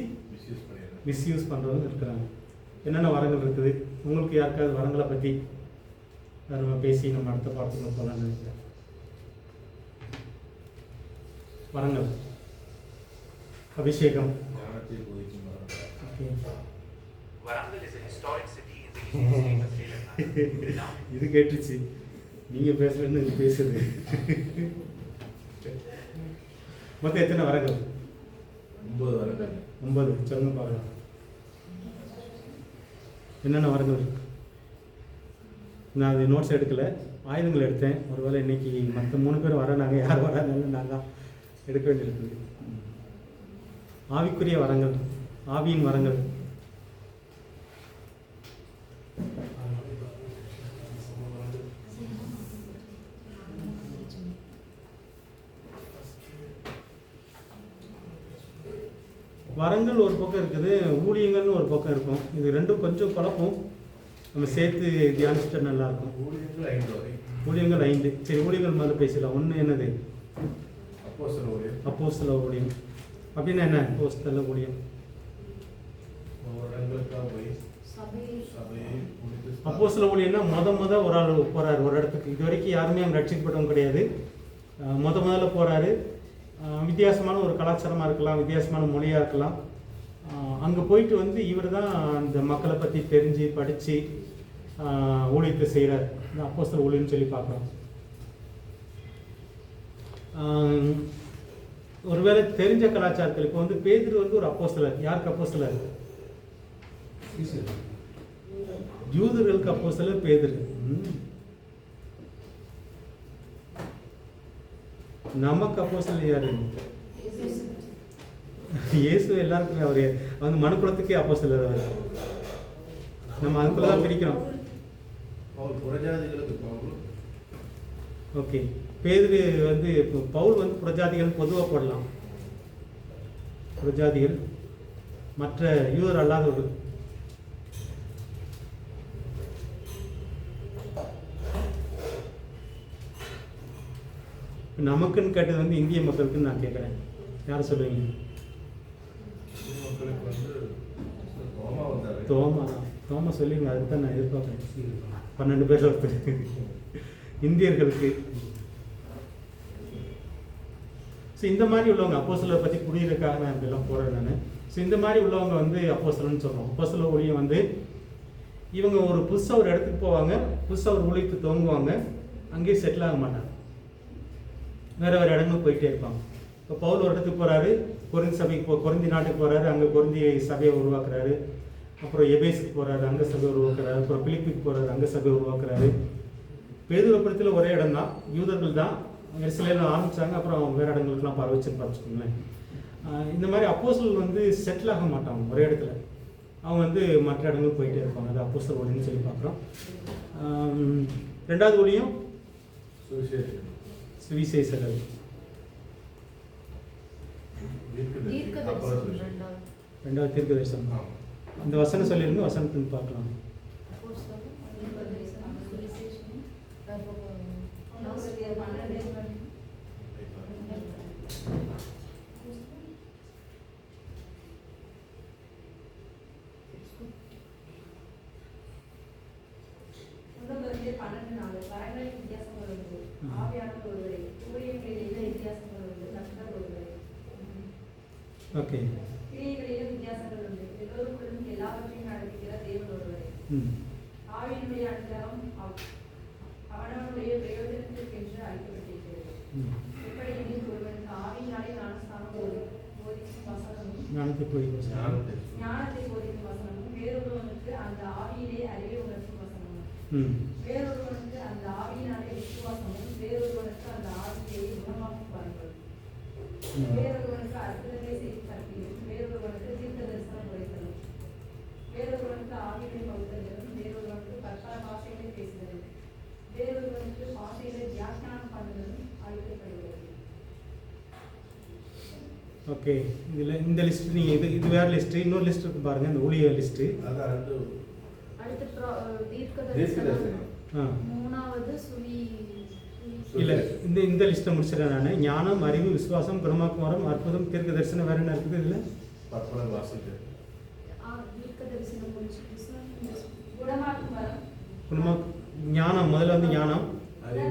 மிஸ்யூஸ் பண்ணுறவங்க இருக்கிறாங்க. என்னென்ன வரங்கள் இருக்குது? உங்களுக்கு யாருக்காவது வரங்களை பற்றி நம்ம பேசி நம்ம அடுத்த பாடத்துக்கு போகலான்னு நினைக்கிறேன். வரங்கள், அபிஷேகம். இது கேட்டுச்சு, நீங்கள் பேசுறது இது பேசுது. மொத்தம் எத்தனை வரங்கள்? 9 வரங்கள். 9 சொல்லுங்க பார்க்கலாம். என்னென்ன வரங்கள் இருக்கு? நான் அது நோட்ஸ் எடுக்கலை, ஆயுதங்கள் எடுத்தேன். ஒருவேளை இன்னைக்கு மற்ற 3 பேர் வராங்க, யார் வராங்கன்னு நான் தான் எடுக்க வேண்டியிருக்குது. ஆவிக்குரிய வரங்கள், ஆவியின் வரங்கள். வரங்கள் ஒரு பக்கம் இருக்குது, ஊழியங்கள்னு ஒரு பக்கம் இருக்கும். இது ரெண்டும் கொஞ்சம் குழப்பம். நம்ம சேர்த்து தியானிச்சுட்டா நல்லாயிருக்கும். ஊழியங்கள் 5 வகை. ஊழியங்கள் 5. சரி, ஊழியங்கள் மேலே பேசலாம். ஒன்று என்னது? அப்போஸ்தல ஊழியம். அப்போஸ்தல ஊழியம் அப்படின்னா என்ன? அப்போஸ்தல ஊழியம் அப்போஸ்தல ஊழியம்னா முத ஒரு ஆள் போகிறாரு ஒரு இடத்துக்கு. இது வரைக்கும் யாருமே அங்கே ரட்சிக்கப்பட்டவங்க கிடையாது. முதல்ல போகிறாரு. வித்தியாசமான ஒரு கலாச்சாரமாக இருக்கலாம், வித்தியாசமான மொழியாக இருக்கலாம். அங்கே போயிட்டு வந்து இவர் தான் அந்த மக்களை பற்றி தெரிஞ்சு படித்து ஊழியத்தை செய்கிறார். இந்த அப்போஸ்தல ஊழியம்னு சொல்லி பார்க்குறோம். ஒருவேளை தெரிஞ்ச கலாச்சாரத்தில் இப்போ வந்து பேதுரு வந்து ஒரு அப்போஸ்தலர். யாருக்கு அப்போஸ்தலர்? யூதர்களுக்கு அப்போஸ்தலர் பேதுரு. நமக்கு அப்போஸ்தலர் யாரு? இயேசு எல்லாருக்குமே அவர் வந்து மனுக்குலத்துக்கே அப்போஸ்தலர். அவர் நம்ம அதுக்குள்ள தான் பிரிக்கிறோம். புறஜாதிகளுக்கு பவுல், ஓகே. பேதுரு வந்து இப்போ பவுல் வந்து புறஜாதிகள் பொதுவாக போடலாம். புறஜாதிகள் மற்ற யூதர் அல்லாதவர்கள். நமக்குன்னு கேட்டது வந்து இந்திய மக்களுக்குன்னு நான் கேட்குறேன். யார் சொல்லுவீங்க? மக்களுக்கு வந்து தோமா வந்தாரு. தோமா தான். தோமா சொல்லிங்க, அதுக்கு தான் நான் எதிர்பார்க்குறேன். 12 பேர் ஒருத்தர் இந்தியர்களுக்கு. ஸோ இந்த மாதிரி உள்ளவங்க அப்போஸ்தலரை பற்றி புரியுறதுக்காக நான் இப்படிலாம் போகிறேன் நான். ஸோ இந்த மாதிரி உள்ளவங்க வந்து அப்போஸ்தலர்னு சொல்கிறோம். அப்போஸ்தலர் ஊழியம் வந்து இவங்க ஒரு புதுசாக ஒரு இடத்துக்கு போவாங்க, புதுசாக ஒரு ஊழியத்தை துவங்குவாங்க, அங்கேயே செட்டில் ஆக மாட்டாங்க, வேறு வேறு இடங்களுக்கு போயிட்டே இருப்பாங்க. இப்போ பவுல் ஒரு இடத்துக்கு போகிறாரு, கொரிந்தி சபைக்கு கொரிந்தி நாட்டுக்கு போகிறாரு, அங்கே கொரிந்தி சபையை உருவாக்குறாரு. அப்புறம் எபேஸுக்கு போகிறாரு, அங்கே சபையை உருவாக்குறாரு. அப்புறம் பிலிப்பிக்கு போகிறாரு, அங்கே சபையை உருவாக்குறாரு. பேதுருவபுரத்தில் ஒரே இடம் தான், யூதர்கள் தான். சிலையில் ஆரம்பித்தாங்க, அப்புறம் அவங்க வேறு இடங்களுக்குலாம் பரவச்சுன்னு பார்த்துக்கோங்களேன். இந்த மாதிரி அப்போஸ்தலர் வந்து செட்டில் ஆக மாட்டாங்க ஒரே இடத்துல. அவங்க வந்து மற்ற இடங்களுக்கு போயிட்டே இருப்பாங்க. அது அப்போஸ்தலர் ஊழியம்னு சொல்லி பார்க்குறோம். ரெண்டாவது ஊழியம் சுவிசேஷகர். தீர்க்கதரிசனம் ரெண்டாவது. ரெண்டாவது தீர்க்கதரிசனம். அந்த வசனம் சொல்லியிருங்க, வசனத்துன்னு பார்க்கலாம். அப்போஸ்தலர், தீர்க்கதரிசனம், சுவிசேஷம், ஓகே. கிரியைகளிலும் வித்தியாசங்கள் உண்டு. எல்லோருக்குள்ளும் எல்லாவற்றையும் நடத்துகிற தேவன் ஒருவரே. ஆவியினுடைய அனுகிரகம் அவனவனுடைய பிரயோஜனத்திற்கென்று அளிக்கப்பட்டிருக்கிறது. எப்படி எனில் ஒருவனுக்கு ஆவியினாலே ஞானஸ்நானம் போதிக்கும் வசனமும் ஞானத்தை போதிக்கும் வசனமும், வேறொருவனுக்கு அந்த ஆவியிலே அறிவை உணர்த்தும் வசனமும், வேறொருவனுக்கு அந்த ஆவியினாலே விசுவாசமும், வேறொருவனுக்கு அந்த ஆவியை குணமாக்கும் வரங்கள், வேறொருவனுக்கு அற்புதங்களை செய்து கற்பியும், வேறொருவனுக்கு தீர்க்க தரிசனம் உரைத்தலும், வேறொருவனுக்கு ஆவிகளை பகுத்தலும், வேறொருவனுக்கு பற்பல பாஷைகளை பேசுதலும், வேறொருவனுக்கு பாஷைகளை வியாக்கியானம் பண்ணுதலும் அளிக்கப்படுகிறது. ஓகே. இதில் இந்த லிஸ்ட் நீங்கள் இது வேறு லிஸ்ட்டு, இன்னொரு லிஸ்ட் இருக்கு பாருங்கள், இந்த ஊழிய லிஸ்ட்டு. அடுத்து தீர்க்கதரிசனம், மூணாவது இல்லை, இந்த லிஸ்ட்டை முடிச்சிடறேன் நான். ஞானம், அறிவு, விசுவாசம், குணமாக்கும் வரம், அற்புதம், தீர்க்க தரிசனம். வேறு என்ன இருக்குது இதில்? தீர்க்கதரிசனம் குணமாக்கும் வரம், குணமாக்கு ஞானம். முதல்ல வந்து ஞானம்,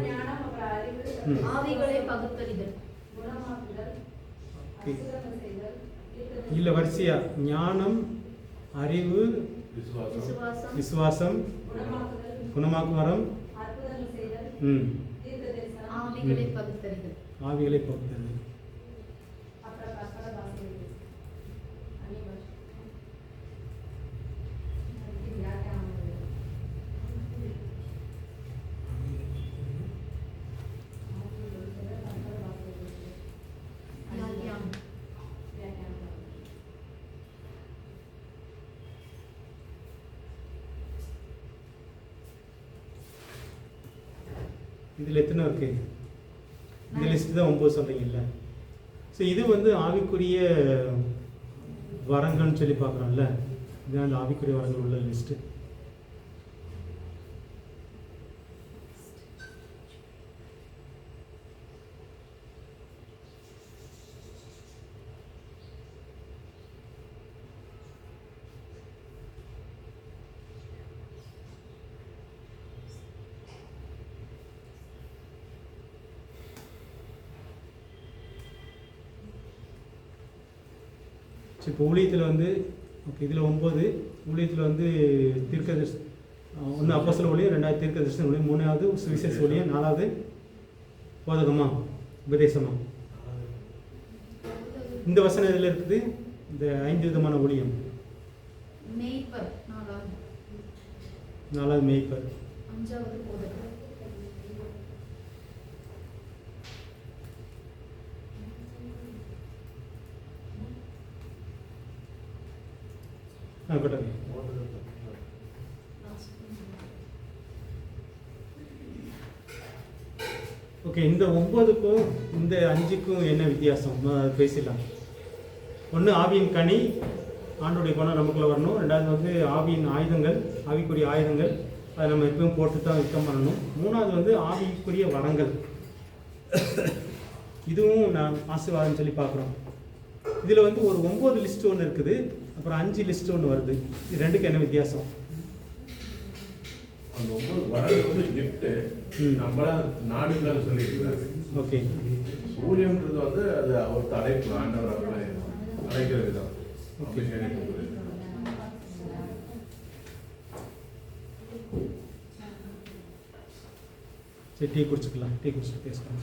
ஞானம், அப்புறம் அறிவு, ஆவிகளை பகுத்தறிதல், குணமாக்குதல், அற்புதங்கள் செய்தல், இல்லை வரிசையா ஞானம், அறிவு, விசுவாசம், குணமாக்கும் வரம், அற்புதங்கள் செய்தல், தீர்க்க தரிசனம், ஆவிகளை பகுத்தறிதல், ஆவிகளை பகுத்தறிதல். அப்புறம் பற்பல பாஷைகள், அனிமர், வியாக்கியானம் பண்ணுதல். வியாக்கியானம். இதில் எத்தனை இருக்கு? இந்த லிஸ்ட்டு தான் 9 சொல்கிறீங்கல்ல. ஸோ இது வந்து ஆவிக்குரிய வரங்கள்னு சொல்லி பார்க்குறோம்ல, இதுதான் அந்த ஆவிக்குரிய வரங்கள் உள்ள லிஸ்ட்டு. இப்போ ஊழியத்தில் வந்து ஓகே, இதில் 9. ஊழியத்தில் வந்து தீர்க்கதரிசி, 1 அப்போஸ்தல ஊழியம், 2வது தீர்க்கதரிசன ஊழியம், 3வது சுவிசேஷ ஊழியம், 4வது போதகமா உபதேசமா. இந்த வசனம் இதில் இருக்குது. இந்த 5 விதமான ஊழியம். மேய்ப்பர் 4வது மேய்ப்பர், 5வது போதகர், கொட்டாங்க. ஓகே, இந்த 9க்கும் இந்த 5க்கும் என்ன வித்தியாசம் பேசிடலாம். ஒன்று ஆவியின் கனி, ஆண்டோடைய குணம் நமக்குள்ள வரணும். ரெண்டாவது வந்து ஆவியின் ஆயுதங்கள், ஆவிக்குரிய ஆயுதங்கள், அதை நம்ம எப்பவும் போட்டு தான் யுத்தம் பண்ணணும். மூணாவது வந்து ஆவிக்குரிய வரங்கள், இதுவும் நான் ஆசீர்வாதம் சொல்லி பார்க்குறோம். இதில் வந்து ஒரு 9 லிஸ்ட் ஒன்று இருக்குது, அப்புறம் 5 லிஸ்ட் ஒன்று வருது. இது ரெண்டுக்கு என்ன வித்தியாசம்? அந்த 9 வரது வந்து கிஃப்ட், நம்மளா நாடுகள் சொல்லியிருக்காரு. ஓகே, ஊழியம்ன்றது வந்து அது அவர் அழைப்பு, ஆண்டவர் அவர்களை அழைக்கிற விதம். ஓகே. சரி, டீ குடிச்சுக்கலாம். டீ குடிச்சு பேசலாம்.